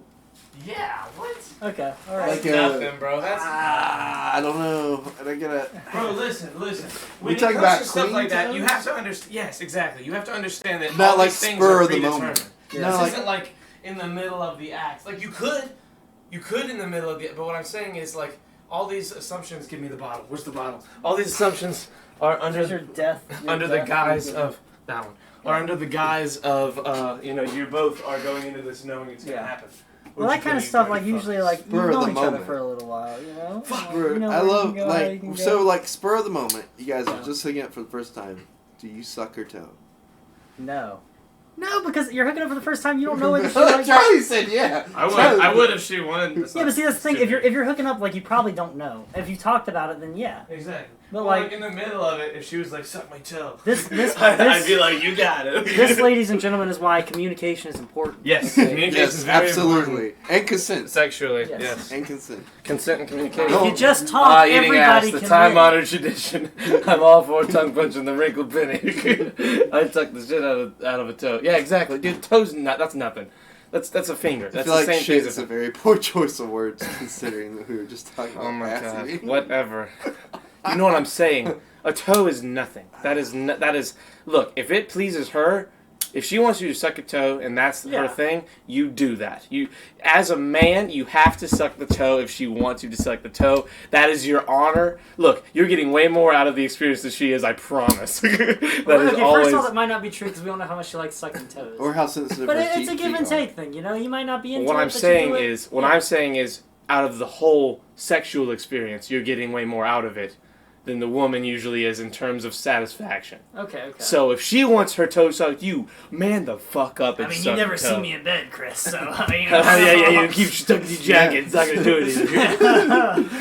Yeah. What? Okay, alright. Like Nothing, bro. That's. I don't know. And I gotta. Bro, listen. We talking about stuff clean like that, toes? you have to understand. Yes, exactly. You have to understand that Not all like these things spur are of the predetermined. moment. Yeah. No, This like, isn't like in the middle of the act. Like you could in the middle of the. But what I'm saying is like all these assumptions. Give me the bottle. Where's the bottle? All these assumptions are There's your death. your under the death guise is- of that one. Or under the guise of you both are going into this knowing it's gonna Yeah. happen. Well, Which that is kind of gonna be stuff, pretty like fun. usually, like Spur you've of the known each other moment. for a little while, you know. fuck, Like, bro. you know I where you love can go, how like you can so go. like spur of the moment. You guys are Yeah. just hooking up for the first time. Do you suck her toe? No. No, because you're hooking up for the first time. You don't know whether she likes. Charlie said yeah. I would if she wanted. Yeah, but see, that's the thing. If you're hooking up, like, you probably don't know. If you talked about it, then yeah. Exactly. But Well, like in the middle of it, if she was like, "Suck my toe," I'd be like, "You got it." this, ladies and gentlemen, is why communication is important. Yes, communication is Yes, very absolutely. important. And consent. Sexually, Yes. yes. And consent. Consent and communication. If you just talk, Eating ass, everybody the can time-honored tradition. I'm all for tongue punching the wrinkled penny. I tuck the shit out of a toe. Yeah, exactly, dude. Toes, that's nothing. That's a finger. I That's feel the like same shit thing is as a very poor choice of words, considering that we were just talking about Oh my ass god. eating. Whatever. You know what I'm saying? A toe is nothing. That is. Look, if it pleases her, if she wants you to suck a toe and that's Yeah. her thing, you do that. You, as a man, you have to suck the toe if she wants you to suck the toe. That is your honor. Look, you're getting way more out of the experience than she is. I promise. That Well, is okay, always. first of all, that might not be true because we don't know how much she likes sucking toes. Or how sensitive But her it's a teeth give and are. take thing, you know. You might not be into What it. I'm but you saying do it. is, what Yeah. I'm saying is, out of the whole sexual experience, you're getting way more out of it than the woman usually is in terms of satisfaction. Okay. So if she wants her toe sucked, you man the fuck up and I mean, suck you never the toe. see me in bed, Chris. So I mean, yeah. You keep stuck in your jacket. It's not gonna do it.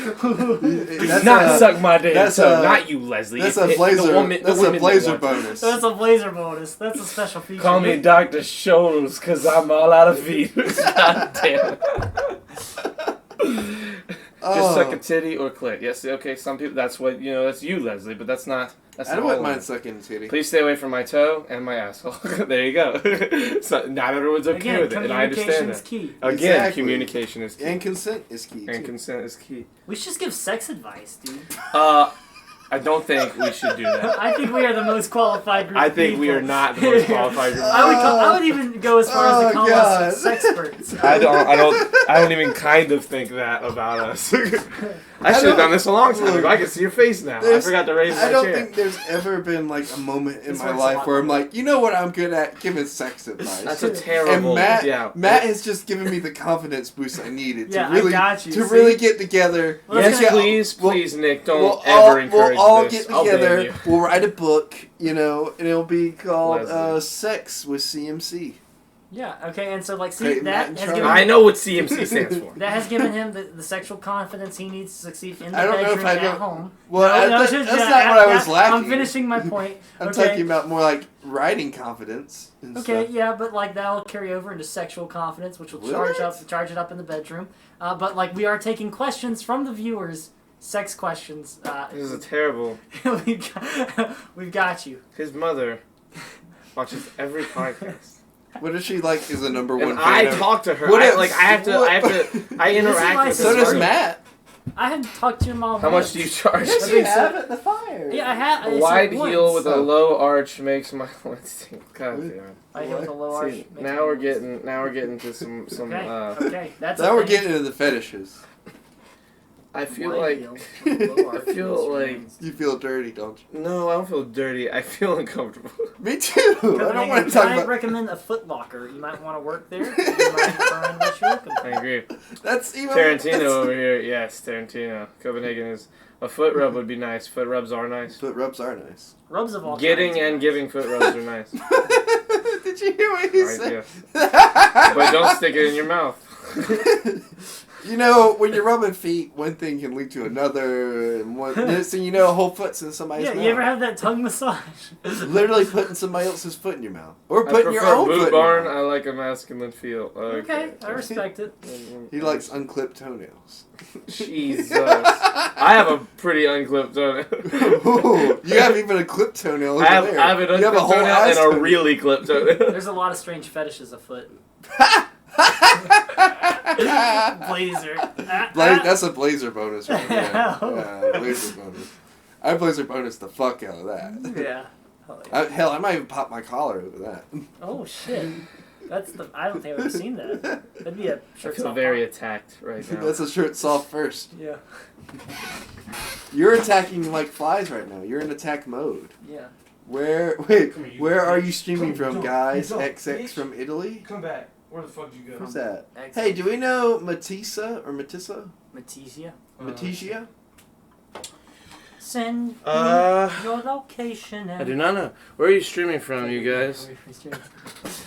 Do That's not a- suck my damn that's toe. a- Not you, Leslie. That's It's a blazer. The woman That's a that blazer want it. bonus. That's a blazer bonus. That's a special feature. Call me Dr. Shoulders, cause I'm all out of feet. God damn it. Just suck a titty or clit. Yes, okay, some people, that's what, that's you, Leslie, but that's not I not wouldn't all mind of it. sucking a titty. Please stay away from my toe and my asshole. There you go. So, not everyone's okay Again, with it, and I understand communication's that. key. Again, Exactly. communication is key. And consent is key, And too. consent is key. We should just give sex advice, dude. I don't think we should do that. I think we are the most qualified group. I of think we people. are not the most qualified group. I would even go as far as to call God. us sexperts. I don't even kind of think that about us. I should have done this a long time ago. I can see your face now. I There's- forgot to raise my I don't chair. think there's ever been like a moment in This my works a life lot where I'm better. like, you know what I'm good at? Giving sex advice. That's a And terrible. Matt has just given me the confidence boost I needed Yeah, to really I got you, to see? really get together. Well, Yes, Let's get- please, Nick. Don't We'll ever encourage we'll all this. get I'll ban together. you. We'll write a book, and it'll be called Leslie. "Sex with CMC." Yeah. Okay. And so, like, see, Creighton, Matt, that and has Charlie. given I know what CMC stands for. that has given him the sexual confidence he needs to succeed in the I don't know if bedroom I and know- at home. Well, that's just- not what I was lacking. I'm finishing my point. I'm Okay. talking about more like writing confidence. And Okay, stuff. yeah, but like that'll carry over into sexual confidence, which will Will charge it? it up in the bedroom. But like we are taking questions from the viewers, sex questions. This is a terrible. we've got you. His mother watches every podcast, What if she like is a number one and fan I of- talk to her. What I if- have to. I why interact with so So her. does Sorry. Matt. I haven't talked to your mom. How once. much do you charge? Yes, you you have have at the fire. Yeah, I have. A wide heel with a Oh. low arch makes my. Let's see. God damn it. I heel with a low arch. See, makes now my we're legs. getting to some. Okay. Uh, Okay. That's. Now a we're thing. getting into the fetishes. I feel Wide like. heel with low arch I feel makes your like- legs. You feel dirty, don't you? No, I don't feel dirty. I feel uncomfortable. Me too. I don't want to talk I about. recommend a Foot Locker. You might want to work there. You might find what you're looking for. I agree. That's even. Tarantino over here. Yes, Tarantino. Copenhagen is. A foot rub would be nice. Foot rubs are nice. Foot rubs are nice. Rubs of all Getting kinds are and nice. giving foot rubs are nice. Did you hear what he Right, said? yes. But don't stick it in your mouth. You know, when you're rubbing feet, one thing can lead to another, and next thing you know, a whole foot's in somebody's Yeah, mouth. you ever have that tongue massage? Literally putting somebody else's foot in your mouth, or I putting your prefer own boot foot. barn. In I your mouth. like a masculine feel. Okay, I respect it. He likes unclipped toenails. Jesus. I have a pretty unclipped toenail. Ooh, you have even a clipped toenail over I have there. an You have unclipped a whole toenail ass and a toenail. really clipped toenail. There's a lot of strange fetishes afoot. Blazer. That's a blazer bonus right there. Yeah, blazer bonus. I blazer bonus the fuck out of that. Yeah. Hell yeah. Hell, I might even pop my collar over that. Oh shit. I don't think I've ever seen that. That'd be a I shirt feel soft very on. attacked right now. That's a shirt soft first. Yeah. You're attacking like flies right now. You're in attack mode. Yeah. Where are you streaming from, guys? XX from Italy? Come back. Where the fuck did you Who's that? Excellent. Hey, do we know Matissa or Matissa? Matisia. Matisia? Send me Uh, your location. I do not know. Where are you streaming from, you guys?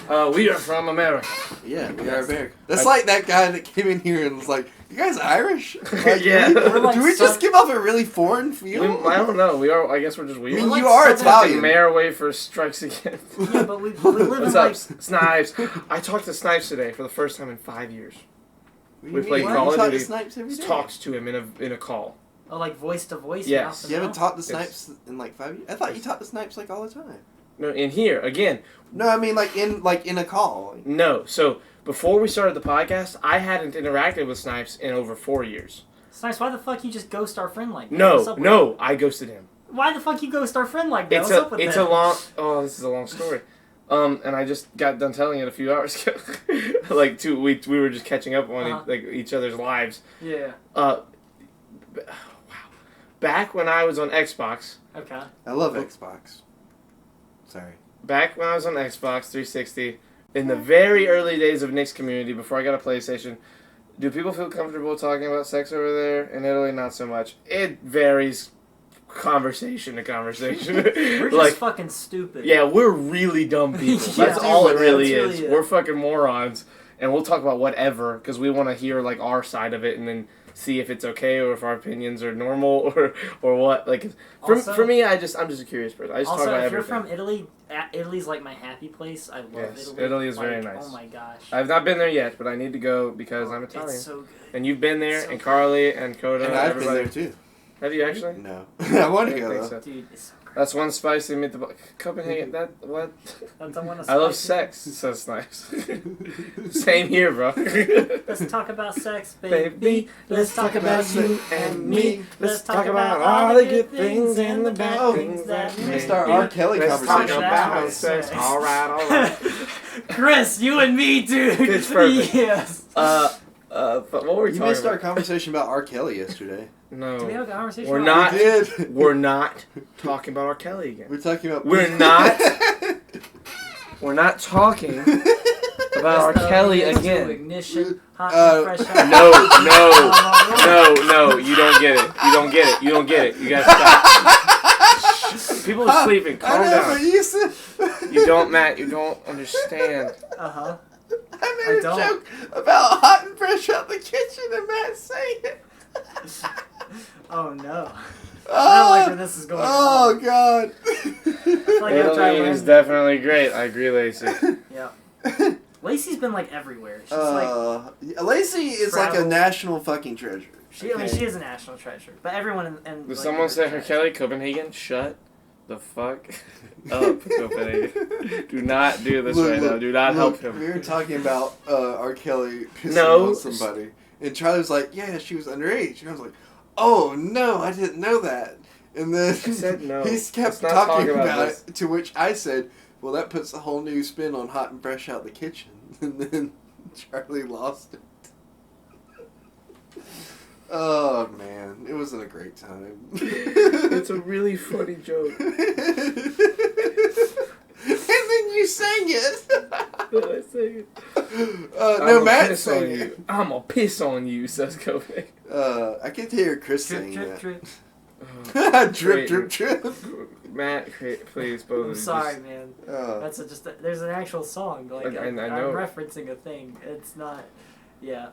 We are from America. Yeah, we are Yes. American. That's like that guy that came in here and was like, "You guys Irish?" Like, Yeah. We're like do we some- just give off a really foreign feel? I don't know. We are. I guess we're just I weird. mean, We're you like are Southern- Italian. Mayor Wafer strikes again. Yeah, but we live in What's like up, Snipes? I talked to Snipes today for the first time in 5 years. What do We you play mean? Call You of talk to Duty. Snipes every Just day. talked to him in a call. like voice to voice. Yes. mouth to You haven't mouth? talked to Snipes in like 5 years? I thought you talked to Snipes like all the time. No, in here again. No, I mean like in a call. No. So before we started the podcast, I hadn't interacted with Snipes in over 4 years. Snipes, why the fuck you just ghost our friend like that? What's No, up with no, I ghosted him. that? Why the fuck you ghost our friend like that? It's What's up with a that? long. Oh, this is a long story. And I just got done telling it a few hours ago. Like we were just catching up on Uh-huh. each other's lives. Yeah. Wow. Back when I was on Xbox. Okay. I love Xbox. Sorry. Back when I was on Xbox 360, in the very early days of Nick's community, before I got a PlayStation, do people feel comfortable talking about sex over there? In Italy, not so much. It varies conversation to conversation. We're just Like, fucking stupid. yeah, we're really dumb people. Yeah. That's all it really That's is. really it. We're fucking morons. And we'll talk about whatever, because we want to hear, like, our side of it, and then see if it's okay, or if our opinions are normal, or what. Like, Also- for me, I'm just a curious person. I just Also, talk about if you're everything. from Italy, Italy's like my happy place. I love Yes, Italy. Italy is Like, very nice. Oh my gosh. I've not been there yet, but I need to go because I'm Italian. It's so good. And you've been there, So and good. Carly, and Coda, And I've been everybody. there too. Have you actually? No. I want I to don't go think though. so. Dude, it's so great. That's one spicy meatball. Copenhagen, that, what? That's I want to I love sex, says Snipes. Same here, bro. Let's talk about sex, baby. Baby, Let's talk about you and me. Let's talk about all all the good things and the bad Oh, things that we make missed our me. R. Kelly Let's talk conversation. about That's sex. right. All right. Chris, you and me, dude. It's perfect. Yes. But what were we You talking missed our about? conversation about R. Kelly yesterday. No. Do we have a conversation? We're about not. We did. We're not talking about R. Kelly again. We're talking about. We're not. We're not talking about R. Kelly again. Ignition, hot Uh, and fresh. No, no, you don't get it. You don't get it. You don't get it. You gotta stop. People are sleeping. Calm I know, but down. you said. You don't, Matt. You don't understand. Uh huh. I made a don't. joke about hot and fresh out the kitchen, and Matt saying it. Oh no. I don't like where this is going. Oh God. feel like after I Italy is learned- definitely great. I agree, Lacey. Yeah. Lacey's been like everywhere. She's like Lacey is like a travel. national fucking treasure. she. I mean, she is a national treasure. But everyone in Did like, someone say her trash. Kelly? Copenhagen? Shut the fuck up, Copenhagen. Do not do this right now. Do not help him. We were talking about R. Kelly pissing No. on somebody, and Charlie was like, "Yeah, she was underage," and I was like, "Oh no, I didn't know that." And then I said no. he Let's kept not talking talk about about this. it, to which I said, "Well, that puts a whole new spin on hot and fresh out the kitchen." And then Charlie lost it. Oh man, it wasn't a great time. It's a really funny joke. And then you sang it. Did I say it? No, Matt sang on it. you. I'm gonna piss on you, says Copenhagen. I could hear Chris Drip, saying drip, that. drip. Drip, drip, drip. Matt, please, both of I'm you. sorry, man. Oh. That's there's an actual song. Like I know. I'm referencing a thing. It's not. Yeah,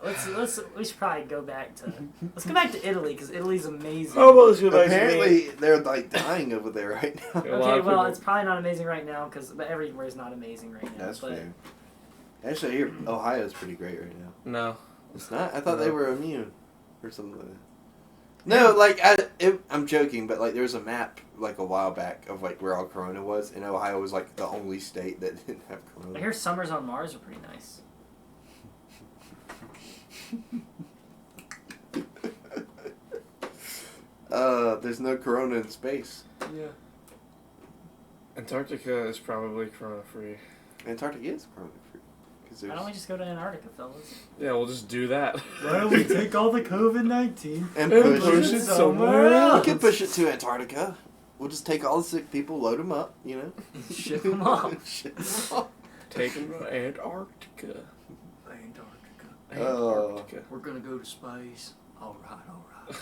we should probably go back to. Let's go back to Italy because Italy's amazing. How about you guys? Apparently, they're like dying over there right now. A lot Okay, of well, people- it's probably not amazing right now but everywhere's not amazing right now. That's but fair. Actually, here Ohio's pretty great right now. No. It's not. I thought they No. were immune, or something like that. No, like I'm joking, but like there was a map like a while back of like where all Corona was, and Ohio was like the only state that didn't have I Corona. hear summers on Mars are pretty nice. There's no Corona in space. Yeah. Antarctica is probably corona free. Antarctica is Corona free. Why don't we just go to Antarctica, fellas? Yeah, we'll just do that. Why don't we take all the COVID-19 And And push push it. it somewhere We else. can push it to Antarctica. We'll just take all the sick people, load them up, you know. Ship them off. Ship 'em off. Take him to Antarctica. Oh. Antarctica. We're gonna go to space. All right.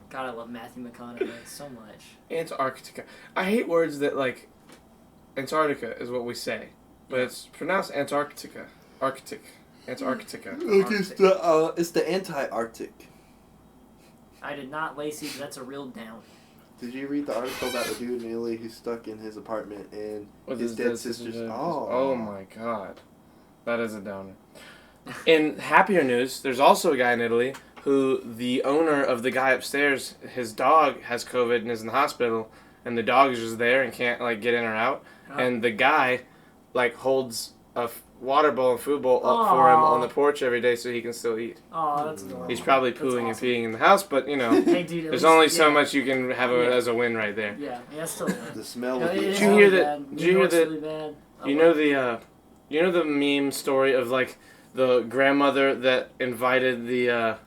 God, I love Matthew McConaughey so much. Antarctica. I hate words that like Antarctica is what we say. but it's pronounced Antarctica. Antarctica. Look, it's the anti-Arctic. I did not, Lacey, but that's a real down. Did you read the article about the dude in Italy who's stuck in his apartment and With his dead sister's... Oh my god. That is a downer. In happier news, there's also a guy in Italy who the owner of the guy upstairs, his dog has COVID and is in the hospital, and the dog is just there and can't like get in or out. Oh. And the guy like holds a water bowl and food bowl up for him on the porch every day so he can still eat. Oh, that's adorable. He's probably That's pooing awesome. and peeing in the house, but you know, Hey, dude, at there's least- only so yeah. much you can have as a win right there. Yeah, that's still good. The smell Yeah, of it the... is Did you hear really that- bad. did you hear New York's that- really bad. Oh, You know the meme story of like the grandmother that invited the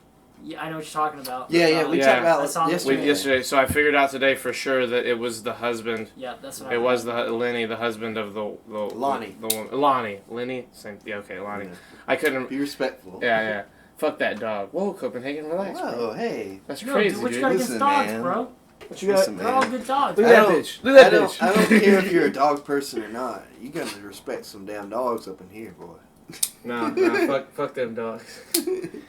Yeah, I know what you're talking about. Yeah, we Yeah. talked about That's on yesterday. yesterday. So I figured out today for sure that it was the husband. Yeah, that's what I It was Lenny, the husband of the Lonnie. the woman. Lonnie, Lenny, same. Yeah, okay, Lonnie. Yeah. I couldn't. Be respectful. Yeah. Fuck that dog. Whoa, Copenhagen, relax. bro. Whoa, hey. That's Yo, crazy, dude, what you dude. got Listen, against dogs, man. bro? What you got? Listen, They're all man. good dogs. Look I at that don't- bitch. Look at that bitch. I don't care if you're a dog person or not. You gotta respect some damn dogs up in here, boy. Nah, fuck them dogs.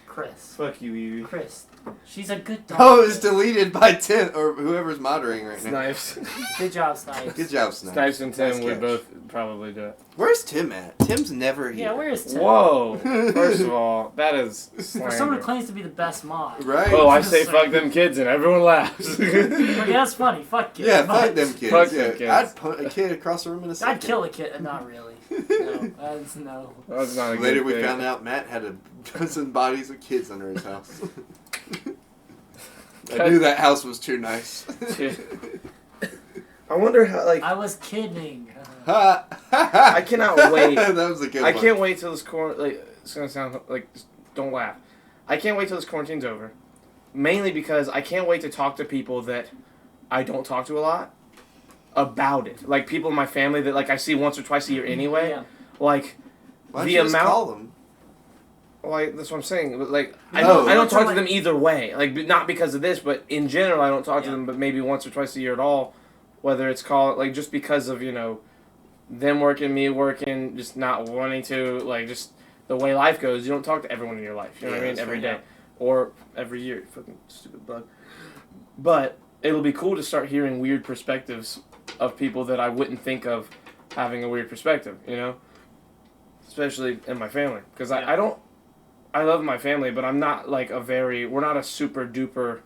Chris. Fuck you, Evie. Chris. She's a good dog. Oh, it's deleted by Tim or whoever's moderating right now. Snipes. Good job, Snipes. Good job, Snipes. Snipes and Tim Nice would catch. both probably do it. Where's Tim at? Tim's never here. Yeah, where is Tim? Whoa. First of all, that is For someone slander. who claims to be the best mod. Right? Oh, I Just say like- fuck them kids and everyone laughs. Well, yeah, that's funny. Fuck kids. Yeah, but fuck them kids. Fuck yeah. them kids. I'd punt a kid across the room in a second. I'd kill a kid. Not really. No, that's no. That's not a good Later we thing. found out Matt had a dozen bodies of kids under his house. I knew that house was too nice. I wonder how, like, I was kidding. I I cannot wait. that was a good I one. can't wait till this like, it's gonna sound like, just don't laugh. I can't wait till this quarantine's over. Mainly because I can't wait to talk to people that I don't talk to a lot about it. Like, people in my family that, like, I see once or twice a year anyway. Yeah. Like, Why don't the you just amount- call them? Like, that's what I'm saying. But, like, I No. don't talk to Like- them either way. Like, not because of this, but in general, I don't talk to Yeah. them. But maybe once or twice a year at all. Whether it's called like just because of them working, me working, just not wanting to, like, just the way life goes. You don't talk to everyone in your life. You know what I Yeah, mean? that's Every right. day or every year. Fucking stupid bug. But it'll be cool to start hearing weird perspectives of people that I wouldn't think of having a weird perspective. Especially in my family, because Yeah. I love my family, but I'm not like we're not a super duper,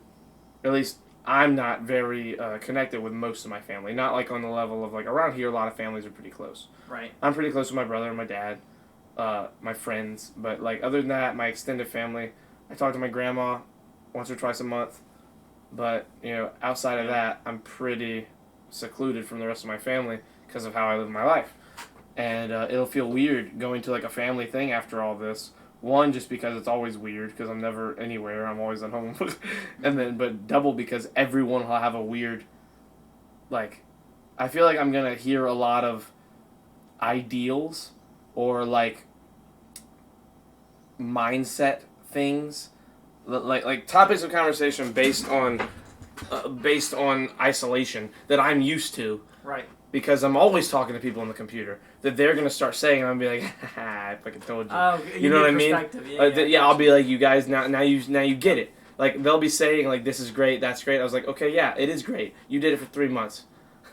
at least I'm not very connected with most of my family. Not like on the level of like around here, a lot of families are pretty close. Right. I'm pretty close with my brother and my dad, my friends, but like other than that, my extended family, I talk to my grandma once or twice a month, but outside of that, I'm pretty secluded from the rest of my family because of how I live my life. And it'll feel weird going to like a family thing after all this. One, just because it's always weird because I'm never anywhere. I'm always at home. And then, but double because everyone will have a weird, like, I feel like I'm going to hear a lot of ideals or like mindset things, like topics of conversation based on isolation that I'm used to. Right. Because I'm always talking to people on the computer that they're gonna start saying, and I'm gonna be like, haha, I fucking told you. Oh, You know what I mean? perspective. Yeah, I'll be like, you guys now you get it. Like they'll be saying like, this is great, that's great. I was like, okay, yeah, it is great. You did it for 3 months.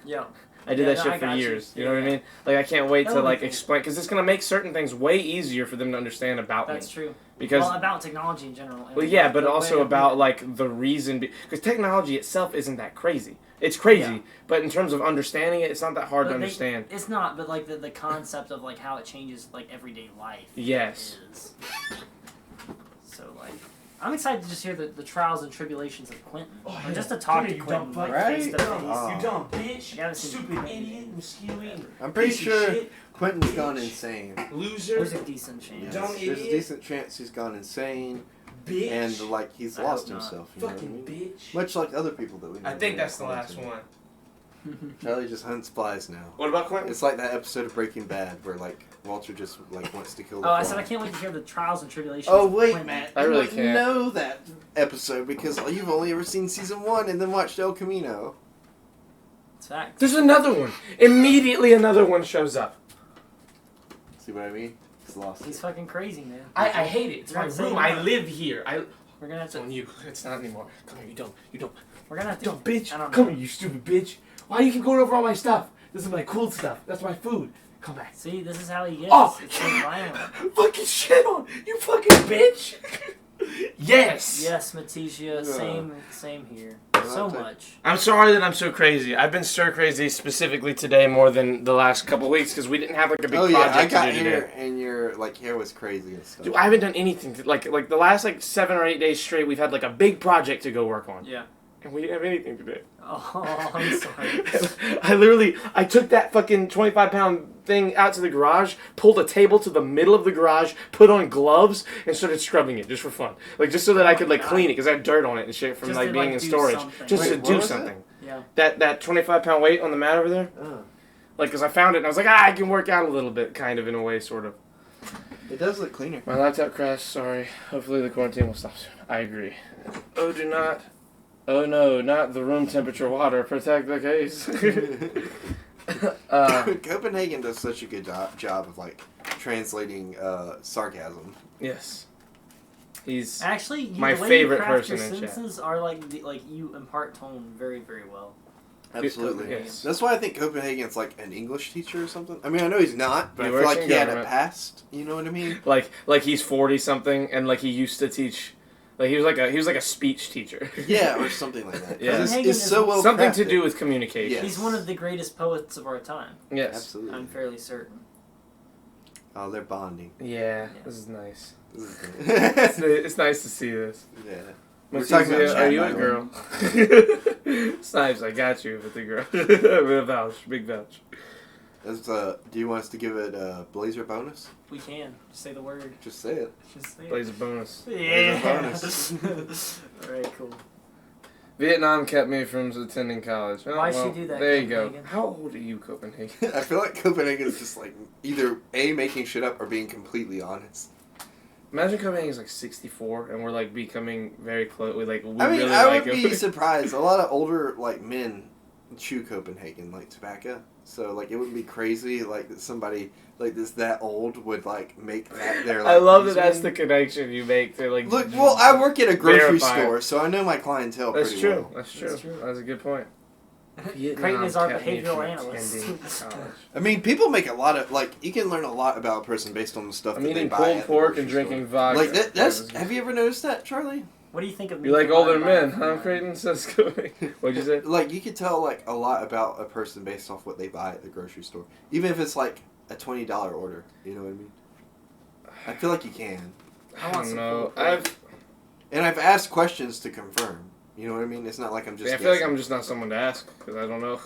Yeah. I did Yeah, that no, shit I for got you. years. You Yeah, know what I yeah. mean? Like I can't wait to That'll be like cool. explain because it's gonna make certain things way easier for them to understand about That's me. true. Because Well, about technology in general. and well, yeah, like but the also way of- about like the reason because technology itself isn't that crazy. It's crazy, Yeah. but in terms of understanding it, it's not that hard to But understand. It's not, but like the concept of like how it changes like everyday life. Yes. Is. So like, I'm excited to just hear the trials and tribulations of Quentin, or just to talk to Quentin like Right? face to face. Oh. You dumb bitch. You gotta see Stupid Quentin. idiot. Mosquito eating. I'm pretty piece of sure shit, Quentin's gone insane. Loser. There's a decent chance. Dumb There's a idiot. decent chance he's gone insane Bitch. and like he's I lost hope not. himself. You know what I Fucking mean? bitch. Much like other people that we know. I think that that's the are last quarantined. one. Charlie just hunts flies now. What about Quentin? It's like that episode of Breaking Bad where like Walter just like wants to kill the Oh, I fly. said I can't wait to hear the trials and tribulations. Oh of wait, Quentin. Matt. I you really wouldn't can't. know that episode because you've only ever seen season 1 and then watched El Camino. It's facts. There's another one. Immediately another one shows up. See what I mean? He's lost He's it. fucking crazy, man. I hate it. It's my You're room. saying I no. live here. We're gonna have It's on to. you. It's not anymore. Come here. You don't. We're gonna have to. Don't, bitch. I don't Come know. here, you stupid bitch. Why do you keep going over all my stuff? This is my cool stuff. That's my food. Come back. See, this is how he gets. Oh, It's so violent. fucking shit on you, fucking bitch. Yes. Yes, Matisia. Same here. So I'll take- much. I'm sorry that I'm so crazy. I've been stir crazy specifically today more than the last couple weeks because we didn't have like a big Oh yeah, I project got to do today. here and your like hair was crazy and stuff. Dude, I haven't done anything. Like the last like 7 or 8 days straight, we've had like a big project to go work on, Yeah. and we didn't have anything today. Oh, I'm sorry. I took that fucking 25-pound thing out to the garage, pulled a table to the middle of the garage, put on gloves, and started scrubbing it just for fun. Like, just so that I could, like, God. clean it, because I had dirt on it and shit from, Just like, to, being like, in do storage. something. Just Wait, to what do was something. Yeah. That 25-pound weight on the mat over there, Oh. like, because I found it, and I was like, I can work out a little bit, kind of, in a way, sort of. It does look cleaner. My laptop crashed, sorry. Hopefully the quarantine will stop soon. I agree. Oh, do not. Oh, no, not the room temperature water. Protect the case. Copenhagen does such a good job of like translating sarcasm. Yes. He's Actually, My the way favorite you craft person your in chat. sentences are like you impart tone very, very well. Absolutely. Yes. That's why I think Copenhagen's like an English teacher or something. I mean, I know he's not, but He I feel works like in he had a government. past. You know what I mean? like he's 40 something and like he used to teach like he was like a speech teacher. Yeah, or something like that. 'Cause Yeah. it's, Copenhagen it's is so well Something to crafted. do with communication. Yes. He's one of the greatest poets of our time. Yes. Absolutely. I'm fairly certain. Oh, they're bonding. Yeah, this is nice. This is It's, good. it's nice to see this. Yeah. We're We're talking about are you a chat, girl? Snipes, I got you with the girl. With a vouch, big vouch. That's, do you want us to give it a Blazer bonus? We can. Just say the word. Just say it. Just say Plays a bonus. it. bonus. Alright, cool. Vietnam kept me from attending college. Oh, Why'd she well, do that, There you go. Copenhagen? How old are you, Copenhagen? I feel like Copenhagen is just like either A, making shit up or being completely honest. Imagine Copenhagen's like 64 and we're like becoming very close. We like we I mean, really I like would it. be surprised. A lot of older like men chew Copenhagen like tobacco, so like it wouldn't be crazy like that somebody like this that old would like make that their. Like, I love that that's username. the connection you make to like. Look, well, I work at a grocery verify it. store, so I know my clientele That's pretty true. well. That's true. That's true. That's a good point. Creighton is our kept me behavioral from analyst. attending college. I mean, people make a lot of like you can learn a lot about a person based on the stuff I'm that they eating buy. pulled at the pork grocery and drinking store. vodka. Like that's. That was- Have you ever noticed that, Charlie? What do you think of me? You like older men, providing huh, Creighton? Says Copenhagen. What'd you say? Like you can tell like a lot about a person based off what they buy at the grocery store, even if it's like a $20 order. You know what I mean? I feel like you can, I I want don't some know. pulled pork. and I've asked questions to confirm. You know what I mean? It's not like I'm just. I feel like guessing. I'm just not someone to ask because I don't know.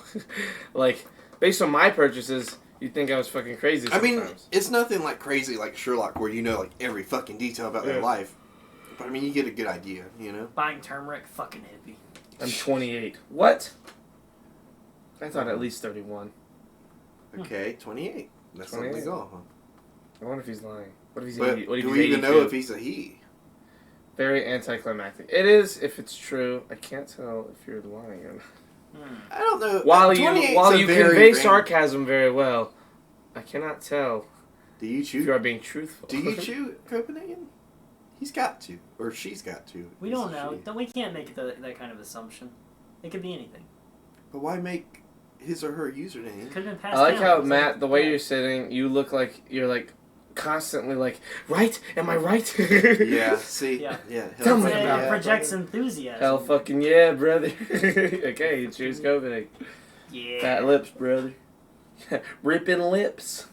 Like based on my purchases, you'd think I was fucking crazy. I mean, Sometimes. it's nothing like crazy like Sherlock, where you know like every fucking detail about their Yeah. life. But I mean, you get a good idea. You know. Buying turmeric, fucking hippie. I'm 28. What? I thought at least 31. Okay, 28. That's something to 28. go, huh? I wonder if he's lying. What if he's But 80? What if do he's we even know 82? if he's a he? Very anticlimactic. It is if it's true. I can't tell if you're lying or not. I don't know. While 28 's you a convey very random- sarcasm very well, I cannot tell Do you if you chew? are being truthful. Do you chew Copenhagen? He's got to, or she's got to. We It's don't a know. she. We can't make that kind of assumption. It could be anything. But why make his or her username? Could have been passed I like down. how It's Matt, the way yeah. you're sitting, you look like you're like constantly like, right? Am I right? Yeah. See. Yeah. Yeah. Tell me It about it. projects enthusiasm. Hell fucking yeah, brother. Okay, you choose Copenhagen. Yeah. Fat lips, brother. Ripping lips.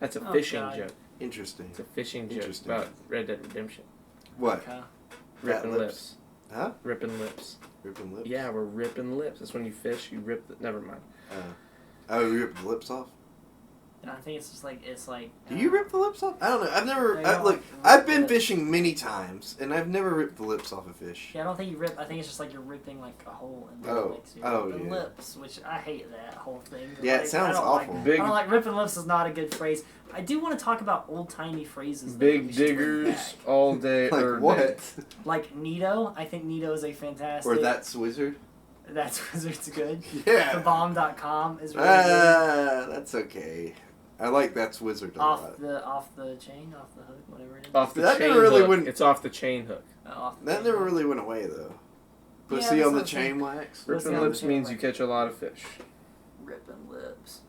That's a Oh, fishing God. joke. Interesting. It's a fishing joke Interesting. about Red Dead Redemption. What? Okay. Ripping lips. lips. Huh? Ripping lips. Ripping lips. Yeah, we're ripping lips. That's when you fish, you rip the... Never mind. Oh, you rip the lips off? I think it's like. Do you rip the lips off? I don't know. I've never. I don't Look, like I've been lips. fishing many times, and I've never ripped the lips off a fish. Yeah, I don't think you rip. I think it's just like you're ripping like a hole in the Oh. legs. You Oh, rip the yeah. lips, which I hate that whole thing. Yeah, it Like, sounds I don't awful. Like, Big- I don't like ripping lips is not a good phrase. I do want to talk about old timey phrases. though, that Big we should bring diggers back. all day. Like or what? Like Nito. I think Nito is a fantastic. Or that's wizard? That's Wizard's good. Yeah. Thebomb.com is really good. That's okay. I like That's Wizard a lot. Off the chain, off the hook, whatever it is. Off the That chain never really hook. wouldn't- It's off the chain hook. Off the That chain never hook. really went away though. Yeah, Pussy that's on the not chain wax. Pussy Ripping on the lips chain means wax. you catch a lot of fish. Ripping lips.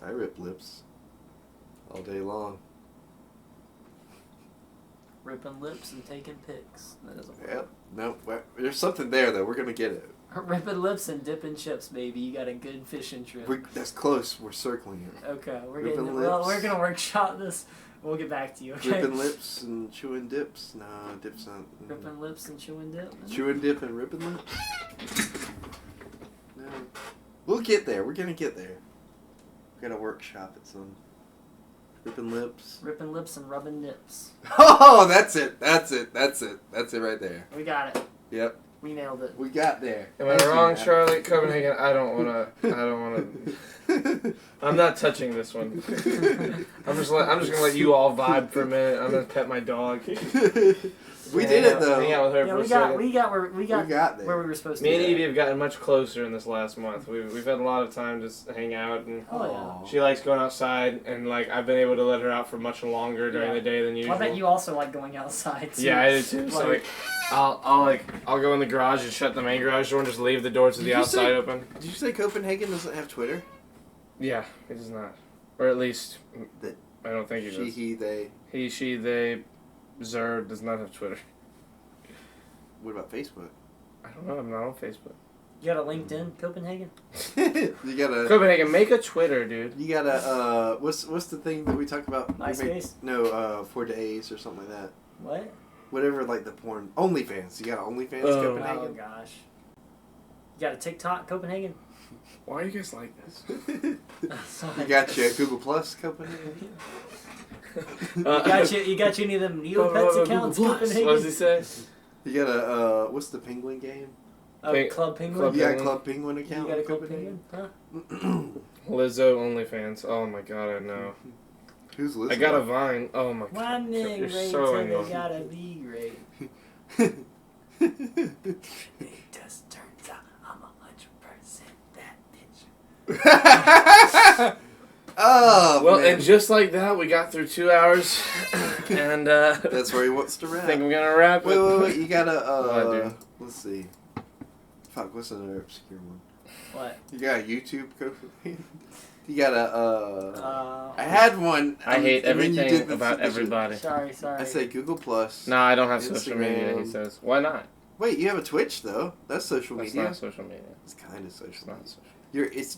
I rip lips all day long. Ripping lips and taking pics. That doesn't work. Yep. No, there's something there though. We're gonna get it. Ripping lips and dipping chips, baby. You got a good fishing trip. That's close. We're circling it. Okay, we're Ripping getting. Well, lips. we're gonna workshop this. We'll get back to you. Okay. Ripping lips and chewing dips. No, dips not. Ripping lips and chewing dip. Chewing dip and ripping lips. No. We'll get there. We're gonna get there. We're gonna workshop it some. Ripping lips. Ripping lips and rubbing nips. Oh, that's it. That's it. That's it. That's it right there. We got it. Yep. We nailed it. We got there. Am I Thank you, wrong, man. Charlie? Copenhagen, I don't wanna. I'm not touching this one. I'm just gonna let you all vibe for a minute. I'm gonna pet my dog. We did it though. Hang out with her Yeah, for a we second. got got there. where we were supposed to. Me and be. Evie have gotten much closer in this last month. We've had a lot of time to hang out, and Oh yeah. she likes going outside, and like I've been able to let her out for much longer during Yeah. the day than usual. I bet you also like going outside. Too. Yeah, I do too. So like, I'll go in the garage and shut the main garage door and just leave the door to Did the you outside say- open. Did you say Copenhagen doesn't have Twitter? Yeah, it does not, or at least That- I don't think he She, does. he, they. He, she, they, Zer does not have Twitter. What about Facebook? I don't know. I'm not on Facebook. You got a LinkedIn, Copenhagen? You gotta. Copenhagen, make a Twitter, dude. You gotta. What's the thing that we talk about? We make- MySpace? No, 4 days or something like that. What? Whatever, like the porn. OnlyFans. You got OnlyFans, Oh. Oh Copenhagen? gosh. You got a TikTok, Copenhagen? Why are you guys like this? You got your Google Plus, Copenhagen? You got you any of them Neopets accounts, Copenhagen? What does he say? You got a, what's the penguin game? Oh, Ping- Club Penguin? Club You got a Penguin. Club Penguin You account? got a on Club Copenhagen? Penguin? Huh? Lizzo OnlyFans. Oh my god, I know. Who's I listening? got a Vine. Oh my god. One name You're great so till annoying. they gotta be great. It just turns out I'm 100% that bitch. Oh, Well, man. and just like that, we got through 2 hours, and That's where he wants to I wrap. think we're gonna wrap it. Wait. You gotta, What, dude? let's see. Fuck, what's another obscure one? What? You got a YouTube Copenhagen? You got a, I Uh, had one. I hate and then you everything did the about submission. everybody. sorry. I say Google Plus. No, I don't have social media. Instagram. He says. Why not? Wait, you have a Twitch though. That's social That's media. not social media. It's kind of It's social. not social.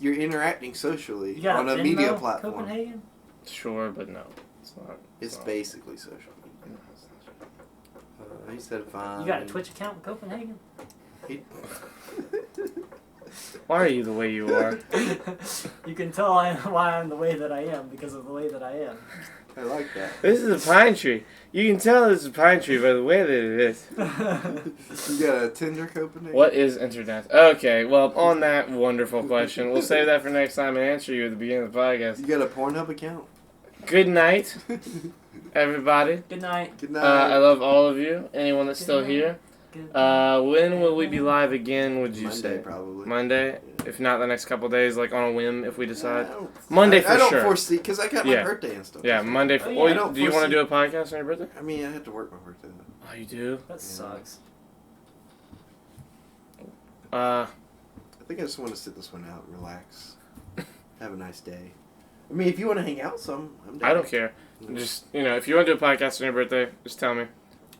You're interacting socially you got on a Venmo, media platform. Copenhagen? Sure, but no, it's not. It's not. basically social media. No, it's not. He said fine. You got a Twitch account in Copenhagen? He- Why are you the way you are? You can tell why I'm the way that I am because of the way that I am. I like that. This is a pine tree. You can tell this is a pine tree by the way that it is. You got a Tinder Copenhagen? What is internet? Okay, well, on that wonderful question, we'll save that for next time and answer you at the beginning of the podcast. You got a Pornhub account? Good night, everybody. Good night. Good night. I love all of you. Anyone that's still here. Good When will we be live again, would you Monday, say? probably. Monday? If not the next couple days, like on a whim, if we decide. I don't- Monday for I don't sure. foresee, because I got my Yeah. birthday and stuff. Yeah, Monday. For, Oh, yeah. or I don't do you want to foresee- do a podcast on your birthday? I mean, I had to work my birthday. Oh, you do? That sucks. I think I just want to sit this one out, relax, have a nice day. I mean, if you want to hang out some, I'm down. I don't care. Just, if you want to do a podcast on your birthday, just tell me.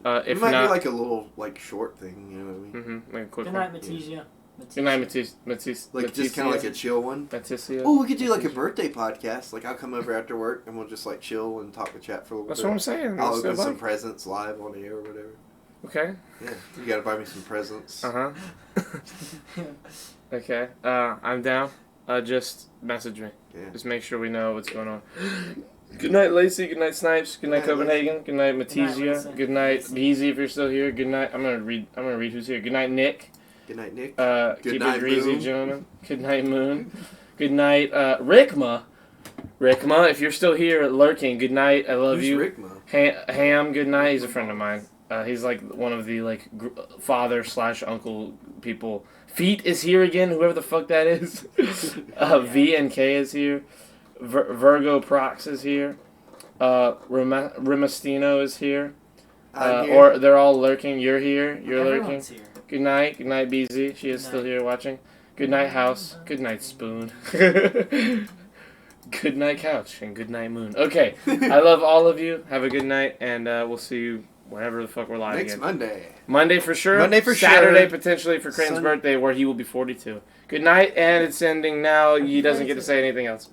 It If might not, be like a little, short thing, you know what I mean? like a quick Good one. night, Matisia. Good night, Matisse. Like, just kind of like a chill one. Matisse. Oh, we could do like a birthday podcast. Like, I'll come over after work and we'll just like chill and talk to chat for a little That's bit. what I'm saying. I'll That's open so some like- presents live on air or whatever. Okay. Yeah, you gotta buy me some presents. Uh huh. Okay. I'm down. Just message me. Yeah. Just make sure we know what's going on. Good night, Lacey. Good night, Snipes. Good night, Good night, Copenhagen. Good night, Good night, Matisia. Lacey. Good night, Lacey. Beezy. If you're still here. Good night. I'm gonna read who's here. Good night, Nick. Good night, Nick. Good Good keep night, it greasy, Moon. gentlemen. Good night, Moon. Good night, Rickma. Rickma, if you're still here lurking, good night. I love Who's you. Rickma? Ham, good night. He's a friend of mine. He's like one of the father/uncle people. Feet is here again. Whoever the fuck that is. V and K is here. Virgo Prox is here. Rimastino is here. I'm here. Or they're all lurking. You're here. You're lurking. Everyone's here. Good night. Good night, BZ. She is still night. here watching. Good night, House. Good night, Spoon. Good night, Couch. And good night, Moon. Okay. I love all of you. Have a good night. And we'll see you whenever the fuck we're live Next again. Monday. Monday for sure. Monday for Saturday sure. potentially for Creighton's Sun- birthday where he will be 42. Good night. And it's ending now. He doesn't get to say anything else.